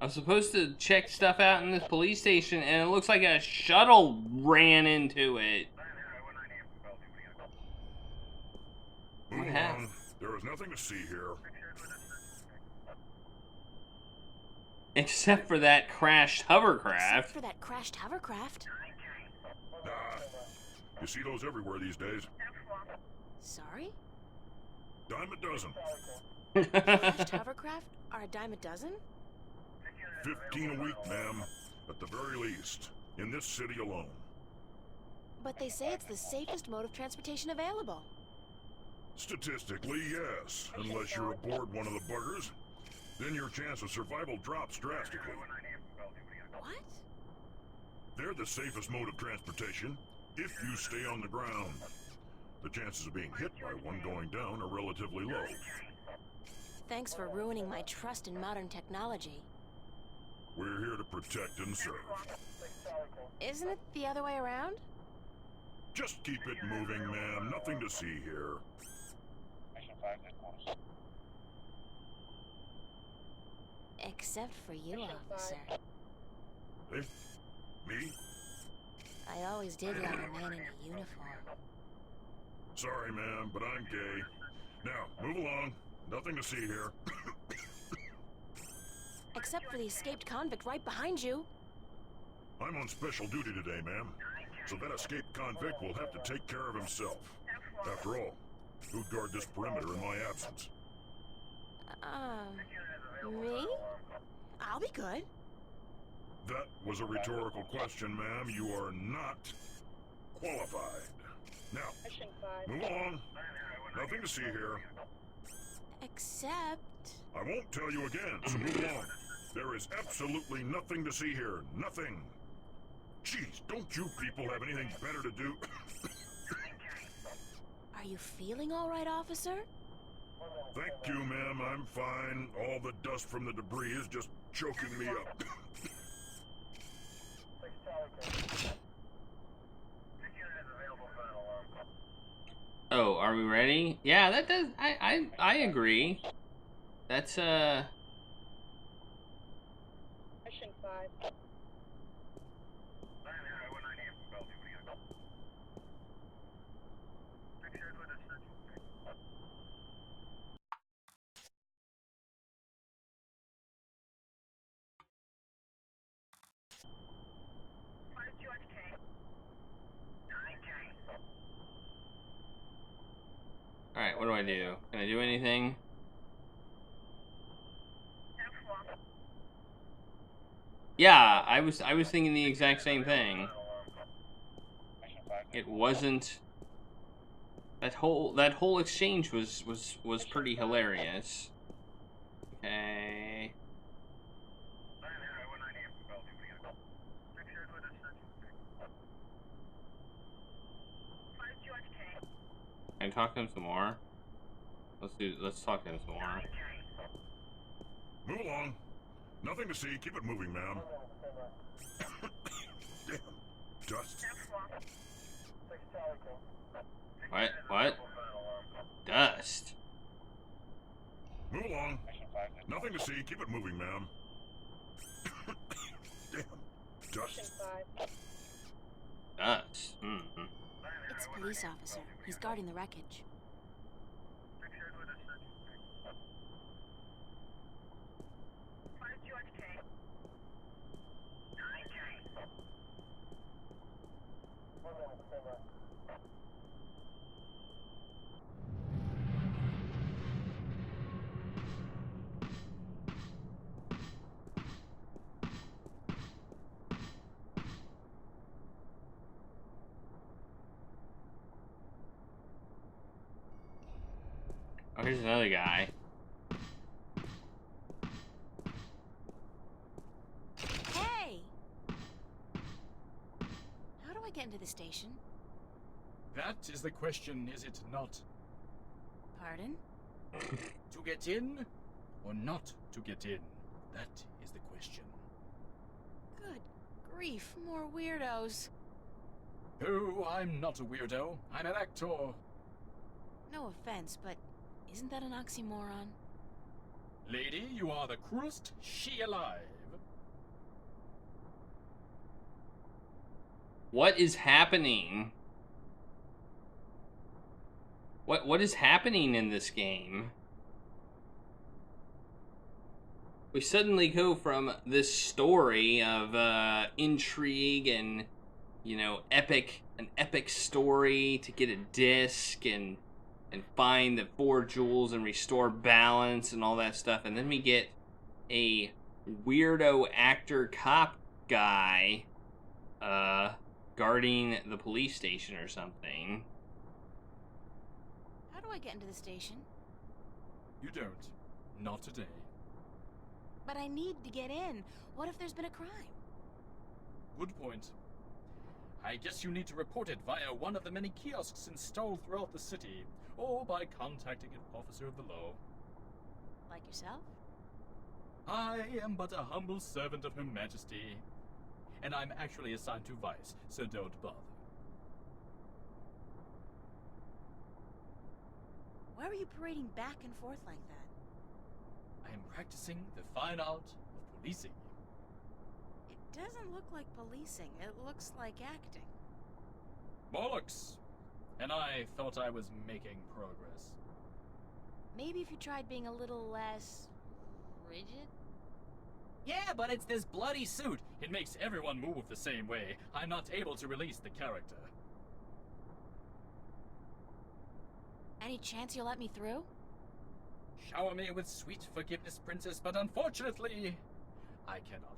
I was supposed to check stuff out in this police station, and it looks like a shuttle ran into it. Move along. There is nothing to see here. Except for that crashed hovercraft. Except for that crashed hovercraft. Nah. You see those everywhere these days. Sorry? Dime a dozen. Crashed hovercraft are a dime a dozen? 15 a week, ma'am. At the very least. In this city alone. But they say it's the safest mode of transportation available. Statistically, yes. Unless you're aboard one of the buggers. Then your chance of survival drops drastically. What? They're the safest mode of transportation if you stay on the ground. The chances of being hit by one going down are relatively low. Thanks for ruining my trust in modern technology. We're here to protect and serve. Isn't it the other way around? Just keep it moving, ma'am. Nothing to see here. Except for you, officer. Eh? Me? I always did like a man in a uniform. Sorry, ma'am, but I'm gay. Now, move along. Nothing to see here. Except for the escaped convict right behind you. I'm on special duty today, ma'am. So that escaped convict will have to take care of himself. After all, who'd guard this perimeter in my absence? Me? I'll be good. That was a rhetorical question, ma'am. You are not qualified. Now, move along. Nothing to see here. Except... I won't tell you again, so move along. There is absolutely nothing to see here. Nothing. Jeez, don't you people have anything better to do? Are you feeling all right, officer? Thank you, ma'am. I'm fine. All the dust from the debris is just choking me up. Oh, are we ready? Yeah, that does. I agree. That's Mission 5. Alright, what do I do? Can I do anything? Yeah, I was thinking the exact same thing. It wasn't that whole exchange was pretty hilarious. Okay. Can I talk to him some more? Let's talk to him some more. Move along. Nothing to see. Keep it moving, ma'am. Damn. Dust. What? Dust. Move along. Nothing to see. Keep it moving, ma'am. Damn. Dust. Dust. It's a police officer. He's guarding the wreckage. Oh, here's another guy. Hey! How do I get into the station? That is the question, is it not? Pardon? To get in or not to get in? That is the question. Good grief, more weirdos. Oh, I'm not a weirdo. I'm an actor. No offense, but isn't that an oxymoron? Lady, you are the cruelest she alive. What is happening? What is happening in this game? We suddenly go from this story of intrigue and, you know, an epic story to get a disc and find the 4 jewels and restore balance and all that stuff, and then we get a weirdo actor cop guy guarding the police station or something. How do I get into the station? You don't. Not today. But I need to get in. What if there's been a crime? Good point. I guess you need to report it via one of the many kiosks installed throughout the city, or by contacting an officer of the law. Like yourself? I am but a humble servant of Her Majesty, and I'm actually assigned to Vice, so don't bother. Why are you parading back and forth like that? I am practicing the fine art of policing. It doesn't look like policing. It looks like acting. Bollocks! And I thought I was making progress. Maybe if you tried being a little less rigid? Yeah, but it's this bloody suit. It makes everyone move the same way. I'm not able to release the character. Any chance you'll let me through? Shower me with sweet forgiveness, Princess, but unfortunately, I cannot.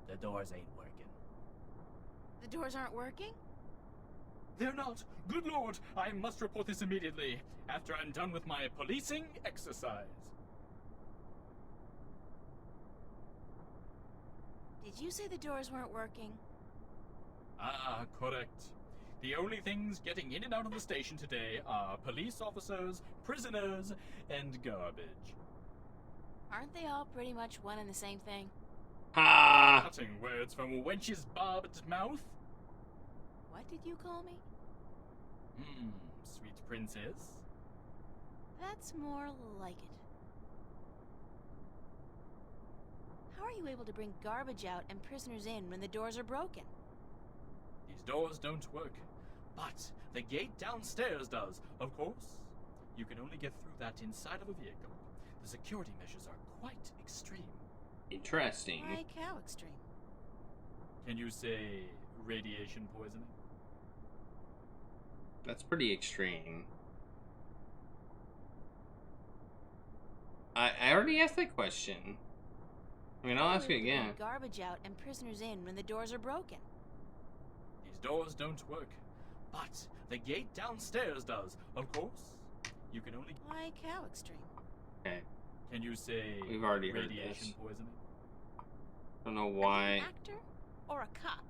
The doors ain't working. The doors aren't working? They're not. Good Lord, I must report this immediately, after I'm done with my policing exercise. Did you say the doors weren't working? Ah, correct. The only things getting in and out of the station today are police officers, prisoners, and garbage. Aren't they all pretty much one and the same thing? Ha! Cutting words from a wench's barbed mouth? What did you call me? Sweet princess. That's more like it. How are you able to bring garbage out and prisoners in when the doors are broken? These doors don't work, but the gate downstairs does. Of course, you can only get through that inside of a vehicle. The security measures are quite extreme. Interesting. Like how extreme? Can you say radiation poisoning? That's pretty extreme. I already asked that question. I mean, I'll ask it again. Bring garbage out and prisoners in when the doors are broken. These doors don't work, but the gate downstairs does. Of course, you can only... Like how extreme? Okay. Can you say We've already heard radiation this. poisoning? Don't know Are you why. an actor or a cop?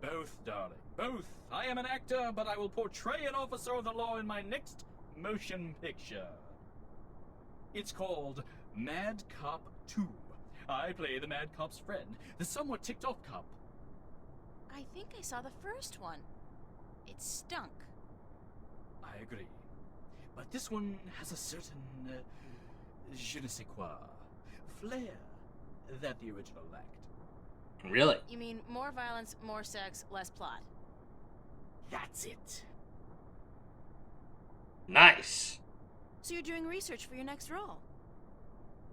Both, darling, both. I am an actor, but I will portray an officer of the law in my next motion picture. It's called Mad Cop 2. I play the Mad Cop's friend, the somewhat ticked-off cop. I think I saw the first one. It stunk. I agree. But this one has a certain, je ne sais quoi, flair that the original lacked. Really? You mean more violence, more sex, less plot? That's it. Nice. So you're doing research for your next role?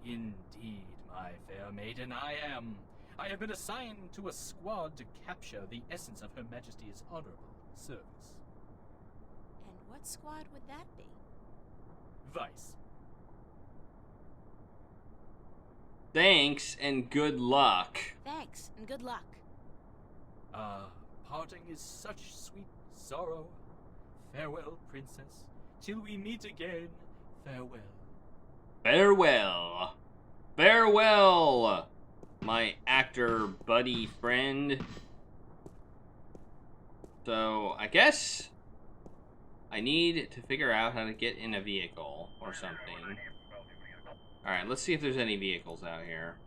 Indeed, my fair maiden, I am. I have been assigned to a squad to capture the essence of Her Majesty's honorable service. And what squad would that be? Vice. Thanks and good luck. Thanks, and good luck. Parting is such sweet sorrow. Farewell, princess. Till we meet again, farewell. Farewell. Farewell, my actor buddy friend. So, I guess I need to figure out how to get in a vehicle or something. Alright, let's see if there's any vehicles out here.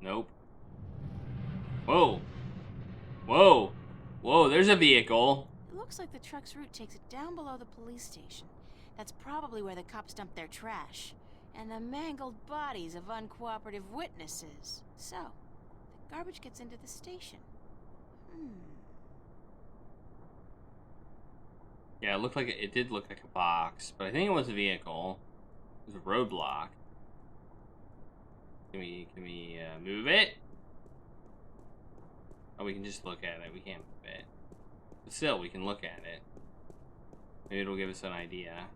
Nope. Whoa. Whoa. Whoa, there's a vehicle. It looks like the truck's route takes it down below the police station. That's probably where the cops dump their trash. And the mangled bodies of uncooperative witnesses. So, garbage gets into the station. Yeah, it looked like it did look like a box, but I think it was a vehicle. It was a roadblock. Can we move it? Oh, we can just look at it. We can't move it. But still, we can look at it. Maybe it'll give us an idea.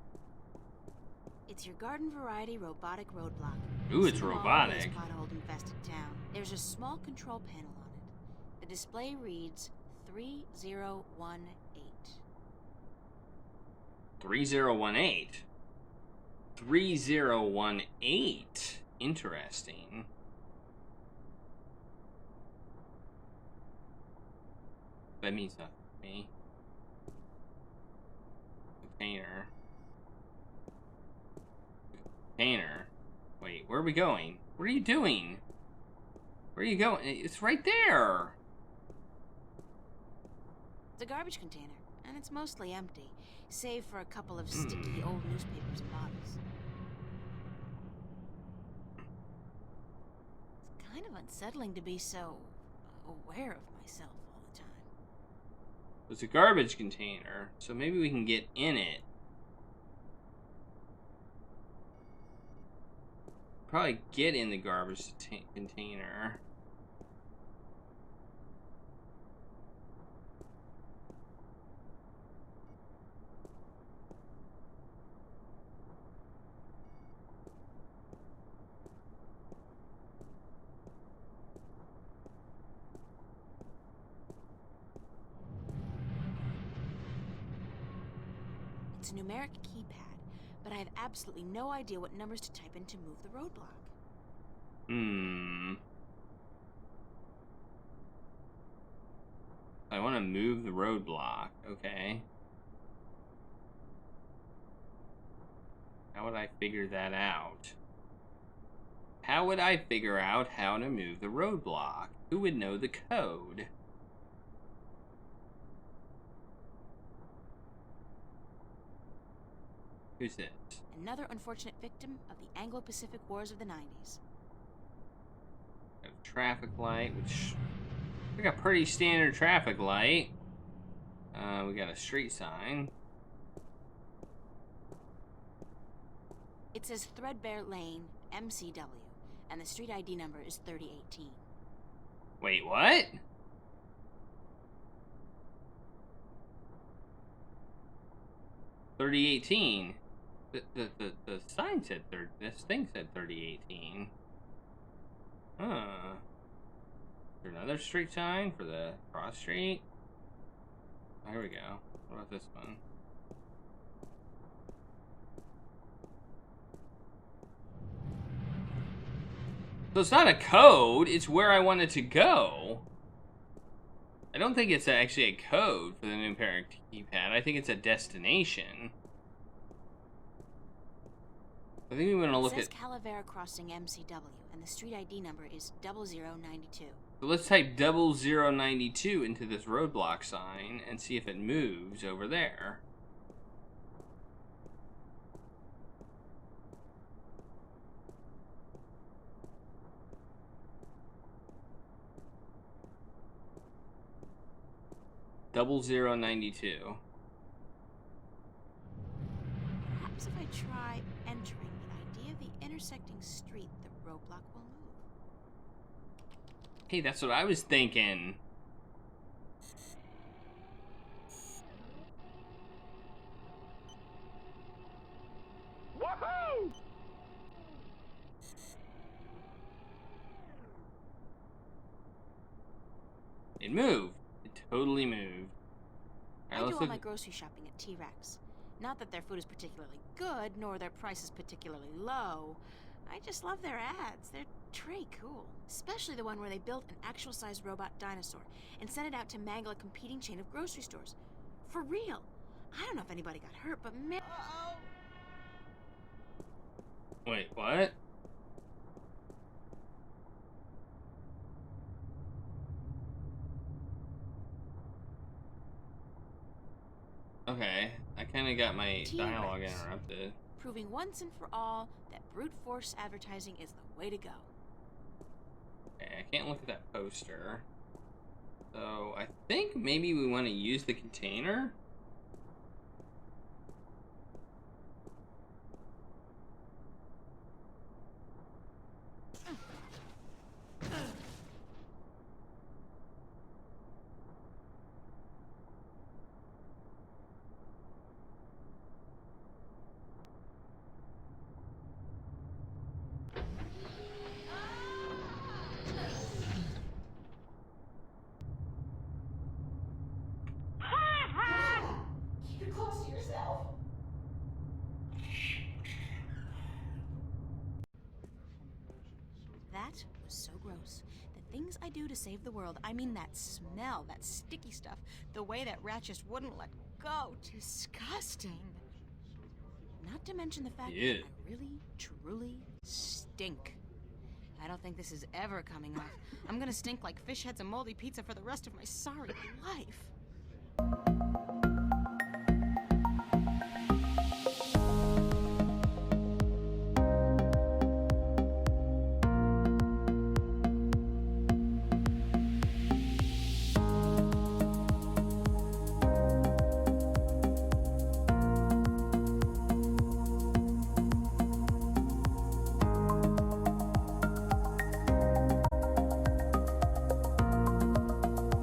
It's your garden variety robotic roadblock. Ooh, it's robotic. Pothole infested town. There's a small control panel on it. The display reads 3018. 3018. 3018. Interesting. That means nothing to me. Container. Container. Wait, where are we going? What are you doing? Where are you going? It's right there. It's a garbage container, and it's mostly empty, save for a couple of sticky old newspapers and bottles. It's kind of unsettling to be so aware of myself all the time. It's a garbage container, so maybe we can get in it. Probably get in the garbage container. It's a numeric keypad, but I have absolutely no idea what numbers to type in to move the roadblock. I want to move the roadblock. Okay. How would I figure that out? How would I figure out how to move the roadblock? Who would know the code? Who's this? Another unfortunate victim of the Anglo-Pacific Wars of the 90s. Got a traffic light, which like a pretty standard traffic light. We got a street sign. It says Threadbare Lane, MCW, and the street ID number is 3018. Wait, what? $30.18. The sign said this thing said 3018. Huh. Is there another street sign for the cross street? Oh, here we go. What about this one? So it's not a code, it's where I wanted to go. I don't think it's actually a code for the numeric keypad. I think it's a destination. I think we want to look at... It says Calavera Crossing MCW, and the street ID number is 0092. So let's type 0092 into this roadblock sign and see if it moves over there. Double 092. Perhaps if I try entering the idea of the intersecting street, the roadblock will move. Hey, that's what I was thinking. Woohoo! It moved. It totally moved. I do all my grocery shopping at T-Rex. Not that their food is particularly good, nor their prices particularly low. I just love their ads. They're très cool. Especially the one where they built an actual-sized robot dinosaur and sent it out to mangle a competing chain of grocery stores. For real. I don't know if anybody got hurt, but man... Wait, what? Okay, I kind of got my dialogue interrupted. Proving once and for all that brute force advertising is the way to go. Okay, I can't look at that poster. So I think maybe we want to use the container. Keep it close to yourself. That was so gross. The things I do to save the world, I mean that smell, that sticky stuff, the way that rat just wouldn't let go. Disgusting. Not to mention the fact that I really, truly stink. I don't think this is ever coming off. I'm gonna stink like fish heads and moldy pizza for the rest of my sorry life.